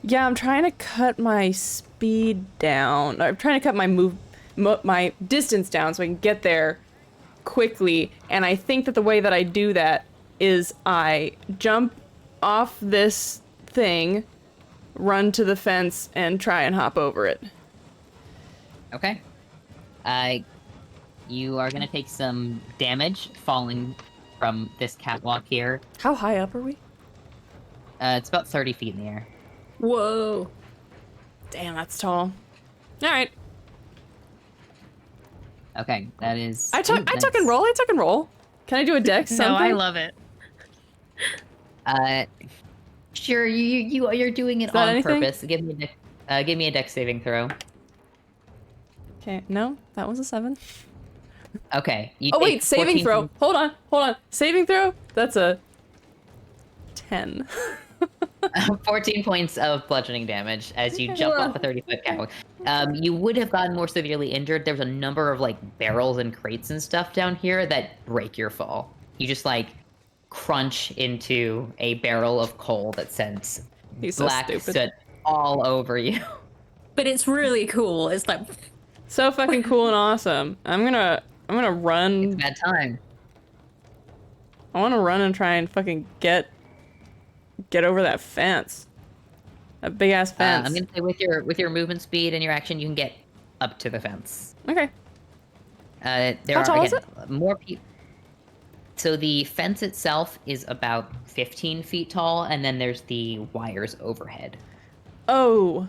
Speaker 5: Yeah, I'm trying to cut my speed down. I'm trying to cut my my distance down so I can get there quickly. And I think that the way that I do that is I jump off this thing, run to the fence, and try and hop over it.
Speaker 1: Okay. You are going to take some damage falling from this catwalk here.
Speaker 5: How high up are we?
Speaker 1: It's about 30 feet in the air.
Speaker 2: Whoa.
Speaker 5: Damn, that's tall. All right.
Speaker 1: Okay, that is...
Speaker 5: I took
Speaker 1: that's-
Speaker 5: and roll. I took and roll. Can I do a dex?
Speaker 3: No, I
Speaker 5: something?
Speaker 3: love it.
Speaker 1: Sure, you're doing it
Speaker 5: that
Speaker 1: on
Speaker 5: anything?
Speaker 1: purpose. Give me a dex saving throw.
Speaker 5: Okay, no, that was a 7.
Speaker 1: Okay. You
Speaker 5: Oh
Speaker 1: take
Speaker 5: wait, saving
Speaker 1: 14
Speaker 5: throw. Hold on. Saving throw. That's a 10.
Speaker 1: 14 points of bludgeoning damage as you jump off a 30-foot catwalk. You would have gotten more severely injured. There's a number of like barrels and crates and stuff down here that break your fall. You just like crunch into a barrel of coal that sends
Speaker 5: He's so
Speaker 1: black
Speaker 5: stupid.
Speaker 1: soot all over you.
Speaker 2: But it's really cool. It's like
Speaker 5: So fucking cool and awesome. I'm gonna
Speaker 1: It's
Speaker 5: run.
Speaker 1: bad time.
Speaker 5: I want to run and try and fucking get over that fence. That big ass fence.
Speaker 1: I'm gonna say with your movement speed and your action, you can get up to the fence.
Speaker 5: Okay.
Speaker 1: There
Speaker 5: How
Speaker 1: are
Speaker 5: tall is
Speaker 1: again, more people. So the fence itself is about 15 feet tall, and then there's the wires overhead.
Speaker 5: Oh.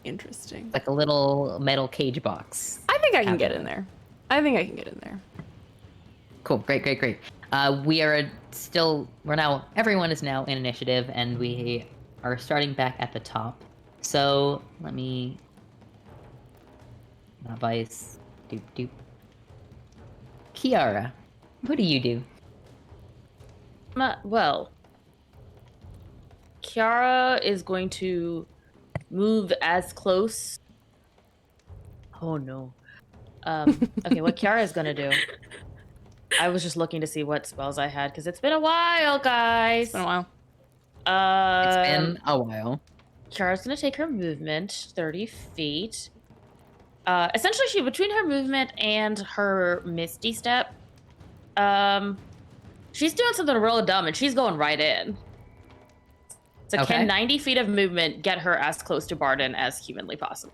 Speaker 5: Interesting.
Speaker 1: Like a little metal cage box.
Speaker 5: I think I can get in there.
Speaker 1: Cool. Great. Everyone is now in initiative, and we are starting back at the top. So let me. Vice. Doop. Kiara, what do you do?
Speaker 6: Well, Kiara is going to move as close. Oh no. Okay, what Kiara is gonna do. I was just looking to see what spells I had because it's been a while, guys.
Speaker 5: It's been a while.
Speaker 1: It's been a while.
Speaker 6: Kiara's gonna take her movement 30 feet. Essentially, between her movement and her Misty Step, she's doing something real dumb, and she's going right in. So
Speaker 1: Okay.
Speaker 6: can 90 feet of movement get her as close to Barden as humanly possible?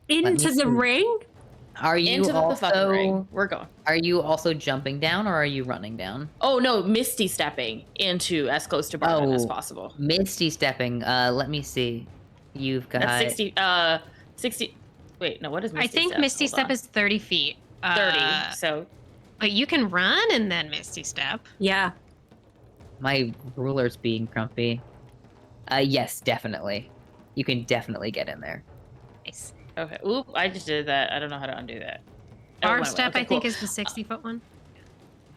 Speaker 2: into
Speaker 1: me
Speaker 2: the
Speaker 1: see.
Speaker 2: ring.
Speaker 1: Are you
Speaker 6: Into the fucking ring.
Speaker 1: also
Speaker 6: We're going.
Speaker 1: are you also jumping down or are you running down?
Speaker 6: Oh no, Misty stepping into as close to Barden as
Speaker 1: Oh.
Speaker 6: possible.
Speaker 1: Misty stepping. Let me see. You've got
Speaker 6: That's 60. Wait, no, what is Misty
Speaker 3: I think
Speaker 6: Step?
Speaker 3: Misty
Speaker 6: Hold
Speaker 3: Step
Speaker 6: on.
Speaker 3: is 30 feet.
Speaker 6: 30. So
Speaker 3: But you can run and then Misty Step.
Speaker 2: Yeah.
Speaker 1: my ruler's being grumpy. Yes, definitely. You can definitely get in there.
Speaker 3: Nice.
Speaker 6: okay. Oop, I just did that. I don't know how to undo that. Oh,
Speaker 3: Bar
Speaker 6: went away.
Speaker 3: Step,
Speaker 6: Okay,
Speaker 3: I think,
Speaker 6: cool.
Speaker 3: is the 60-foot one.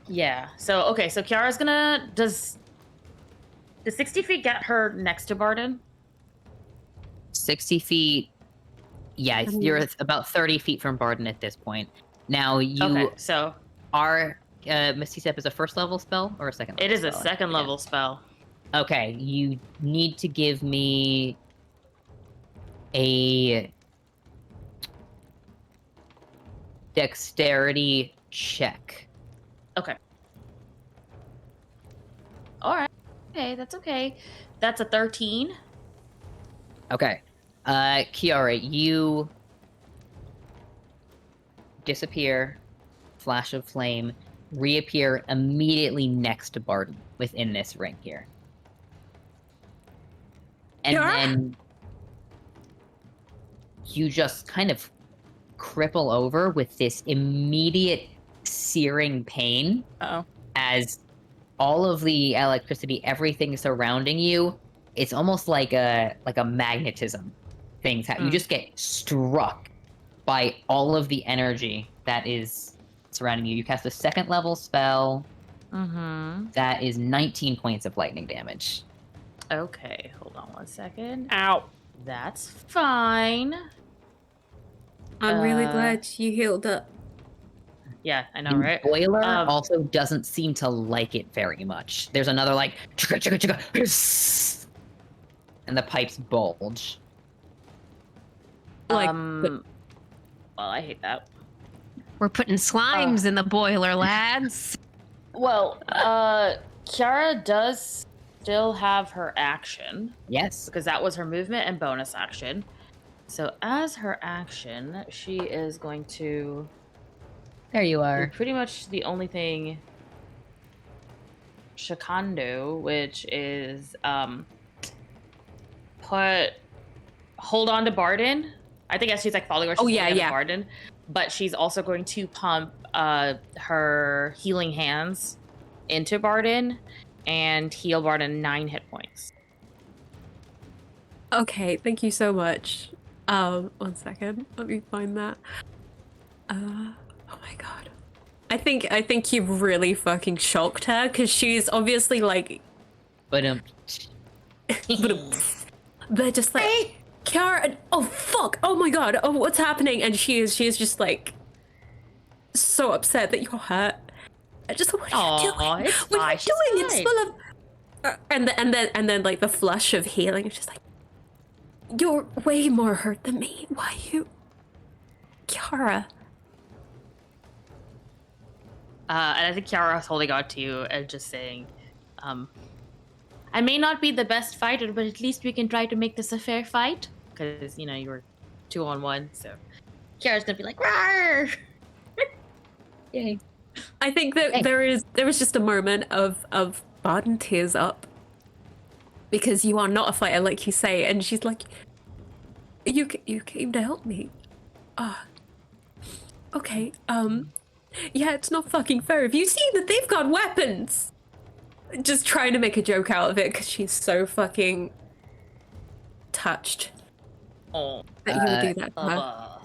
Speaker 6: Yeah. So okay. So Kiara's gonna does 60 feet get her next to Barden?
Speaker 1: 60 feet. Yeah, you're about 30 feet from Barden at this point. Now you
Speaker 6: Okay. So
Speaker 1: are Misty Step is a first level spell or a second level
Speaker 6: it is a
Speaker 1: spell?
Speaker 6: second
Speaker 1: Yeah.
Speaker 6: level spell.
Speaker 1: Okay, you need to give me a dexterity check.
Speaker 6: Okay. All right. Okay, that's okay. That's a 13.
Speaker 1: Okay. Kiara, you disappear, flash of flame, reappear immediately next to Barden within this ring here. And
Speaker 2: Kiara?
Speaker 1: then you just kind of cripple over with this immediate searing pain
Speaker 5: Uh-oh.
Speaker 1: as all of the electricity, everything surrounding you, it's almost like a magnetism thing. You just get struck by all of the energy that is surrounding you. You cast a second level spell
Speaker 6: Mm-hmm.
Speaker 1: that is 19 points of lightning damage.
Speaker 6: Okay, hold on one second.
Speaker 5: Ow.
Speaker 6: That's fine.
Speaker 2: I'm really
Speaker 6: Uh,
Speaker 2: glad you healed up.
Speaker 6: Yeah, I know,
Speaker 1: The
Speaker 6: right?
Speaker 1: boiler
Speaker 6: Um,
Speaker 1: also doesn't seem to like it very much. There's another like chugga, chugga, chugga, hiss, and the pipes bulge.
Speaker 2: Like,
Speaker 6: well, I hate that.
Speaker 3: We're putting slimes in the boiler, lads.
Speaker 6: Well, Kiara does still have her action
Speaker 1: Yes.
Speaker 6: because that was her movement and bonus action. So as her action, she is going to
Speaker 1: There you
Speaker 6: do
Speaker 1: are.
Speaker 6: pretty much the only thing she can do, which is hold on to Barden. I think as she's like following her, she's
Speaker 2: Oh, yeah,
Speaker 6: holding on to
Speaker 2: yeah.
Speaker 6: Barden, but she's also going to pump her healing hands into Barden and heal Barden 9 hit points.
Speaker 2: Okay, thank you so much. 1 second. Let me find that. Oh my god. think you've really fucking shocked her because she's obviously like,
Speaker 1: But
Speaker 2: they're just like, Kiara, oh fuck, oh my god, oh what's happening? And she is just like so upset that you're hurt. I just what are you doing?
Speaker 6: It's
Speaker 2: What are you
Speaker 6: fine, she's
Speaker 2: doing? It's
Speaker 6: fine.
Speaker 2: full of and then like the flush of healing is just like, you're way more hurt than me. Why you, Kiara?
Speaker 6: And I think Kiara's holding on to you and just saying, I may not be the best fighter, but at least we can try to make this a fair fight. Because, you were 2-on-1, so Kiara's gonna be like, "Rawr!" Yay.
Speaker 2: I think that
Speaker 1: Hey.
Speaker 2: there was just a moment of Barden tears up. Because you are not a fighter, like you say, and she's like, you came to help me. Okay, yeah, it's not fucking fair. Have you seen that they've got weapons? Just trying to make a joke out of it because she's so fucking touched
Speaker 6: Oh.
Speaker 2: that you would do that to her.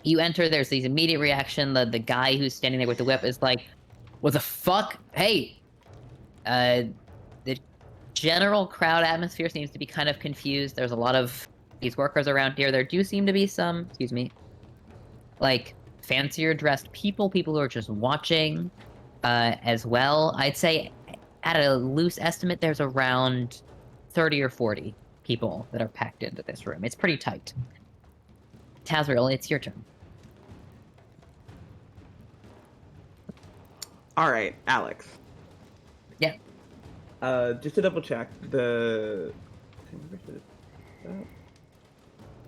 Speaker 1: you enter, there's these immediate reaction. The guy who's standing there with the whip is like, what the fuck? Hey! The general crowd atmosphere seems to be kind of confused. There's a lot of these workers around here. There do seem to be some, like, fancier dressed people who are just watching as well. I'd say, at a loose estimate, there's around 30 or 40 people that are packed into this room. It's pretty tight. Tazriel, it's your turn.
Speaker 4: All right, Alex.
Speaker 1: Yeah.
Speaker 4: Just to double check,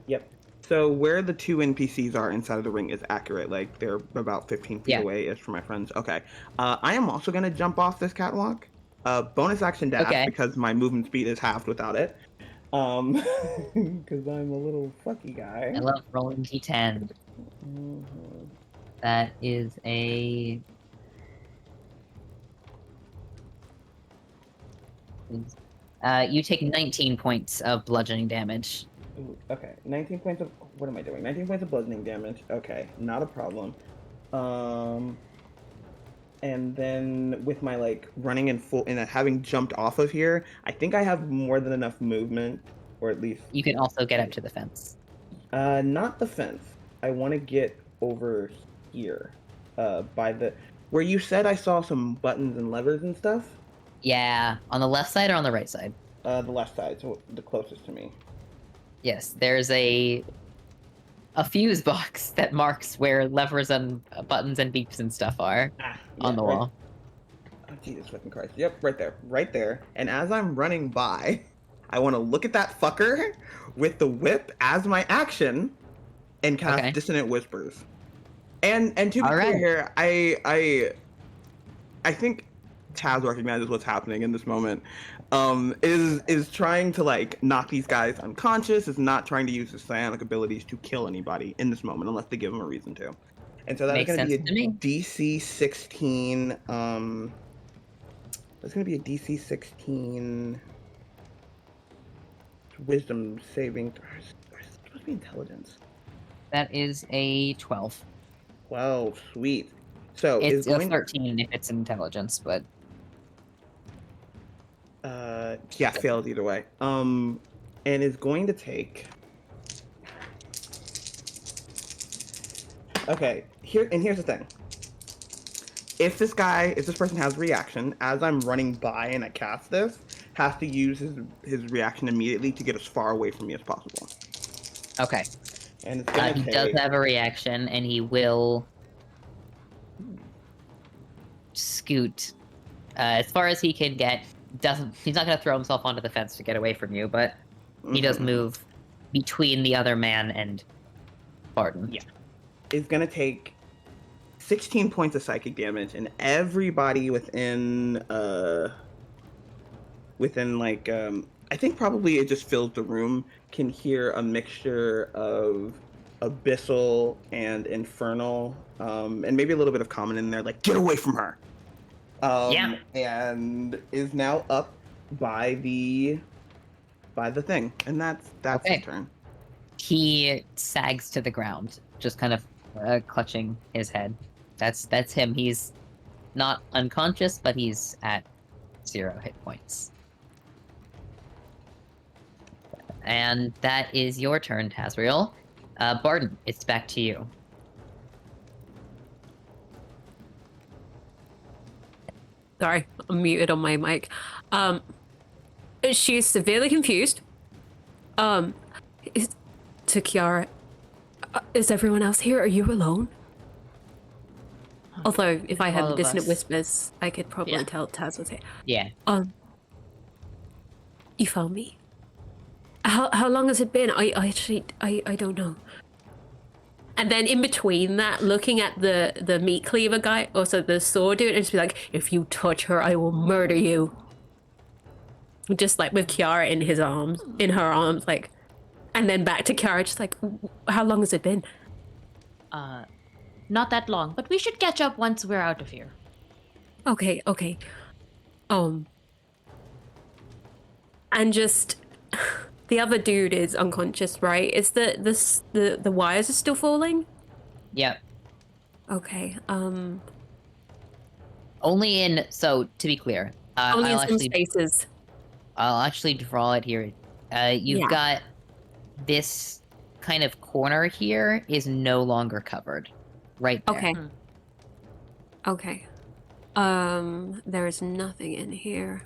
Speaker 4: Yep. So where the two NPCs are inside of the ring is accurate. Like, they're about 15 feet away-ish from my friends. Okay. I am also going to jump off this catwalk. Bonus action dash, because my movement speed is halved without it. Because I'm a little fucky guy.
Speaker 1: I love rolling d10. That is a... you take 19 points of bludgeoning damage.
Speaker 4: Ooh, okay, 19 points of... What am I doing? 19 points of bludgeoning damage. Okay, not a problem. And then with my, like, running in full... and having jumped off of here, I think I have more than enough movement, or at least...
Speaker 1: You can also get up to the fence.
Speaker 4: Not the fence. I want to get over here. By the... Where you said I saw some buttons and levers and stuff?
Speaker 1: Yeah, on the left side or on the right side?
Speaker 4: The left side, so the closest to me.
Speaker 1: Yes, there's a fuse box that marks where levers and buttons and beeps and stuff are on the wall.
Speaker 4: Oh, Jesus fucking Christ. Yep, right there. Right there. And as I'm running by, I want to look at that fucker with the whip as my action and cast Dissonant Whispers. And to be clear here, I think Taz recognizes what's happening in this moment. Is trying to, like, knock these guys unconscious, is not trying to use his psionic abilities to kill anybody in this moment unless they give him a reason to. And so that's going to be a DC 16 that's going to be a DC 16 wisdom saving throw. It's supposed to be intelligence.
Speaker 1: That is a 12.
Speaker 4: 12, sweet. So
Speaker 1: it's a 13 if it's intelligence, but
Speaker 4: yeah, failed either way. And is going to take... Okay, here's the thing. If this person has reaction, as I'm running by and I cast this, has to use his reaction immediately to get as far away from me as possible.
Speaker 1: Okay.
Speaker 4: And it's gonna
Speaker 1: he does have a reaction, and he will scoot as far as he can get. He's not going to throw himself onto the fence to get away from you, but he does move between the other man and Barden.
Speaker 4: Yeah. Is going to take 16 points of psychic damage, and everybody within like, I think probably it just fills the room, can hear a mixture of abyssal and infernal, and maybe a little bit of common in there, like, get away from her! And is now up by the thing, and that's his turn.
Speaker 1: He sags to the ground, just kind of clutching his head. That's him. He's not unconscious, but he's at 0 hit points. And that is your turn, Tazriel. Barden, it's back to you.
Speaker 2: Sorry, I'm muted on my mic. She's severely confused. To Kiara, is everyone else here? Are you alone? Although, if I
Speaker 6: All
Speaker 2: had
Speaker 6: of
Speaker 2: dissonant
Speaker 6: us.
Speaker 2: whispers, I could probably
Speaker 6: Yeah.
Speaker 2: tell Taz was here.
Speaker 1: Yeah.
Speaker 2: You found me. How long has it been? I actually don't know. And then in between that, looking at the meat cleaver guy, also the sword dude, and just be like, if you touch her, I will murder you. Just like with Kiara in her arms, like, and then back to Kiara, just like, how long has it been?
Speaker 6: Not that long, but we should catch up once we're out of here.
Speaker 2: Okay. And just the other dude is unconscious, right? Is the wires are still falling?
Speaker 1: Yep.
Speaker 2: Okay.
Speaker 1: Only in, so to be clear,
Speaker 2: Only in some spaces.
Speaker 1: I'll actually draw it here. You've
Speaker 2: Yeah.
Speaker 1: got this kind of corner here is no longer covered. Right there.
Speaker 2: Okay. Okay. There is nothing in here.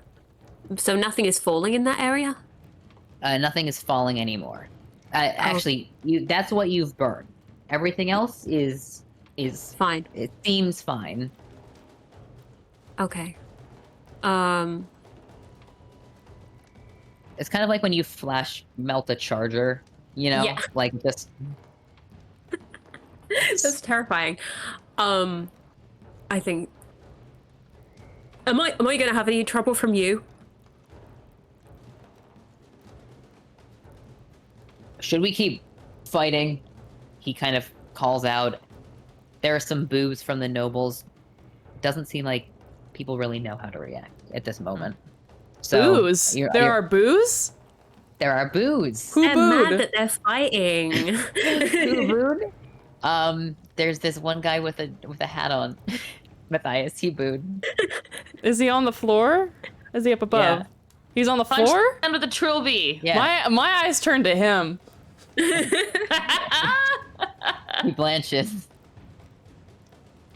Speaker 2: So nothing is falling in that area?
Speaker 1: Nothing is falling anymore. Actually, that's what you've burned. Everything else is
Speaker 2: Fine.
Speaker 1: It seems fine.
Speaker 2: Okay.
Speaker 1: It's kind of like when you flash melt a charger, you know?
Speaker 2: Yeah.
Speaker 1: Like just
Speaker 2: That's terrifying. I think. Am I gonna have any trouble from you?
Speaker 1: should we keep fighting? He kind of calls out. There are some boos from the nobles. Doesn't seem like people really know how to react at this moment. So
Speaker 5: Booze? There are boos?
Speaker 1: There are boos.
Speaker 5: Who
Speaker 2: I'm mad
Speaker 5: booed?
Speaker 2: that they're fighting.
Speaker 1: Who booed? There's this one guy with a hat on. Matthias, he booed.
Speaker 5: Is he on the floor? Is he up above?
Speaker 1: Yeah.
Speaker 5: He's on the
Speaker 6: Punch
Speaker 5: floor?
Speaker 6: them with a trilby.
Speaker 1: Yeah.
Speaker 5: My eyes turn to him.
Speaker 1: He blanches.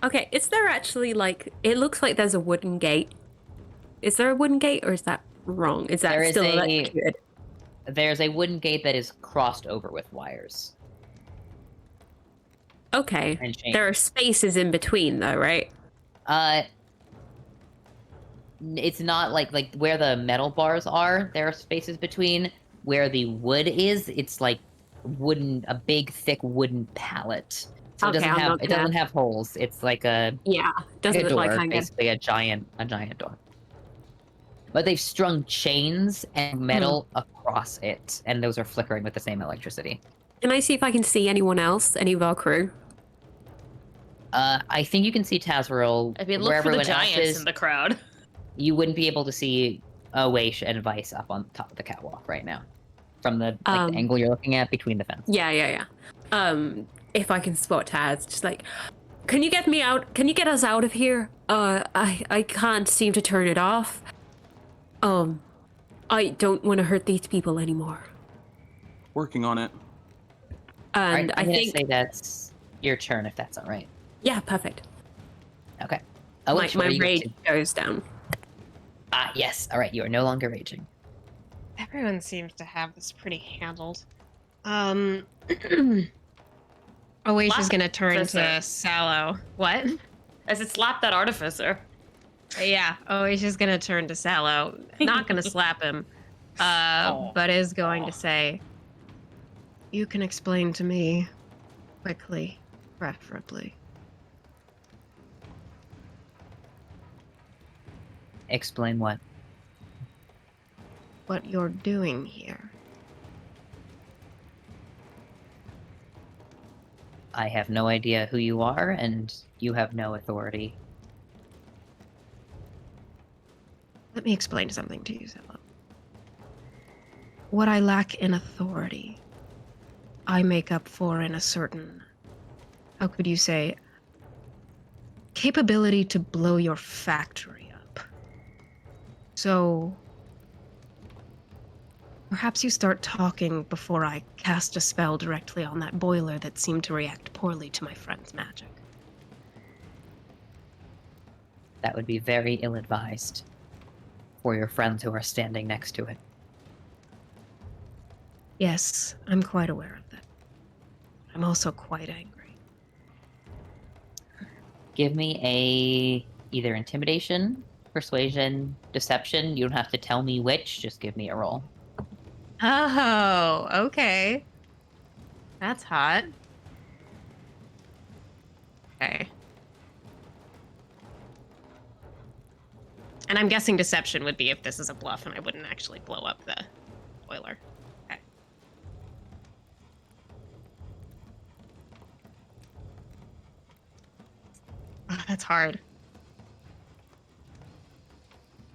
Speaker 2: Okay, is there actually like? It looks like there's a wooden gate. Is there a wooden gate, or is that wrong? Is that
Speaker 1: There is
Speaker 2: still
Speaker 1: a-
Speaker 2: electrocuted?
Speaker 1: There's a wooden gate that is crossed over with wires.
Speaker 2: Okay.
Speaker 1: And chains.
Speaker 2: There are spaces in between, though, right?
Speaker 1: It's not like where the metal bars are. There are spaces between. Where the wood is, it's like a big thick wooden pallet. So
Speaker 2: Okay,
Speaker 1: it doesn't have holes. It's like a
Speaker 2: Yeah. Doesn't
Speaker 1: a
Speaker 2: look
Speaker 1: door,
Speaker 2: like I'm gonna.
Speaker 1: basically a giant door. But they've strung chains and metal across it, and those are flickering with the same electricity.
Speaker 2: Can I see if I can see anyone else? Any of our crew?
Speaker 1: I think you can see Tazriel
Speaker 6: I mean, look
Speaker 1: where
Speaker 6: for the
Speaker 1: everyone else
Speaker 6: giants
Speaker 1: is.
Speaker 6: in the crowd.
Speaker 1: You wouldn't be able to see Waish and Vice up on top of the catwalk right now, from the the angle you're looking at between the fence.
Speaker 2: Yeah. If I can spot Taz, just like, can you get me out? Can you get us out of here? I can't seem to turn it off. I don't want to hurt these people anymore.
Speaker 4: Working on it.
Speaker 1: All right,
Speaker 2: And
Speaker 1: I'm
Speaker 2: I
Speaker 1: gonna
Speaker 2: think,
Speaker 1: say that's your turn if that's all right.
Speaker 2: yeah, perfect.
Speaker 1: Okay.
Speaker 2: My
Speaker 1: Waish, what are you up
Speaker 2: rage
Speaker 1: to?
Speaker 2: goes down.
Speaker 1: Ah, yes. All right, you are no longer raging.
Speaker 3: Everyone seems to have this pretty handled. Oash is gonna turn to
Speaker 6: Artificer.
Speaker 3: Sallow. What?
Speaker 6: As it slapped that artificer.
Speaker 3: Yeah, Oash is gonna turn to Sallow. Not gonna slap him, but is going to say, "You can explain to me quickly, preferably."
Speaker 1: Explain what?
Speaker 3: What you're doing here.
Speaker 1: I have no idea who you are, and you have no authority.
Speaker 3: Let me explain something to you, Sallow. What I lack in authority, I make up for in a certain, how could you say, capability to blow your factory up. So perhaps you start talking before I cast a spell directly on that boiler that seemed to react poorly to my friend's magic.
Speaker 1: That would be very ill-advised for your friends who are standing next to it.
Speaker 3: Yes, I'm quite aware of that. I'm also quite angry.
Speaker 1: Give me either intimidation, persuasion, deception. You don't have to tell me which, just give me a roll.
Speaker 3: Oh, okay. That's hot. Okay. And I'm guessing deception would be if this is a bluff and I wouldn't actually blow up the boiler. Okay. Oh, that's hard.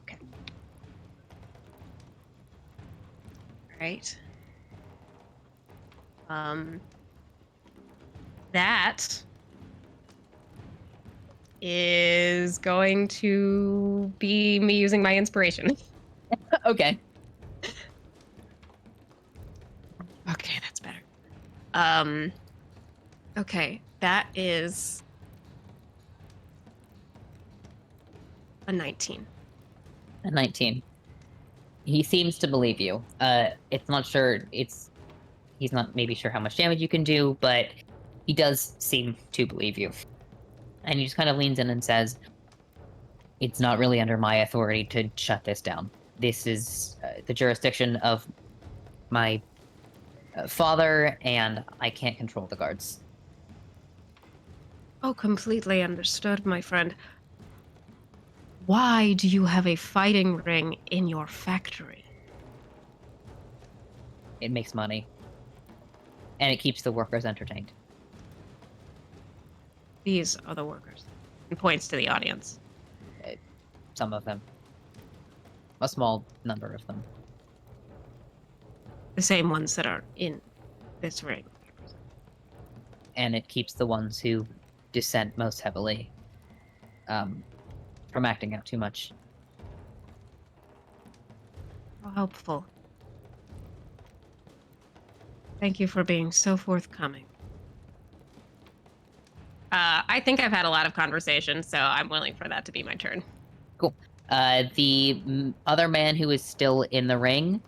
Speaker 3: Okay. All right. That is going to be me using my inspiration.
Speaker 1: Okay.
Speaker 3: Okay, that's better. Okay, that is a 19.
Speaker 1: A 19. He seems to believe you. It's not sure. He's not maybe sure how much damage you can do, but he does seem to believe you. And he just kind of leans in and says, "It's not really under my authority to shut this down. This is the jurisdiction of my father, and I can't control the guards."
Speaker 3: Oh, completely understood, my friend. Why do you have a fighting ring in your factory?
Speaker 1: It makes money. And it keeps the workers entertained.
Speaker 3: These are the workers. And points to the audience.
Speaker 1: Some of them. A small number of them.
Speaker 3: The same ones that are in this ring.
Speaker 1: And it keeps the ones who dissent most heavily from acting out too much.
Speaker 3: How helpful. Thank you for being so forthcoming. I think I've had a lot of conversation, so I'm willing for that to be my turn.
Speaker 1: Cool. The other man who is still in the ring,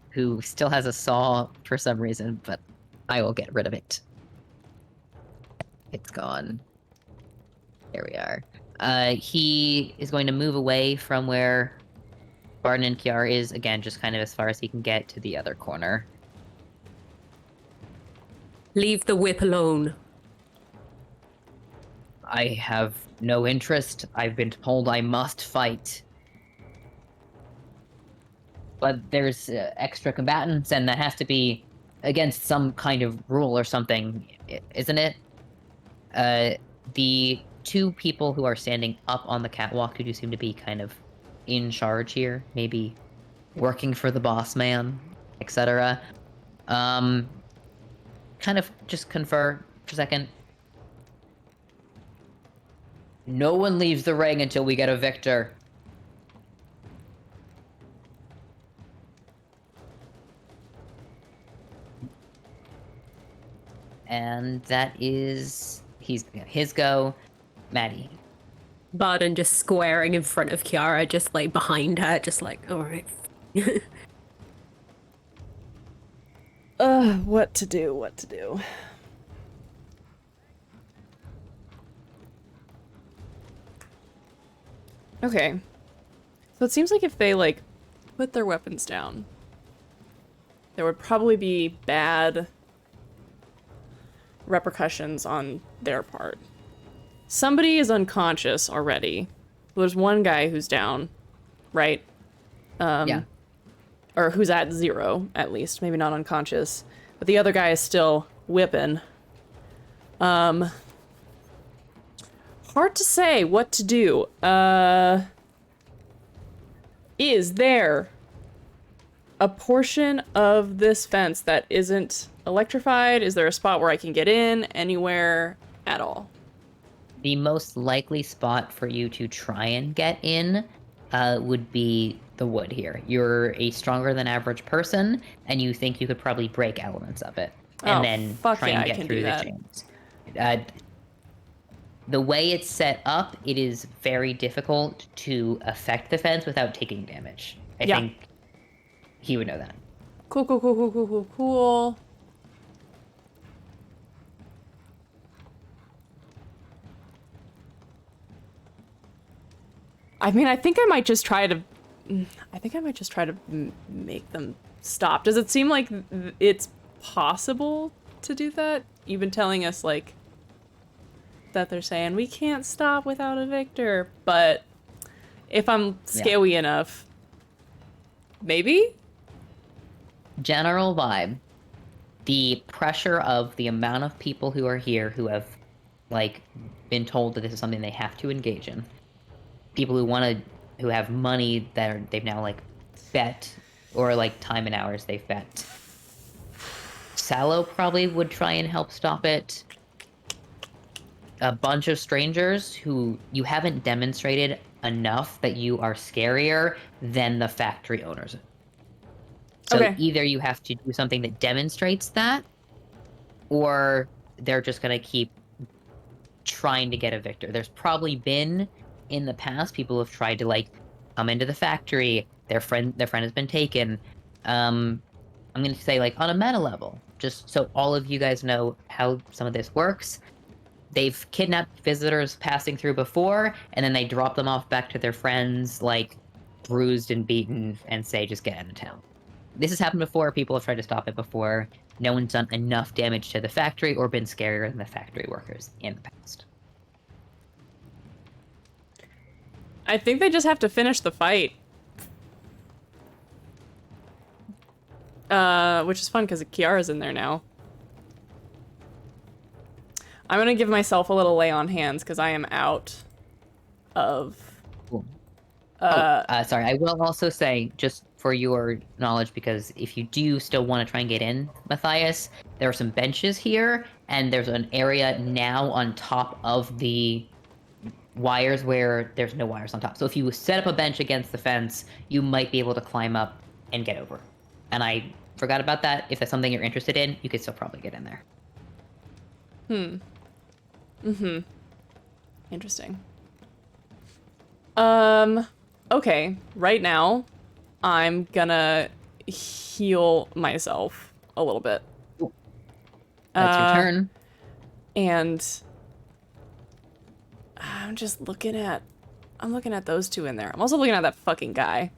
Speaker 1: who still has a saw for some reason, but I will get rid of it. It's gone. There we are. He is going to move away from where Barton and Kiara is, again, just kind of as far as he can get to the other corner.
Speaker 2: Leave the whip alone.
Speaker 1: I have no interest. I've been told I must fight. But there's extra combatants, and that has to be against some kind of rule or something, isn't it? The two people who are standing up on the catwalk who do seem to be kind of in charge here, maybe working for the boss man, etc. Kind of just confer for a second. No one leaves the ring until we get a victor. And that is his go. Maddie.
Speaker 2: Barden just squaring in front of Kiara, just like behind her, just like, all right.
Speaker 5: What to do? Okay. So it seems like if they, like, put their weapons down, there would probably be bad repercussions on their part. Somebody is unconscious already. There's one guy who's down, right?
Speaker 1: Yeah.
Speaker 5: Or who's at 0, at least. Maybe not unconscious. But the other guy is still whipping. Hard to say what to do. Is there a portion of this fence that isn't electrified? Is there a spot where I can get in anywhere at all?
Speaker 1: The most likely spot for you to try and get in would be the wood here. You're a stronger than average person, and you think you could probably break elements of it, and then try and get through the chains. The way it's set up, it is very difficult to affect the fence without taking damage. I think he would know that.
Speaker 5: Cool. I mean, I think I might just try to make them stop. Does it seem like it's possible to do that? You've been telling us, like, that they're saying, we can't stop without a victor, but if I'm scaly enough, maybe?
Speaker 1: General vibe. The pressure of the amount of people who are here who have, like, been told that this is something they have to engage in. People who have money that they've now, like, bet, or, like, time and hours they've bet. Sallow probably would try and help stop it. A bunch of strangers who you haven't demonstrated enough that you are scarier than the factory owners. So either you have to do something that demonstrates that, or they're just going to keep trying to get a victor. There's probably been, in the past, people have tried to, like, come into the factory. Their friend has been taken. I'm going to say, like, on a meta level, just so all of you guys know how some of this works. They've kidnapped visitors passing through before, and then they drop them off back to their friends, like, bruised and beaten, and say, just get out of town. This has happened before. People have tried to stop it before. No one's done enough damage to the factory or been scarier than the factory workers in the past.
Speaker 5: I think they just have to finish the fight. Which is fun because Kiara's in there now. I'm gonna give myself a little lay on hands because I am out of...
Speaker 1: Cool. Sorry, I will also say, just for your knowledge, because if you do still want to try and get in, Matthias, there are some benches here, and there's an area now on top of the wires where there's no wires on top. So if you set up a bench against the fence, you might be able to climb up and get over. And I forgot about that. If that's something you're interested in, you could still probably get in there.
Speaker 5: Interesting. Okay, right now, I'm gonna heal myself a little bit.
Speaker 1: That's your turn.
Speaker 5: And I'm just looking at those two in there. I'm also looking at that fucking guy.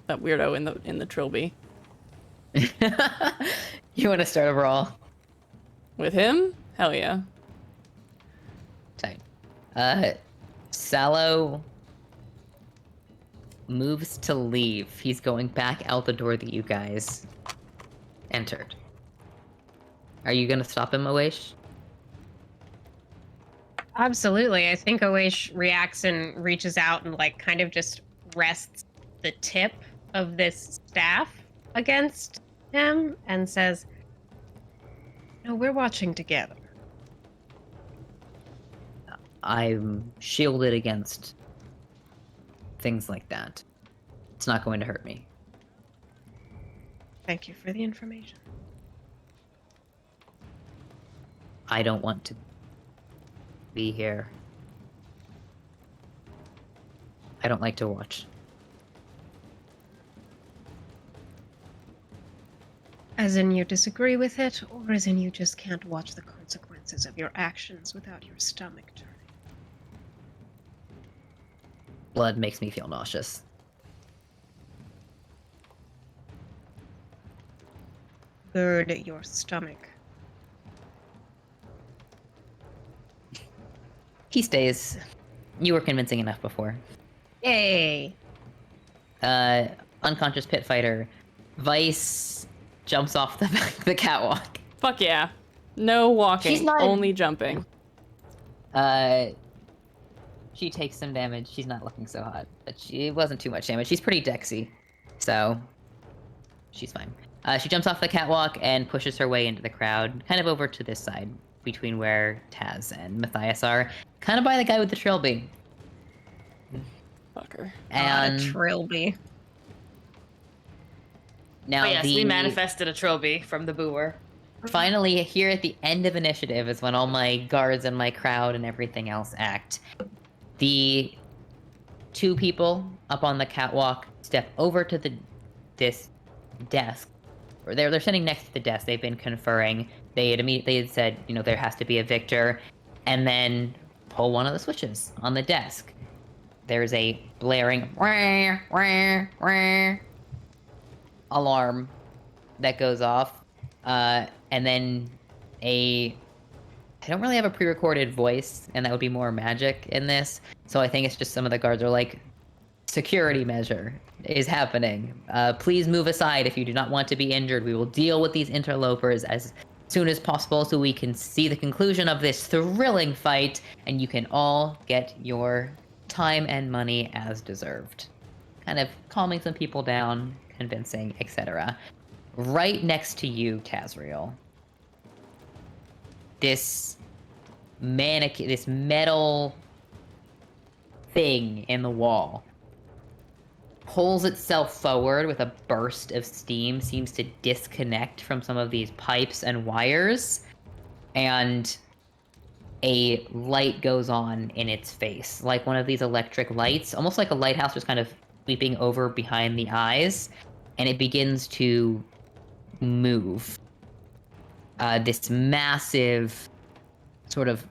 Speaker 5: That weirdo in the trilby.
Speaker 1: You want to start overall?
Speaker 5: With him? Hell yeah.
Speaker 1: Tight. Sallow moves to leave. He's going back out the door that you guys entered. Are you gonna stop him, Oesh?
Speaker 3: Absolutely. I think Oesh reacts and reaches out and, like, kind of just rests the tip of this staff against him and says, "No, we're watching together."
Speaker 1: I'm shielded against things like that. It's not going to hurt me.
Speaker 3: Thank you for the information.
Speaker 1: I don't want to be here. I don't like to watch.
Speaker 3: As in you disagree with it, or as in you just can't watch the consequences of your actions without your stomach turning?
Speaker 1: Blood makes me feel nauseous.
Speaker 3: Gird your stomach.
Speaker 1: He stays. You were convincing enough before.
Speaker 3: Yay!
Speaker 1: Unconscious pit fighter. Vice jumps off the catwalk.
Speaker 5: Fuck yeah. No walking,
Speaker 1: She's not-
Speaker 5: only jumping.
Speaker 1: She takes some damage. She's not looking so hot, but it wasn't too much damage. She's pretty dexy, so she's fine. She jumps off the catwalk and pushes her way into the crowd, kind of over to this side, between where Taz and Matthias are, kind of by the guy with the trilby.
Speaker 5: Fucker.
Speaker 1: And
Speaker 3: Trilby.
Speaker 1: now
Speaker 6: Oh yes, we manifested a trilby from the booer.
Speaker 1: Finally, here at the end of initiative is when all my guards and my crowd and everything else act. The two people up on the catwalk step over to this desk. Or they're sitting next to the desk. They've been conferring. They had said, there has to be a victor, and then pull one of the switches on the desk. There's a blaring wah, wah, wah, alarm that goes off. And then I don't really have a pre-recorded voice, and that would be more magic in this. So I think it's just some of the guards are like, security measure is happening. Please move aside if you do not want to be injured. We will deal with these interlopers as soon as possible so we can see the conclusion of this thrilling fight, and you can all get your time and money as deserved. Kind of calming some people down, convincing, etc. Right next to you, Tazriel, this metal thing in the wall pulls itself forward with a burst of steam, seems to disconnect from some of these pipes and wires, and a light goes on in its face, like one of these electric lights, almost like a lighthouse just kind of sweeping over behind the eyes, and it begins to move. This massive sort of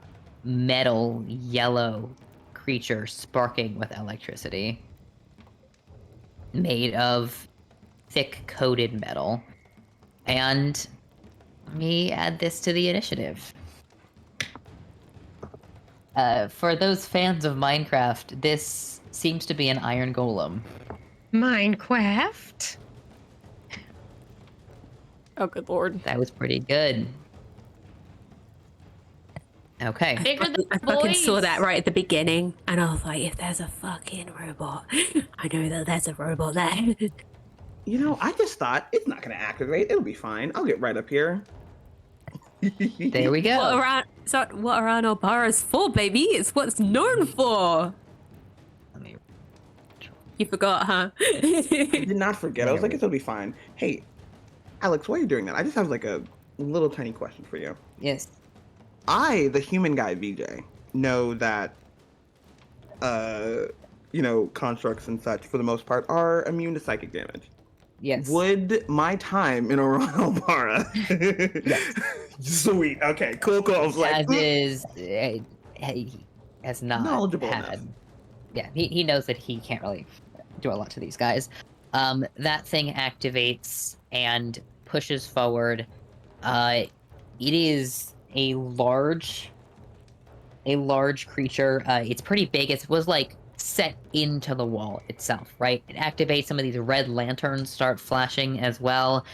Speaker 1: metal yellow creature sparking with electricity, made of thick coated metal. And we add this to the initiative. For those fans of Minecraft, this seems to be an iron golem.
Speaker 3: Minecraft?
Speaker 5: Oh, good lord.
Speaker 1: That was pretty good. Okay.
Speaker 6: Bigger than
Speaker 2: I fucking saw
Speaker 6: boys.
Speaker 2: that right at the beginning, and I was like, if there's a fucking robot, I know that there's a robot there.
Speaker 4: I just thought it's not gonna activate. It'll be fine. I'll get right up here.
Speaker 1: There we go.
Speaker 2: What are Albaras for, baby? It's what it's known for.
Speaker 1: Let me-
Speaker 2: You forgot, huh?
Speaker 4: I did not forget. I was like, it'll be fine. Hey, Alex, why are you doing that? I just have like a little tiny question for you.
Speaker 1: Yes.
Speaker 4: I, the human guy VJ, know that, constructs and such, for the most part, are immune to psychic damage.
Speaker 1: Yes.
Speaker 4: Would my time in Bara...
Speaker 1: Yes.
Speaker 4: Sweet. Okay, cool. I was like...
Speaker 1: As is, he has not
Speaker 4: Knowledgeable
Speaker 1: had.
Speaker 4: enough.
Speaker 1: Yeah, he knows that he can't really do a lot to these guys. That thing activates and pushes forward. It is a large creature. It's pretty big. It was like set into the wall itself, right? It activates. Some of these red lanterns start flashing as well.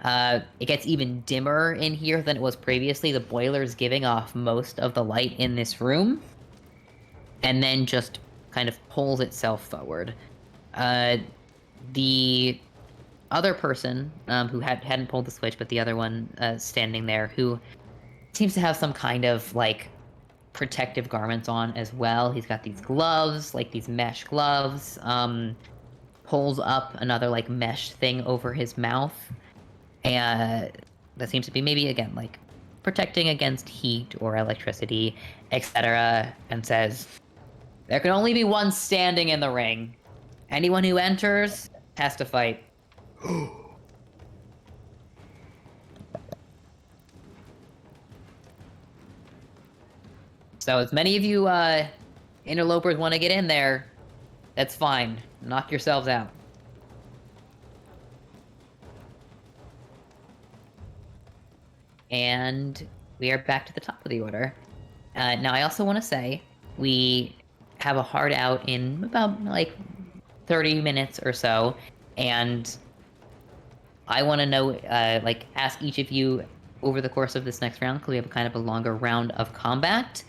Speaker 1: It gets even dimmer in here than it was previously. The boiler's giving off most of the light in this room, and then just kind of pulls itself forward. The other person who hadn't pulled the switch, but the other one standing there, who seems to have some kind of like protective garments on as well. He's got these gloves, like these mesh gloves, pulls up another like mesh thing over his mouth, and that seems to be maybe again like protecting against heat or electricity, etc., and says, "There can only be one standing in the ring. Anyone who enters has to fight." So as many of you interlopers want to get in there, that's fine. Knock yourselves out. And we are back to the top of the order. Now I also want to say we have a hard out in about like 30 minutes or so, and I want to know, ask each of you over the course of this next round, because we have kind of a longer round of combat,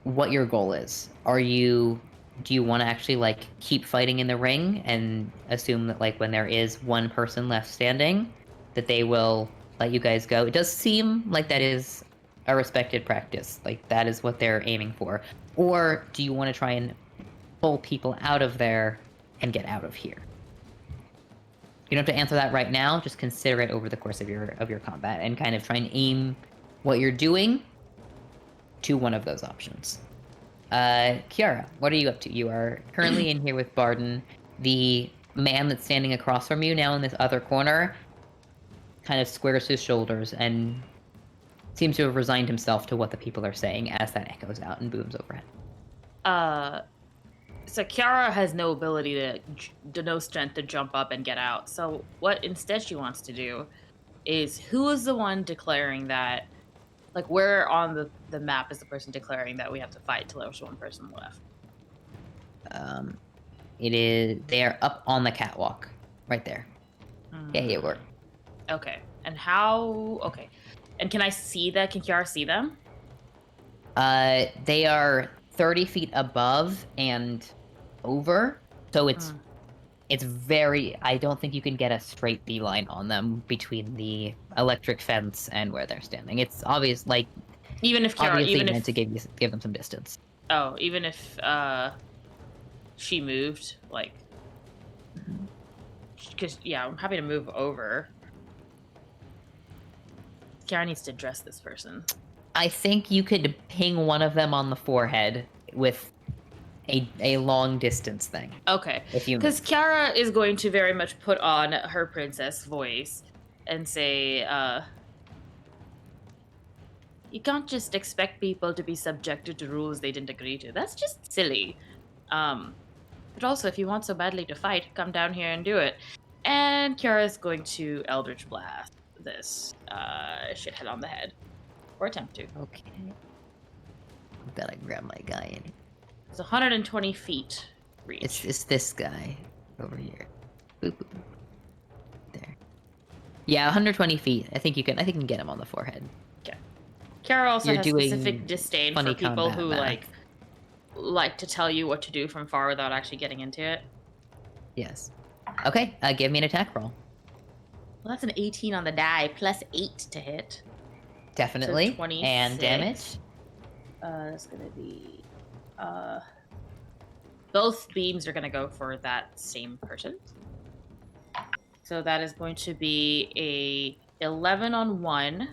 Speaker 1: what your goal is. Do you want to actually like keep fighting in the ring and assume that like when there is one person left standing, that they will let you guys go? It does seem like that is a respected practice. Like, that is what they're aiming for. Or do you want to try and pull people out of there and get out of here? You don't have to answer that right now. Just consider it over the course of your combat and kind of try and aim what you're doing to one of those options. Kiara, what are you up to? You are currently in here with Barden. The man that's standing across from you now in this other corner kind of squares his shoulders and seems to have resigned himself to what the people are saying as that echoes out and booms overhead.
Speaker 6: So Kiara has no ability no strength to jump up and get out. So what instead she wants to do is, who is the one declaring that, like, where on the map is the person declaring that we have to fight till there's one person left?
Speaker 1: They are up on the catwalk, right there. Yeah, you were.
Speaker 6: Okay. And how? Okay. And can I see that? Can Kiara see them?
Speaker 1: They are 30 feet above and over, so it's very. I don't think you can get a straight beeline on them between the electric fence and where they're standing. It's obvious, like,
Speaker 6: Even if Kiara,
Speaker 1: obviously
Speaker 6: even
Speaker 1: meant
Speaker 6: if
Speaker 1: to give them some distance.
Speaker 6: oh, even if she moved, like, because I'm happy to move over. Kiara needs to address this person.
Speaker 1: I think you could ping one of them on the forehead with a long distance thing.
Speaker 6: Okay.
Speaker 1: If you
Speaker 6: Because Kiara is going to very much put on her princess voice and say, you can't just expect people to be subjected to rules they didn't agree to. That's just silly. But also, if you want so badly to fight, come down here and do it. And Kiara is going to Eldritch Blast this shithead on the head. Or attempt to.
Speaker 1: Okay. Gotta grab my guy in.
Speaker 6: It's 120 feet reach.
Speaker 1: It's this guy over here. Boop, boop, boop. There. Yeah, 120 feet. I think you can get him on the forehead.
Speaker 6: Okay. Kiara also
Speaker 1: You're
Speaker 6: has
Speaker 1: doing
Speaker 6: specific disdain for
Speaker 1: funny
Speaker 6: people
Speaker 1: combat
Speaker 6: who
Speaker 1: math.
Speaker 6: like to tell you what to do from far without actually getting into it.
Speaker 1: Yes. Okay, give me an attack roll.
Speaker 6: Well, that's an 18 on the die, plus 8 to hit.
Speaker 1: Definitely.
Speaker 6: So 26.
Speaker 1: And damage?
Speaker 6: That's gonna be... both beams are gonna go for that same person. So that is going to be a 11 on one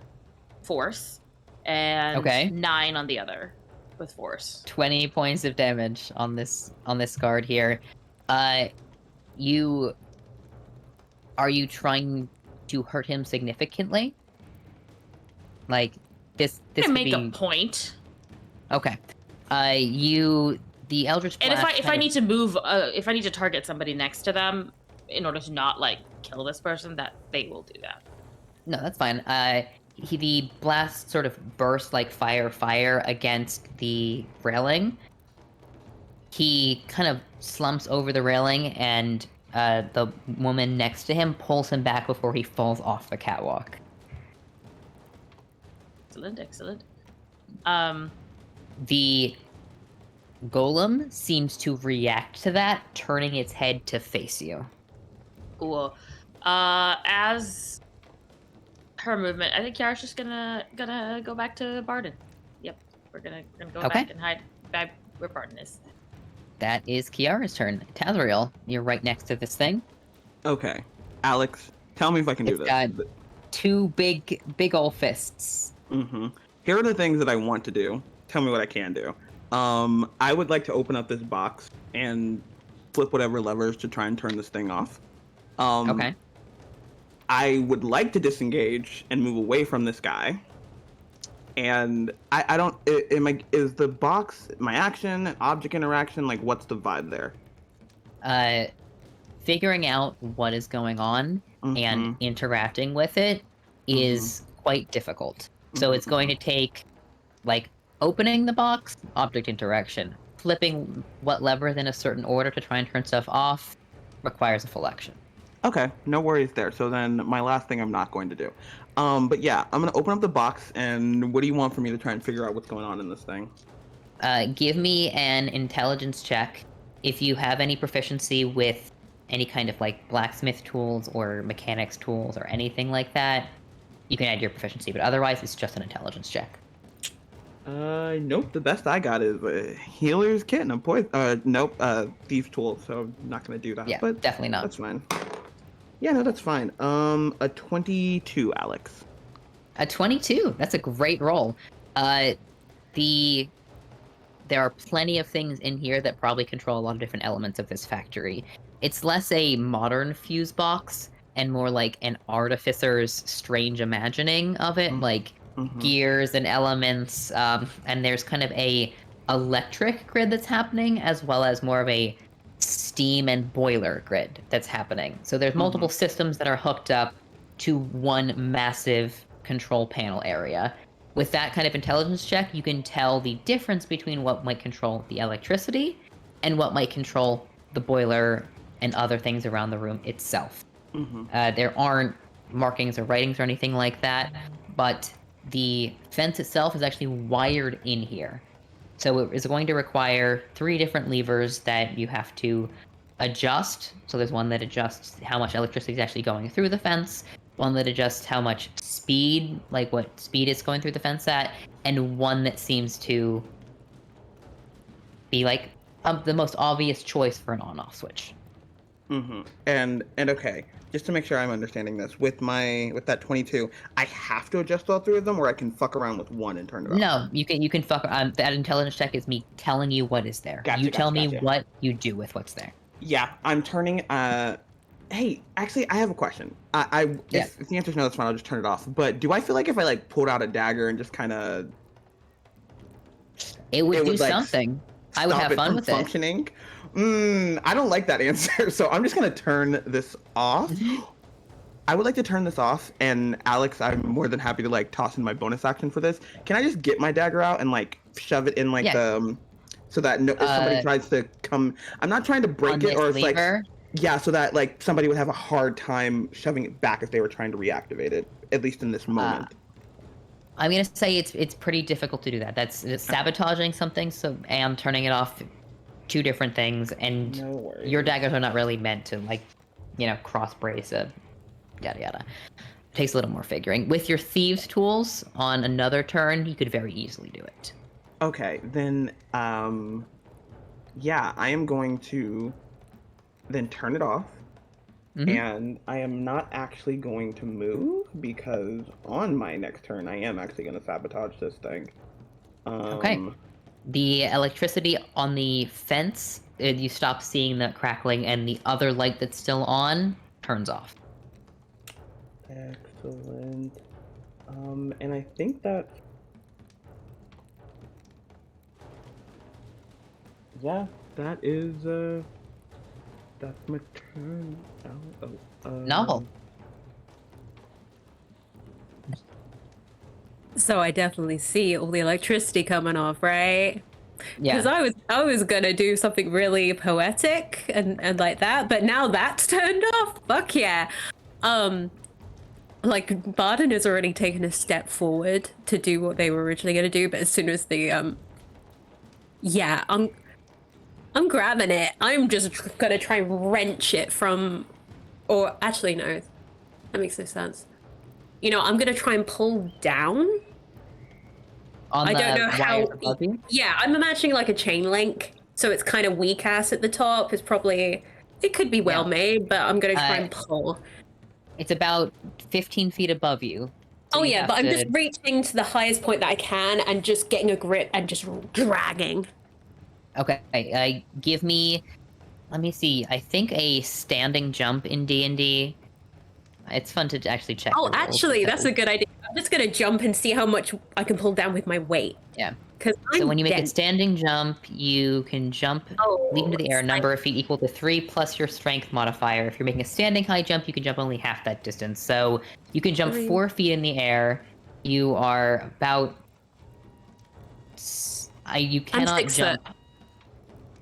Speaker 6: force, and
Speaker 1: Okay.
Speaker 6: 9 on the other with force.
Speaker 1: 20 points of damage on this guard here. Are you trying to hurt him significantly? Like, this
Speaker 6: I'm
Speaker 1: could
Speaker 6: gonna make
Speaker 1: be...
Speaker 6: a point.
Speaker 1: Okay. The Eldritch
Speaker 6: And
Speaker 1: Blast
Speaker 6: if I need to move, if I need to target somebody next to them in order to not, like, kill this person, that they will do that.
Speaker 1: No, that's fine. The blast sort of bursts like fire against the railing. He kind of slumps over the railing, and the woman next to him pulls him back before he falls off the catwalk.
Speaker 6: Excellent.
Speaker 1: The golem seems to react to that, turning its head to face you.
Speaker 6: Cool. As her movement, I think Kiara's just gonna go back to Barden. Yep, we're gonna go
Speaker 1: Okay.
Speaker 6: back and hide by where Barden is.
Speaker 1: That is Kiara's turn. Tazriel, you're right next to this thing.
Speaker 4: Okay. Alex, tell me if I can do
Speaker 1: It's
Speaker 4: this.
Speaker 1: got two big ol' fists.
Speaker 4: Mm-hmm. Here are the things that I want to do. Tell me what I can do. I would like to open up this box and flip whatever levers to try and turn this thing off.
Speaker 1: Okay.
Speaker 4: I would like to disengage and move away from this guy. And I don't... Is the box my action, object interaction? Like, what's the vibe there?
Speaker 1: Figuring out what is going on and interacting with it is quite difficult. So it's going to take, like, opening the box, object interaction. Flipping what levers in a certain order to try and turn stuff off requires a full action.
Speaker 4: Okay, no worries there. So then my last thing I'm not going to do. But yeah, I'm going to open up the box, and what do you want from me to try and figure out what's going on in this thing?
Speaker 1: Give me an intelligence check. If you have any proficiency with any kind of, like, blacksmith tools or mechanics tools or anything like that, you can add your proficiency, but otherwise it's just an intelligence check.
Speaker 4: Nope. The best I got is a healer's kit and a poison. Nope. Thieves' tool. So I'm not gonna do that.
Speaker 1: Yeah,
Speaker 4: but
Speaker 1: definitely not.
Speaker 4: That's fine. Yeah, no, that's fine. A 22, Alex.
Speaker 1: A 22. That's a great roll. There are plenty of things in here that probably control a lot of different elements of this factory. It's less a modern fuse box and more like an artificer's strange imagining of it, like gears and elements. And there's kind of a electric grid that's happening, as well as more of a steam and boiler grid that's happening. So there's multiple systems that are hooked up to one massive control panel area. With that kind of intelligence check, you can tell the difference between what might control the electricity and what might control the boiler and other things around the room itself. There aren't markings or writings or anything like that, but the fence itself is actually wired in here. So it is going to require 3 different levers that you have to adjust. So there's one that adjusts how much electricity is actually going through the fence, one that adjusts how much speed, like what speed it's going through the fence at, and one that seems to be like the most obvious choice for an on-off switch.
Speaker 4: And okay, just to make sure I'm understanding this, with that 22, I have to adjust all 3 of them, or I can fuck around with one and turn it off?
Speaker 1: No, you can fuck. That intelligence check is me telling you what is there.
Speaker 4: Gotcha,
Speaker 1: you tell me
Speaker 4: gotcha.
Speaker 1: what you do with what's there.
Speaker 4: Yeah, I'm turning. Hey, actually, I have a question. If the answer's no, that's fine. I'll just turn it off. But do I feel like if I like pulled out a dagger and just kind of,
Speaker 1: It would do
Speaker 4: like,
Speaker 1: something. I would have fun with
Speaker 4: functioning? I don't like that answer, so I'm just gonna turn this off. I would like to turn this off, and Alex, I'm more than happy to like toss in my bonus action for this. Can I just get my dagger out and like shove it in like so that if somebody tries to come, I'm not trying to break it, or it's
Speaker 1: lever?
Speaker 4: like. Yeah, so that like somebody would have a hard time shoving it back if they were trying to reactivate it, at least in this moment.
Speaker 1: I'm gonna say it's pretty difficult to do that. That's sabotaging something, and turning it off, 2 different things, and
Speaker 4: No worries.
Speaker 1: your daggers are not really meant to cross brace a yada yada. Takes a little more figuring. With your thieves' tools on another turn, you could very easily do it.
Speaker 4: Okay, then yeah, I am going to then turn it off, and I am not actually going to move, because on my next turn I am actually going to sabotage this thing.
Speaker 1: Okay. The electricity on the fence, you stop seeing that crackling, and the other light that's still on turns off.
Speaker 4: Excellent. And I think that, yeah, that is that's my turn.
Speaker 1: Novel.
Speaker 2: So I definitely see all the electricity coming off, right?
Speaker 1: Yeah.
Speaker 2: Because I was gonna do something really poetic and like that, but now that's turned off. Fuck yeah. Like Barden has already taken a step forward to do what they were originally gonna do, but as soon as the yeah, I'm grabbing it. I'm just gonna try and wrench it from, or actually no, that makes no sense. You know, I'm gonna try and pull down.
Speaker 1: On
Speaker 2: I don't know how.
Speaker 1: above you?
Speaker 2: Yeah, I'm imagining like a chain link, so it's kind of weak ass at the top. It's probably, it could be well made, but I'm gonna try and pull.
Speaker 1: It's about 15 feet above you. So
Speaker 2: Oh
Speaker 1: you
Speaker 2: yeah,
Speaker 1: have
Speaker 2: but I'm
Speaker 1: to-
Speaker 2: just reaching to the highest point that I can and just getting a grip and just dragging.
Speaker 1: Okay, give me. Let me see. I think a standing jump in D&D. It's fun to actually check.
Speaker 2: Oh,
Speaker 1: the rules,
Speaker 2: actually, that's a
Speaker 1: because-
Speaker 2: good idea. I'm just gonna jump and see how much I can pull down with my weight.
Speaker 1: Yeah.
Speaker 2: Because
Speaker 1: So when you make a standing jump, you can jump, leap into the air, a number of feet equal to 3 plus your strength modifier. If you're making a standing high jump, you can jump only half that distance. So you can jump 4 feet in the air. You are about. You cannot
Speaker 2: 6
Speaker 1: jump.
Speaker 2: foot.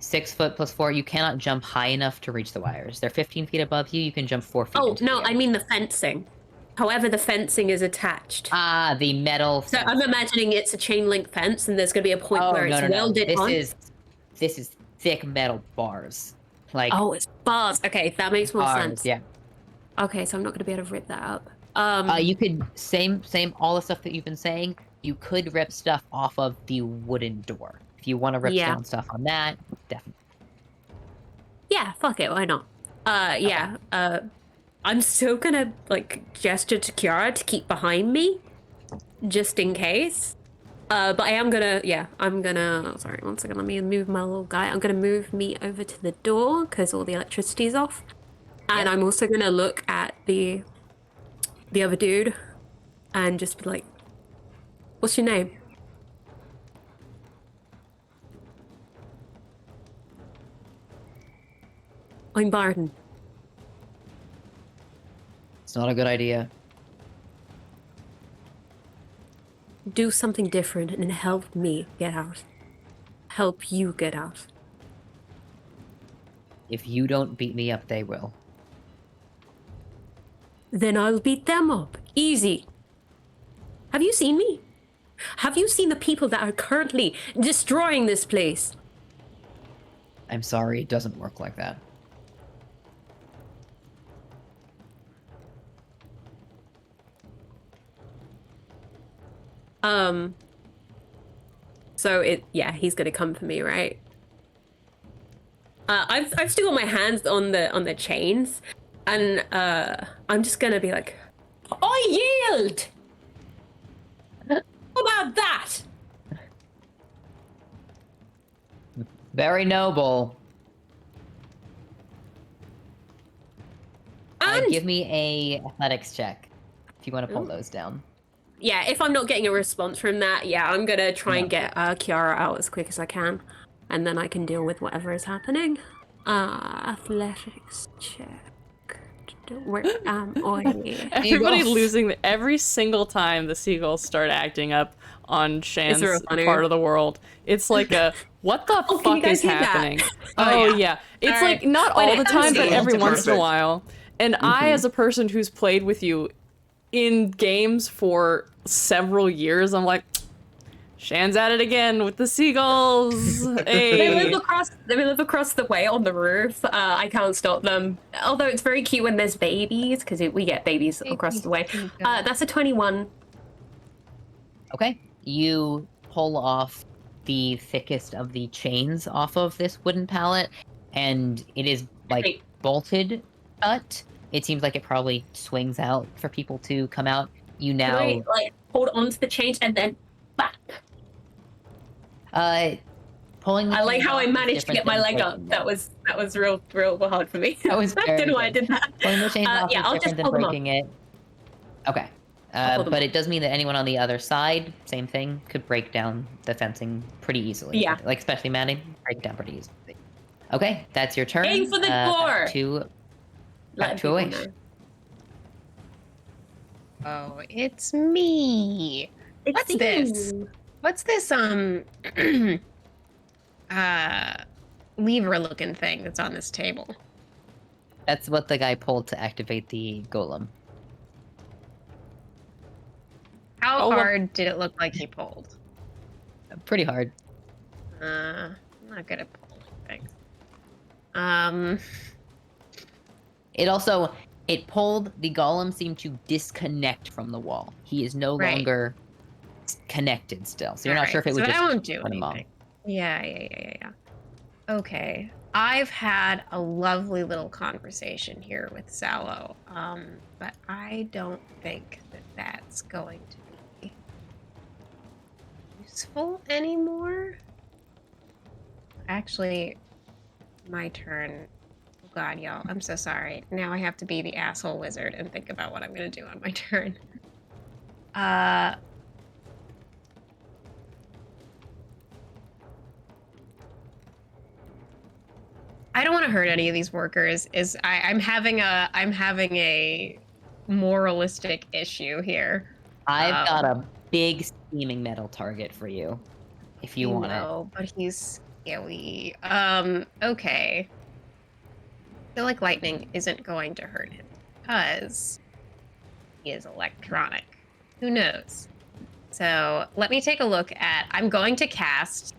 Speaker 1: 6 foot plus 4. You cannot jump high enough to reach the wires. They're 15 feet above you. You can jump 4 feet.
Speaker 2: Oh
Speaker 1: into
Speaker 2: no,
Speaker 1: the air.
Speaker 2: I mean the fencing. However, the fencing is attached.
Speaker 1: Ah, the metal.
Speaker 2: So I'm imagining it's a chain link fence, and there's going to be a point where it's welded on.
Speaker 1: This is thick metal bars. Like
Speaker 2: Oh, it's bars. Okay, that makes more
Speaker 1: bars.
Speaker 2: sense.
Speaker 1: Yeah.
Speaker 2: Okay, so I'm not going to be able to rip that up.
Speaker 1: You could same all the stuff that you've been saying. you could rip stuff off of the wooden door. If you want to rip
Speaker 2: Yeah.
Speaker 1: down stuff on that, definitely.
Speaker 2: Yeah, fuck it, why not? Yeah. I'm still gonna like gesture to Kiara to keep behind me, just in case. But I am gonna, sorry, one second, let me move my little guy. I'm gonna move me over to the door because all the electricity's off. And
Speaker 1: Yep.
Speaker 2: I'm also gonna look at the other dude and just be like, what's your name? I'm Barton.
Speaker 1: It's not a good idea.
Speaker 2: Do something different and help me get out. Help you get out.
Speaker 1: If you don't beat me up, they will.
Speaker 2: Then I'll beat them up. Easy. Have you seen me? Have you seen the people that are currently destroying this place?
Speaker 1: I'm sorry, it doesn't work like that.
Speaker 2: So he's gonna come for me, right? I've still got my hands on the chains, and I'm just gonna be like, I yield. How about that?
Speaker 1: Very noble.
Speaker 2: And
Speaker 1: Give me a athletics check if you want to pull those down.
Speaker 2: yeah, if I'm not getting a response from that, yeah, I'm gonna try and
Speaker 1: Yeah.
Speaker 2: get Kiara out as quick as I can, and then I can deal with whatever is happening. Athletics check. Where am I?
Speaker 5: Everybody
Speaker 1: Seagulls.
Speaker 5: losing every single time the seagulls start acting up on Shan's
Speaker 2: real funny.
Speaker 5: part of the world. It's like a what the
Speaker 2: can you
Speaker 5: fuck
Speaker 2: guys
Speaker 5: is
Speaker 2: hear that?
Speaker 5: happening?
Speaker 3: Oh,
Speaker 5: Oh
Speaker 3: yeah.
Speaker 5: yeah. It's
Speaker 3: All
Speaker 5: like
Speaker 3: right.
Speaker 5: not
Speaker 2: When
Speaker 5: all
Speaker 2: it
Speaker 5: the
Speaker 2: comes
Speaker 5: time,
Speaker 2: to
Speaker 5: but
Speaker 2: you,
Speaker 5: every
Speaker 4: it's
Speaker 5: once in a
Speaker 4: perfect.
Speaker 5: while. And I, as a person who's played with you in games for several years, I'm like, Shan's at it again with the seagulls.
Speaker 2: They
Speaker 5: Hey.
Speaker 2: live across the way on the roof. I can't stop them. Although it's very cute when there's babies, because we get babies across the way. That's a 21.
Speaker 1: Okay. You pull off the thickest of the chains off of this wooden pallet, and it is like
Speaker 2: Hey.
Speaker 1: bolted shut. It seems like it probably swings out for people to come out. You
Speaker 2: Can
Speaker 1: now
Speaker 2: I like hold on to the chains and then back?
Speaker 1: pulling the
Speaker 2: I like
Speaker 1: chains
Speaker 2: how
Speaker 1: off
Speaker 2: I
Speaker 1: is
Speaker 2: managed to
Speaker 1: different
Speaker 2: get my
Speaker 1: than
Speaker 2: leg up.
Speaker 1: breaking
Speaker 2: That
Speaker 1: them.
Speaker 2: was real hard for me.
Speaker 1: That was
Speaker 2: I
Speaker 1: very
Speaker 2: don't know why I
Speaker 1: good.
Speaker 2: did that.
Speaker 1: Pulling the chains off
Speaker 2: Yeah,
Speaker 1: is
Speaker 2: I'll
Speaker 1: different
Speaker 2: just
Speaker 1: than
Speaker 2: pull them up.
Speaker 1: breaking it. Okay.
Speaker 2: I'll pull them
Speaker 1: But
Speaker 2: up.
Speaker 1: it does mean that anyone on the other side, same thing, could break down the fencing pretty easily.
Speaker 2: Yeah.
Speaker 1: Like, especially Maddie, break it down pretty easily. Okay, that's your turn.
Speaker 2: Aim for the door!
Speaker 1: Back to
Speaker 2: Letting
Speaker 1: Awaish.
Speaker 2: people know.
Speaker 3: Oh, it's me.
Speaker 2: It's
Speaker 3: What's this?
Speaker 2: you.
Speaker 3: What's this lever looking thing that's on this table?
Speaker 1: That's what the guy pulled to activate the golem.
Speaker 3: How
Speaker 5: Oh, well-
Speaker 3: hard did it look like he pulled?
Speaker 1: Pretty hard.
Speaker 3: I'm not good at pulling things.
Speaker 1: It pulled, the golem seemed to disconnect from the wall. He is no
Speaker 3: Right.
Speaker 1: longer connected still. So you're not sure if it would
Speaker 3: so
Speaker 1: just
Speaker 3: I won't do
Speaker 1: turn him off.
Speaker 3: anything. Yeah. Okay. I've had a lovely little conversation here with Sallow, but I don't think that that's going to be useful anymore. Actually, my turn. Oh God, y'all, I'm so sorry. Now I have to be the asshole wizard and think about what I'm going to do on my turn. I don't want to hurt any of these workers. I'm having a moralistic issue here.
Speaker 1: I've got a big steaming metal target for you, if you want it.
Speaker 3: No, but he's scary. Okay. I feel like lightning isn't going to hurt him because he is electronic. Who knows? So let me take a look at. I'm going to cast.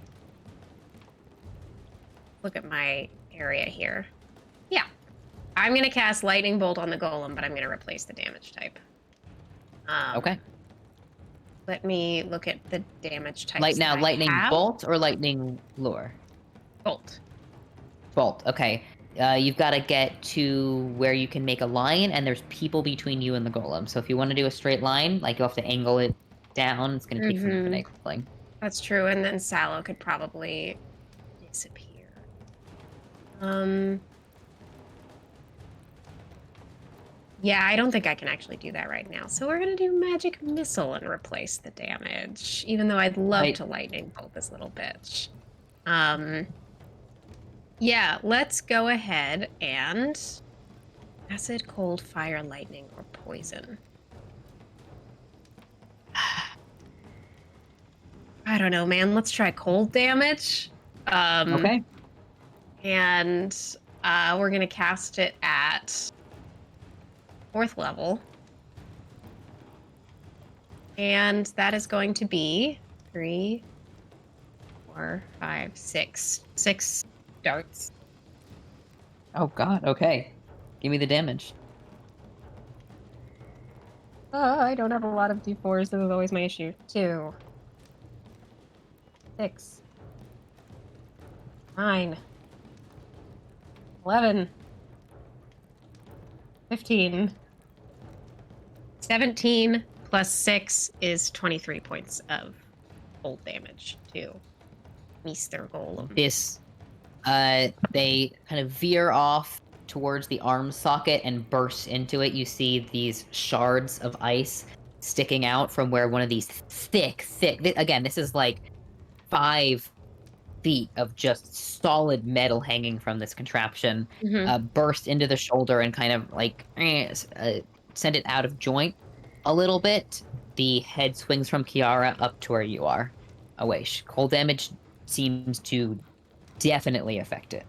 Speaker 3: Look at my area here. Yeah. I'm going to cast Lightning Bolt on the Golem, but I'm going to replace the damage type.
Speaker 1: Okay.
Speaker 3: Let me look at the damage types.
Speaker 1: Lightning bolt or lightning lure?
Speaker 3: Bolt.
Speaker 1: Bolt. Okay. You've got to get to where you can make a line, and there's people between you and the golem. So if you want to do a straight line, like you have to angle it down, it's going to take some finagling.
Speaker 3: That's true, and then Sallow could probably disappear. Yeah, I don't think I can actually do that right now. So we're gonna do magic missile and replace the damage, even though I'd love to lightning bolt this little bitch. Yeah, let's go ahead and acid, cold, fire, lightning, or poison. I don't know, man. Let's try cold damage.
Speaker 1: Okay.
Speaker 3: And we're gonna cast it at 4th level. And that is going to be 3, 4, 5, 6. 6 darts.
Speaker 1: Oh god, okay. Give me the damage.
Speaker 3: I don't have a lot of d4s. This is always my issue. 2. 6. 9. 11. 15. 17 plus 6 is 23 points of cold damage to Mr. Golem.
Speaker 1: This, they kind of veer off towards the arm socket and burst into it. You see these shards of ice sticking out from where one of these thick, again, this is like 5 feet of just solid metal hanging from this contraption, burst into the shoulder and kind of like send it out of joint a little bit. The head swings from Kiara up to where you are. Awaish. Cold damage seems to definitely affect it.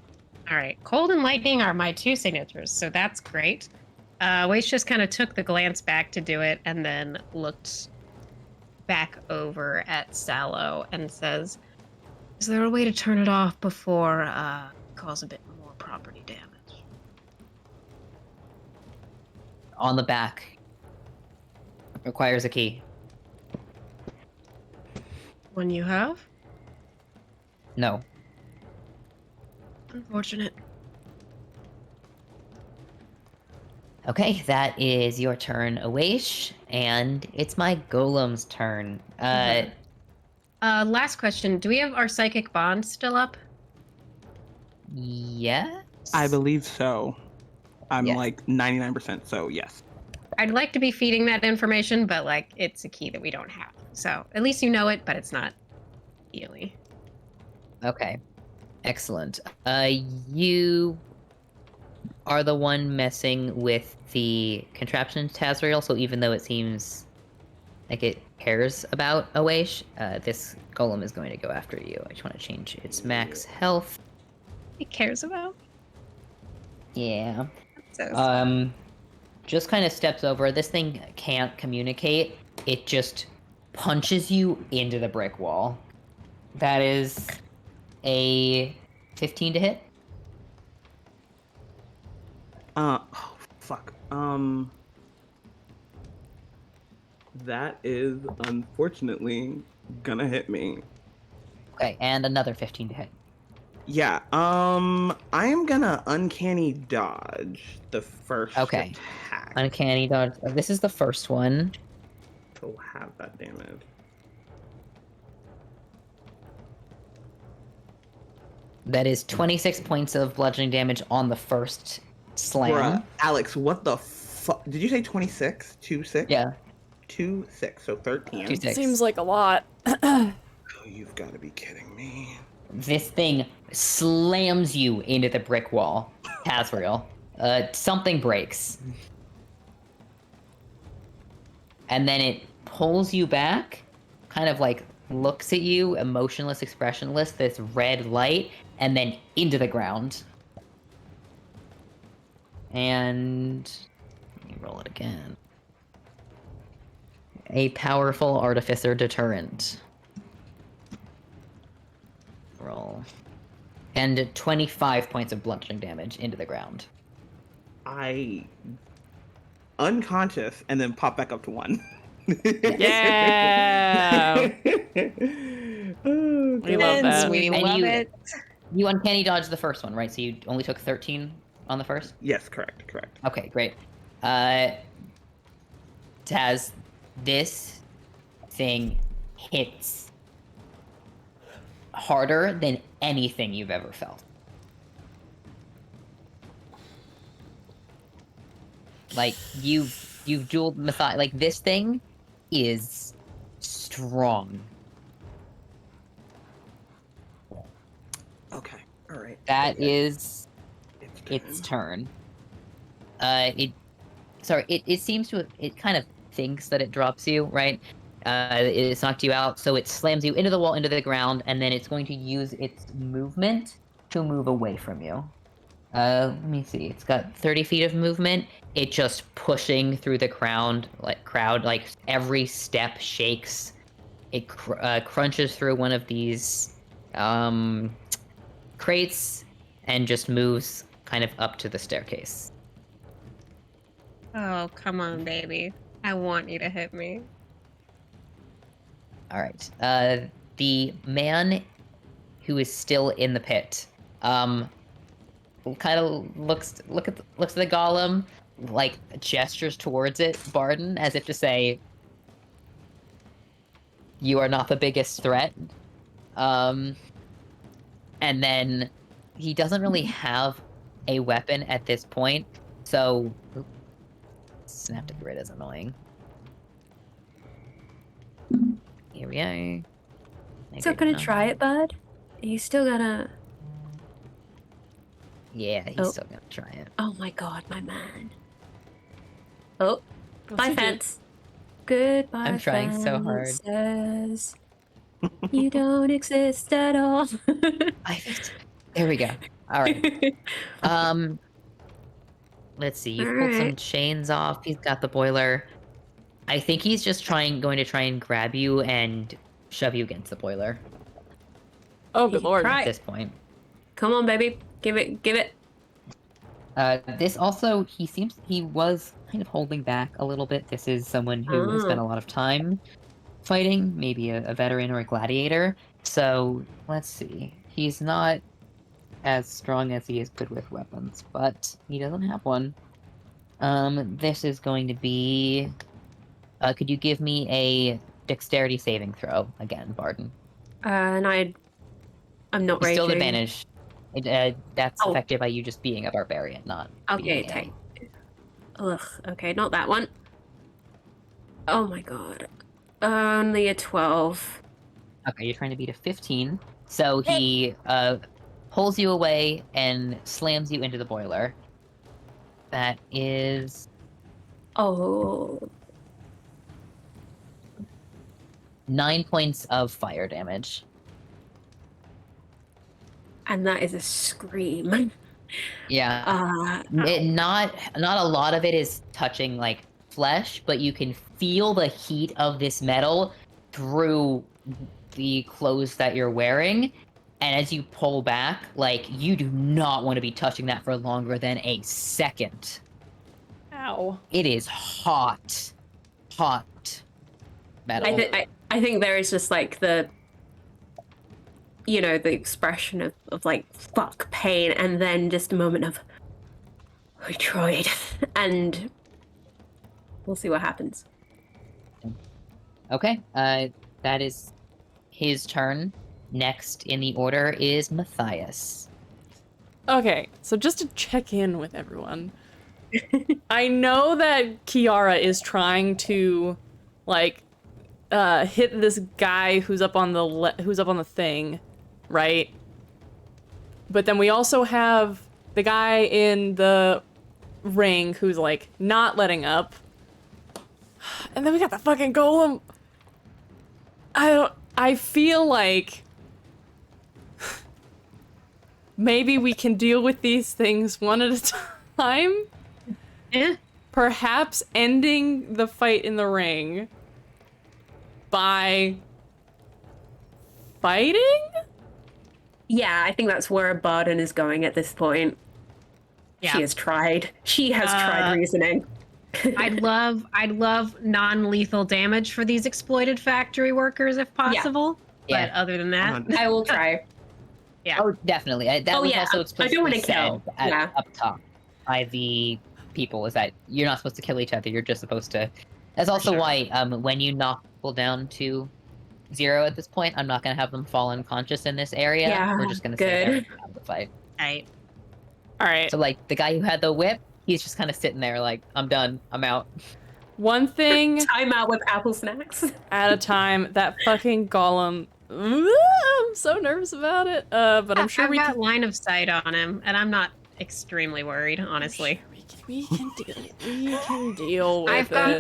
Speaker 3: All right, cold and lightning are my 2 signatures, so that's great. Waste just kind of took the glance back to do it and then looked back over at Sallow and says, is there a way to turn it off before cause a bit more property damage?
Speaker 1: On the back. Requires a key.
Speaker 3: One you have?
Speaker 1: No.
Speaker 3: Unfortunate.
Speaker 1: Okay, that is your turn, Awaish, and it's my golem's turn.
Speaker 3: Last question. Do we have our psychic bond still up?
Speaker 1: Yes?
Speaker 4: I believe so. I'm
Speaker 1: Yeah.
Speaker 4: like 99%, so yes.
Speaker 3: I'd like to be feeding that information, but like it's a key that we don't have. So at least you know it, but it's not really.
Speaker 1: Okay. Excellent. You are the one messing with the contraption, Tazriel, so even though it seems like it cares about Awaish, this golem is going to go after you. I just want to change its max health.
Speaker 3: It cares about.
Speaker 1: Yeah.
Speaker 3: So
Speaker 1: Just kind of steps over. This thing can't communicate. It just punches you into the brick wall. That is a 15 to hit.
Speaker 4: Oh, fuck. That is unfortunately gonna hit me.
Speaker 1: Okay, and another 15 to hit.
Speaker 4: Yeah, I am gonna uncanny dodge the first
Speaker 1: Okay.
Speaker 4: attack.
Speaker 1: Uncanny dodge. This is the first one.
Speaker 4: To have that damage.
Speaker 1: That is 26 points of bludgeoning damage on the first slam.
Speaker 4: Bruh, Alex, what the fuck? Did you say 26? 2-6?
Speaker 1: Yeah.
Speaker 4: 2-6, so 13.
Speaker 1: 2-6.
Speaker 5: Seems like a lot.
Speaker 4: Oh, you've got to be kidding me.
Speaker 1: This thing slams you into the brick wall, Tazriel. Something breaks. And then it pulls you back, kind of like looks at you, emotionless, expressionless, this red light, and then into the ground. And let me roll it again. A powerful artificer deterrent. Roll. And 25 points of bludgeoning damage into the ground.
Speaker 4: I unconscious and then pop back up to 1.
Speaker 5: Yeah.
Speaker 4: Oh,
Speaker 5: We love that.
Speaker 3: We
Speaker 1: And
Speaker 3: love
Speaker 1: you-
Speaker 3: it.
Speaker 1: You uncanny dodged the first one, right? So you only took 13 on the first?
Speaker 4: Yes, correct.
Speaker 1: Okay, great. Taz, this thing hits harder than anything you've ever felt. Like you've dueled Matthias. Like this thing is strong.
Speaker 4: Okay, all right.
Speaker 1: That
Speaker 4: Okay.
Speaker 1: is its turn. It seems to, it kind of thinks that it drops you, right? It's knocked you out, so it slams you into the wall, into the ground, and then it's going to use its movement to move away from you. Let me see. It's got 30 feet of movement. It just pushing through the crowd, like every step shakes. It crunches through one of these crates and just moves kind of up to the staircase.
Speaker 3: Oh, come on, baby. I want you to hit me.
Speaker 1: All right. The man who is still in the pit, kind of looks at the golem, like gestures towards it, Barden, as if to say, "You are not the biggest threat." And then he doesn't really have a weapon at this point, so synaptic grid is annoying. Here we are.
Speaker 2: So gonna try it, bud? Are you still gonna...
Speaker 1: Yeah, he's
Speaker 2: Oh.
Speaker 1: still gonna try it.
Speaker 2: Oh my god, my man. Oh,
Speaker 5: What's
Speaker 2: bye
Speaker 5: he do?
Speaker 2: fence. Goodbye,
Speaker 1: I'm trying so hard.
Speaker 2: fences. You don't exist at all.
Speaker 1: There we go. All right. Let's see. You've pulled some
Speaker 2: Alright.
Speaker 1: chains off. He's got the boiler. I think he's just going to try and grab you and shove you against the boiler
Speaker 5: Oh, good lord.
Speaker 2: Try.
Speaker 1: at this point.
Speaker 2: Come on, baby. Give it.
Speaker 1: This also, he was kind of holding back a little bit. This is someone who has spent a lot of time fighting, maybe a veteran or a gladiator. So let's see. He's not as strong as he is good with weapons, but he doesn't have one. This is going to be. Could you give me a dexterity saving throw again, Barden?
Speaker 2: And I'm not raging.
Speaker 1: Still advantage. That's
Speaker 2: Oh.
Speaker 1: affected by you just being a barbarian, not
Speaker 2: Okay,
Speaker 1: being
Speaker 2: okay. Ugh, okay, not that one. Oh my god. Only a 12.
Speaker 1: Okay, you're trying to beat a 15. So he pulls you away and slams you into the boiler. That is
Speaker 2: Oh.
Speaker 1: 9 points of fire damage.
Speaker 2: And that is a scream.
Speaker 1: Yeah. Not a lot of it is touching like flesh, but you can feel the heat of this metal through the clothes that you're wearing. And as you pull back, like you do not want to be touching that for longer than a second.
Speaker 5: Ow.
Speaker 1: It is hot metal.
Speaker 2: I think there is just like the expression of like fuck pain and then just a moment of we tried and we'll see what happens.
Speaker 1: Okay, that is his turn. Next in the order is Matthias.
Speaker 5: Okay, so just to check in with everyone. I know that Kiara is trying to like hit this guy who's up on the thing, right? But then we also have the guy in the ring who's like not letting up. And then we got the fucking golem. I feel like maybe we can deal with these things one at a time. Perhaps ending the fight in the ring by fighting?
Speaker 2: Yeah, I think that's where Barden is going at this point.
Speaker 3: Yeah.
Speaker 2: She has tried. She has tried reasoning.
Speaker 3: I'd love non-lethal damage for these exploited factory workers if possible.
Speaker 1: Yeah.
Speaker 3: But other than that,
Speaker 2: I will try.
Speaker 3: yeah.
Speaker 1: Oh, definitely. That
Speaker 2: Oh,
Speaker 1: was
Speaker 2: yeah,
Speaker 1: also
Speaker 2: I
Speaker 1: explicitly
Speaker 2: don't wanna
Speaker 1: said
Speaker 2: kill. Yeah.
Speaker 1: up top by the people, is that you're not supposed to kill each other. You're just supposed to. That's also
Speaker 3: sure.
Speaker 1: why when you knock people down to 0 at this point, I'm not going to have them fall unconscious in this area.
Speaker 2: Yeah,
Speaker 1: We're just going to say
Speaker 2: good.
Speaker 1: they're out of the fight.
Speaker 3: Right.
Speaker 5: All right.
Speaker 1: So, like, the guy who had the whip, he's just kind of sitting there like, I'm done. I'm out.
Speaker 5: One thing
Speaker 2: Time out with apple snacks.
Speaker 5: at a time. That fucking golem. I'm so nervous about it. But I'm sure
Speaker 3: I've
Speaker 5: we
Speaker 3: got
Speaker 5: can.
Speaker 3: line of sight on him, and I'm not extremely worried, honestly.
Speaker 5: We can deal. We can deal with
Speaker 3: I've got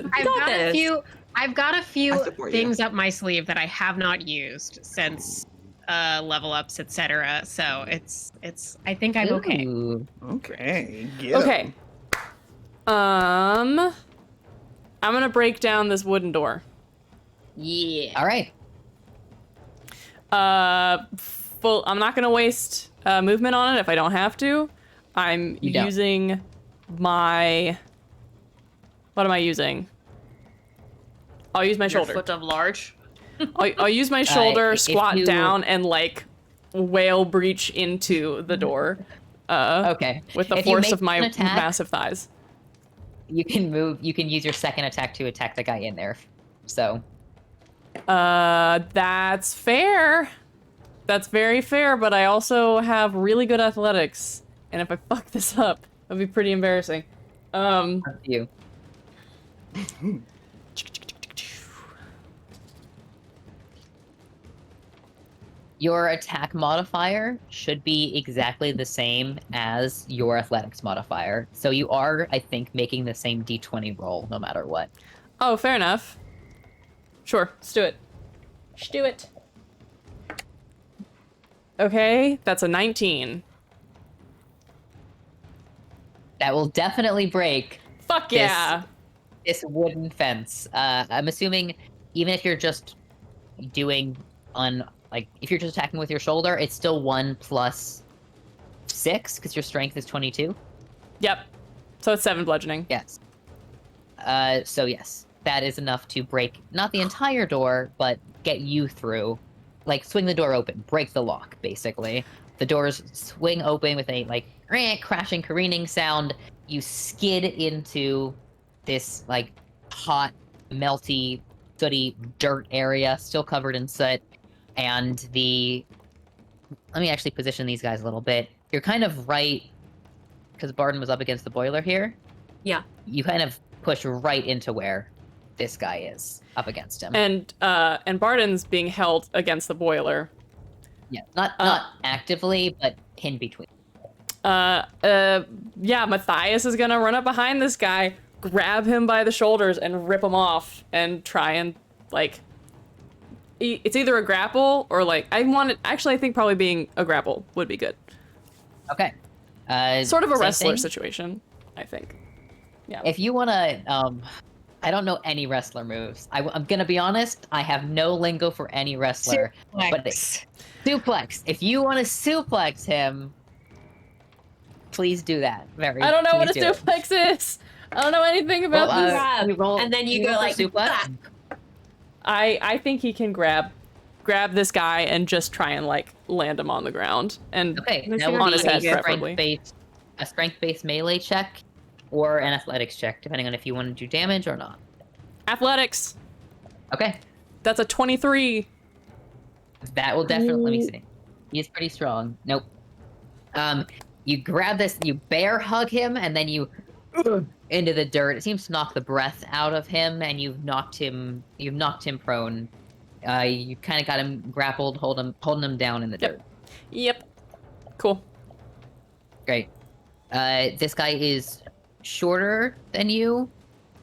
Speaker 5: it.
Speaker 3: a few. I've got a few
Speaker 4: I support you.
Speaker 3: things up my sleeve that I have not used since level ups, etc. So it's. I think I'm okay.
Speaker 1: Ooh.
Speaker 4: Okay.
Speaker 5: Okay. I'm gonna break down this wooden door.
Speaker 3: Yeah.
Speaker 1: All right.
Speaker 5: I'm not gonna waste movement on it if I don't have to. I'm
Speaker 1: You don't.
Speaker 5: using my. What am I using? I'll use my
Speaker 6: Your
Speaker 5: shoulder.
Speaker 6: foot of large.
Speaker 5: I'll use my shoulder,
Speaker 1: if
Speaker 5: squat
Speaker 1: you-
Speaker 5: down, and like whale breach into the door.
Speaker 1: Okay.
Speaker 5: With the
Speaker 1: If you
Speaker 5: force
Speaker 1: make
Speaker 5: of my
Speaker 1: an attack,
Speaker 5: massive thighs.
Speaker 1: You can move. You can use your second attack to attack the guy in there. So.
Speaker 5: That's fair. That's very fair, but I also have really good athletics. And if I fuck this up, it'll be pretty embarrassing.
Speaker 1: Up to you. Your attack modifier should be exactly the same as your athletics modifier. So you are, I think, making the same d20 roll no matter what.
Speaker 5: Oh, fair enough. Sure, let's do it. Let's do it. Okay, that's a 19.
Speaker 1: That will definitely break
Speaker 5: Fuck
Speaker 1: This-
Speaker 5: yeah.
Speaker 1: this wooden fence. I'm assuming even if you're just doing if you're just attacking with your shoulder, it's still 1 plus 6 because your strength is 22.
Speaker 5: Yep. So it's 7 bludgeoning.
Speaker 1: Yes. So yes, that is enough to break not the entire door, but get you through. Like swing the door open, break the lock, basically. The doors swing open with a crashing, careening sound. You skid into this hot, melty, sooty dirt area, still covered in soot. And let me actually position these guys a little bit. You're kind of right, because Barden was up against the boiler here.
Speaker 2: Yeah.
Speaker 1: You kind of push right into where this guy is up against him.
Speaker 5: And Barden's being held against the boiler.
Speaker 1: Yeah, not actively, but in between.
Speaker 5: Yeah, Matthias is gonna run up behind this guy, grab him by the shoulders, and rip him off, and try and it's either a grapple or I think probably being a grapple would be good.
Speaker 1: Okay.
Speaker 5: Sort of a
Speaker 1: same
Speaker 5: wrestler
Speaker 1: thing.
Speaker 5: situation, I think. Yeah.
Speaker 1: If you want to, I don't know any wrestler moves. I'm gonna be honest. I have no lingo for any wrestler. But suplex. If you want to suplex him, please do that.
Speaker 5: I don't know what a
Speaker 1: please do it.
Speaker 5: suplex is. I don't know anything about
Speaker 1: Well,
Speaker 5: this.
Speaker 2: Grab,
Speaker 1: you roll-
Speaker 2: and then you
Speaker 1: you
Speaker 2: go
Speaker 1: roll for
Speaker 2: like,
Speaker 1: suplex?
Speaker 2: "Ah."
Speaker 5: I think he can grab this guy and just try and land him on the ground and
Speaker 1: Okay,
Speaker 2: Let's
Speaker 1: that
Speaker 2: see
Speaker 1: will
Speaker 2: what
Speaker 5: on
Speaker 1: be
Speaker 5: his
Speaker 2: he
Speaker 5: head
Speaker 2: gets.
Speaker 5: preferably.
Speaker 1: a strength-based melee check or an athletics check, depending on if you want to do damage or not.
Speaker 5: Athletics.
Speaker 1: Okay,
Speaker 5: That's a 23.
Speaker 1: that will definitely. Let me see. He is pretty strong. Nope. You grab this, you bear hug him, and then you into the dirt. It seems to knock the breath out of him, and you've knocked him prone. You kind of got him grappled, holding him down in the dirt.
Speaker 5: Yep. Cool.
Speaker 1: Great. This guy is shorter than you,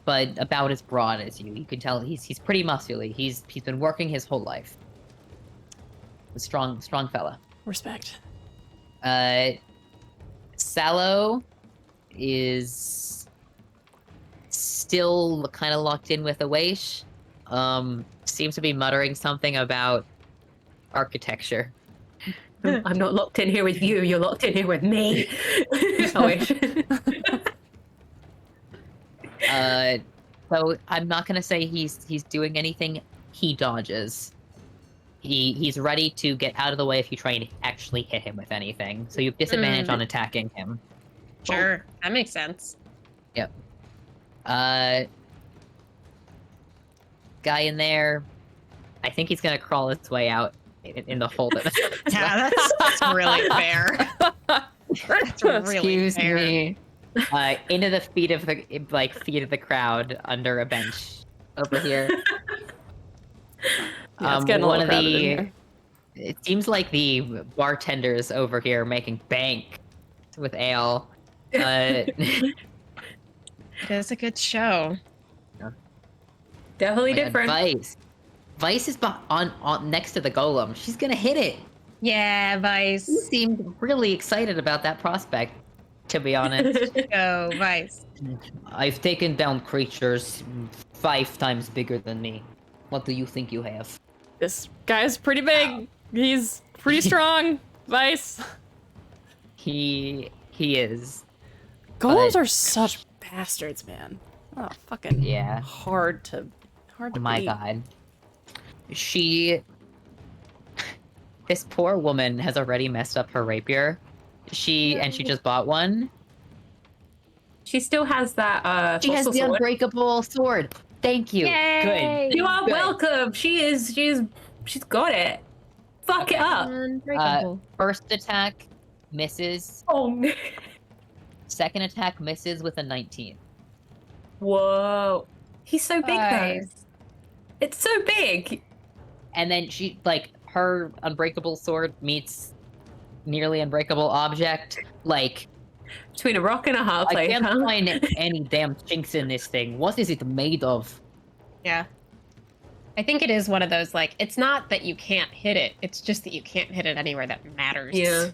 Speaker 1: but about as broad as you. You can tell he's pretty muscular. He's been working his whole life. A strong fella.
Speaker 5: Respect.
Speaker 1: Sallow is still kind of locked in with Awaish. Seems to be muttering something about architecture.
Speaker 2: I'm not locked in here with you. You're locked in here with me. I wish.
Speaker 1: So I'm not gonna say he's doing anything. He dodges. He's ready to get out of the way if you try and actually hit him with anything. So you have disadvantage on attacking him.
Speaker 3: Sure, that makes sense.
Speaker 1: Yep. Guy in there. I think he's gonna crawl his way out in the hole that.
Speaker 3: Yeah, that's really fair. That's really
Speaker 1: Excuse
Speaker 3: fair.
Speaker 1: me. Into the feet of the crowd under a bench over here.
Speaker 5: Yeah, it's getting a
Speaker 1: one
Speaker 5: little
Speaker 1: of
Speaker 5: crowded in
Speaker 1: the.
Speaker 5: here.
Speaker 1: It seems like the bartenders over here making bank with ale.
Speaker 3: It is a good show.
Speaker 2: Definitely
Speaker 1: my God,
Speaker 2: different.
Speaker 1: Vice is on next to the golem. She's gonna hit it.
Speaker 3: Yeah, Vice.
Speaker 1: She seemed really excited about that prospect, to be honest.
Speaker 3: Go, Vice.
Speaker 1: I've taken down creatures 5 times bigger than me. What do you think you have?
Speaker 5: This guy's pretty big. He's pretty strong. Vice.
Speaker 1: He is.
Speaker 5: Golems
Speaker 1: But-
Speaker 5: are such bastards, man. Oh, fucking
Speaker 1: Yeah.
Speaker 5: hard to
Speaker 1: My
Speaker 5: beat.
Speaker 1: God. This poor woman has already messed up her rapier. She just bought one.
Speaker 2: She still has that
Speaker 1: She has
Speaker 2: fossil
Speaker 1: the
Speaker 2: sword.
Speaker 1: unbreakable sword. Thank you.
Speaker 3: Yay!
Speaker 1: Good.
Speaker 2: You are
Speaker 1: Good.
Speaker 2: welcome. She's got it. Fuck it up.
Speaker 3: Unbreakable.
Speaker 1: First attack misses.
Speaker 2: Oh no.
Speaker 1: Second attack misses with a 19.
Speaker 2: Whoa. He's so big
Speaker 3: Nice.
Speaker 2: though. It's so big.
Speaker 1: And then her unbreakable sword meets nearly unbreakable object.
Speaker 2: Between a rock and a hard
Speaker 1: I
Speaker 2: place,
Speaker 1: can't
Speaker 2: huh?
Speaker 1: find any damn chinks in this thing. What is it made of?
Speaker 3: Yeah. I think it is one of those, it's not that you can't hit it, it's just that you can't hit it anywhere that matters.
Speaker 2: Yeah.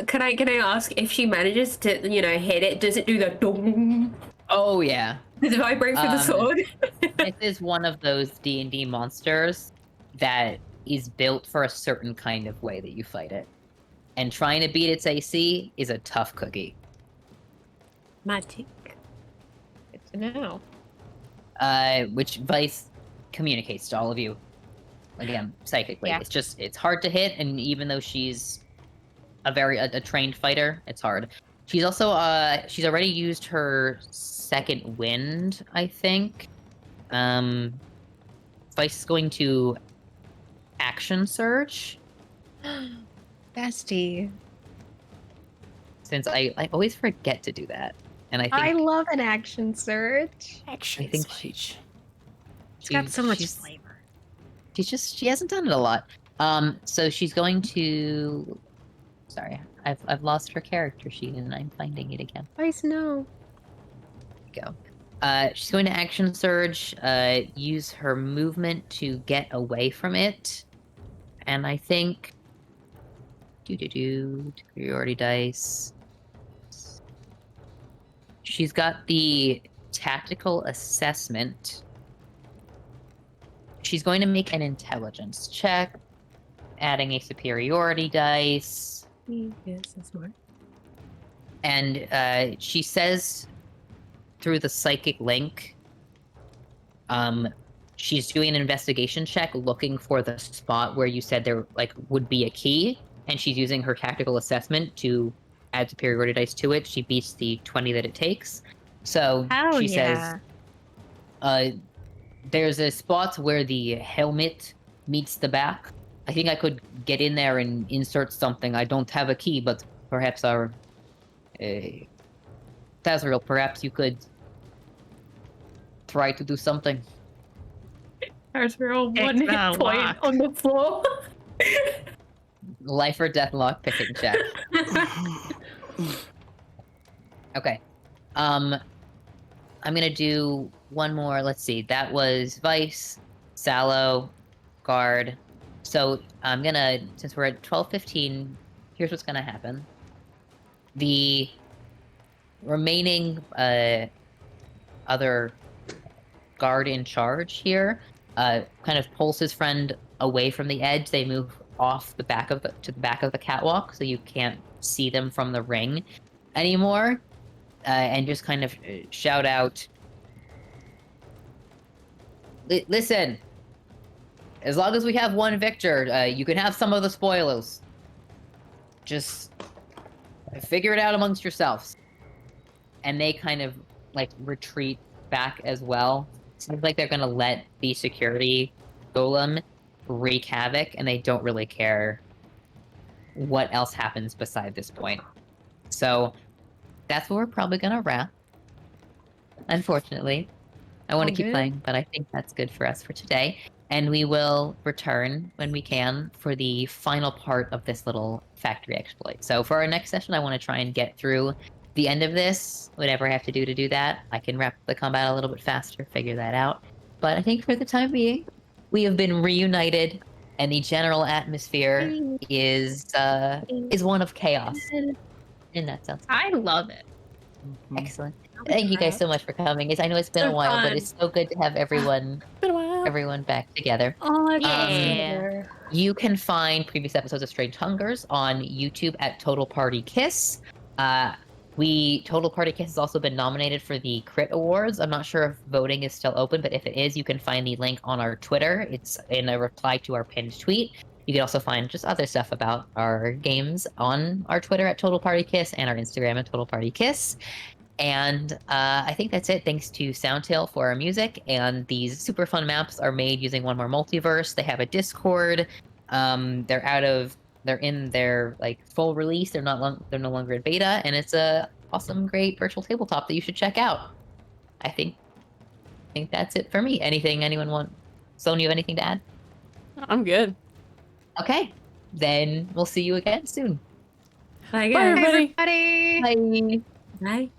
Speaker 2: Can I ask if she manages to, hit it, does it do the dong?
Speaker 1: Oh yeah.
Speaker 2: Does it vibrate for the sword?
Speaker 1: This is one of those D&D monsters that is built for a certain kind of way that you fight it. And trying to beat its AC is a tough cookie.
Speaker 2: Magic.
Speaker 3: Good to know.
Speaker 1: Which Vice communicates to all of you. Again, psychically.
Speaker 3: Yeah.
Speaker 1: It's hard to hit, and even though she's a trained fighter, it's hard. She's also she's already used her second wind, I think. Vice is going to action surge.
Speaker 3: Bestie.
Speaker 1: Since I always forget to do that. And I think
Speaker 3: I love an action search.
Speaker 5: Action
Speaker 1: I think
Speaker 5: switch.
Speaker 3: It's got so much
Speaker 1: she's-
Speaker 3: flavor.
Speaker 1: she hasn't done it a lot. So she's going to. Sorry, I've lost her character sheet and I'm finding it again.
Speaker 3: Vice, no.
Speaker 1: Go. She's going to action surge. Use her movement to get away from it, and I think. Superiority dice. She's got the tactical assessment. She's going to make an intelligence check, adding a superiority dice.
Speaker 2: Yes, that's smart.
Speaker 1: And she says through the psychic link, she's doing an investigation check looking for the spot where you said there would be a key, and she's using her tactical assessment to add superiority dice to it. She beats the 20 that it takes. So
Speaker 3: Hell
Speaker 1: she
Speaker 3: yeah.
Speaker 1: says, there's a spot where the helmet meets the back. I think I could get in there and insert something. I don't have a key, but perhaps our Tazriel, perhaps you could try to do something.
Speaker 2: There's real
Speaker 3: It's
Speaker 2: one hit
Speaker 3: a
Speaker 2: point
Speaker 3: lock.
Speaker 2: on the floor.
Speaker 1: Life or death lock picking check. Okay. I'm gonna do one more. Let's see. That was Vice, Sallow, Guard. So I'm gonna, since we're at 12:15, here's what's gonna happen. The remaining other guard in charge here kind of pulls his friend away from the edge. They move off the back of the catwalk, so you can't see them from the ring anymore. and just kind of shout out, listen, as long as we have one victor, you can have some of the spoilers. Just figure it out amongst yourselves. And they kind of, like, retreat back as well. Seems like they're gonna let the security golem wreak havoc, and they don't really care what else happens beside this point. So, that's where we're probably gonna wrap. Unfortunately. I want to keep playing, but I think that's good for us for today. And we will return when we can for the final part of this little factory exploit. So for our next session, I want to try and get through the end of this. Whatever I have to do that. I can wrap the combat a little bit faster, figure that out. But I think for the time being, we have been reunited, and the general atmosphere is one of chaos. In that sense.
Speaker 3: I love it.
Speaker 1: Excellent. Thank you guys so much for coming. I know it's been a while, but it's so good to have everyone back together.
Speaker 2: Oh,
Speaker 6: Yeah.
Speaker 1: You can find previous episodes of Strange Hungers on YouTube at Total Party Kiss. Total Party Kiss has also been nominated for the Crit Awards. I'm not sure if voting is still open, but if it is, you can find the link on our Twitter. It's in a reply to our pinned tweet. You can also find just other stuff about our games on our Twitter at Total Party Kiss and our Instagram at Total Party Kiss. And I think that's it. Thanks to Soundtail for our music. And these super fun maps are made using One More Multiverse. They have a Discord. They're in their like full release. They're no longer in beta, and it's a awesome, great virtual tabletop that you should check out. I think that's it for me. Anyone want? Sloan, you have anything to add?
Speaker 5: I'm good.
Speaker 1: Okay, then we'll see you again soon.
Speaker 2: Bye,
Speaker 5: Bye,
Speaker 2: guys.
Speaker 5: everybody.
Speaker 3: Everybody.
Speaker 1: Bye.
Speaker 2: Bye.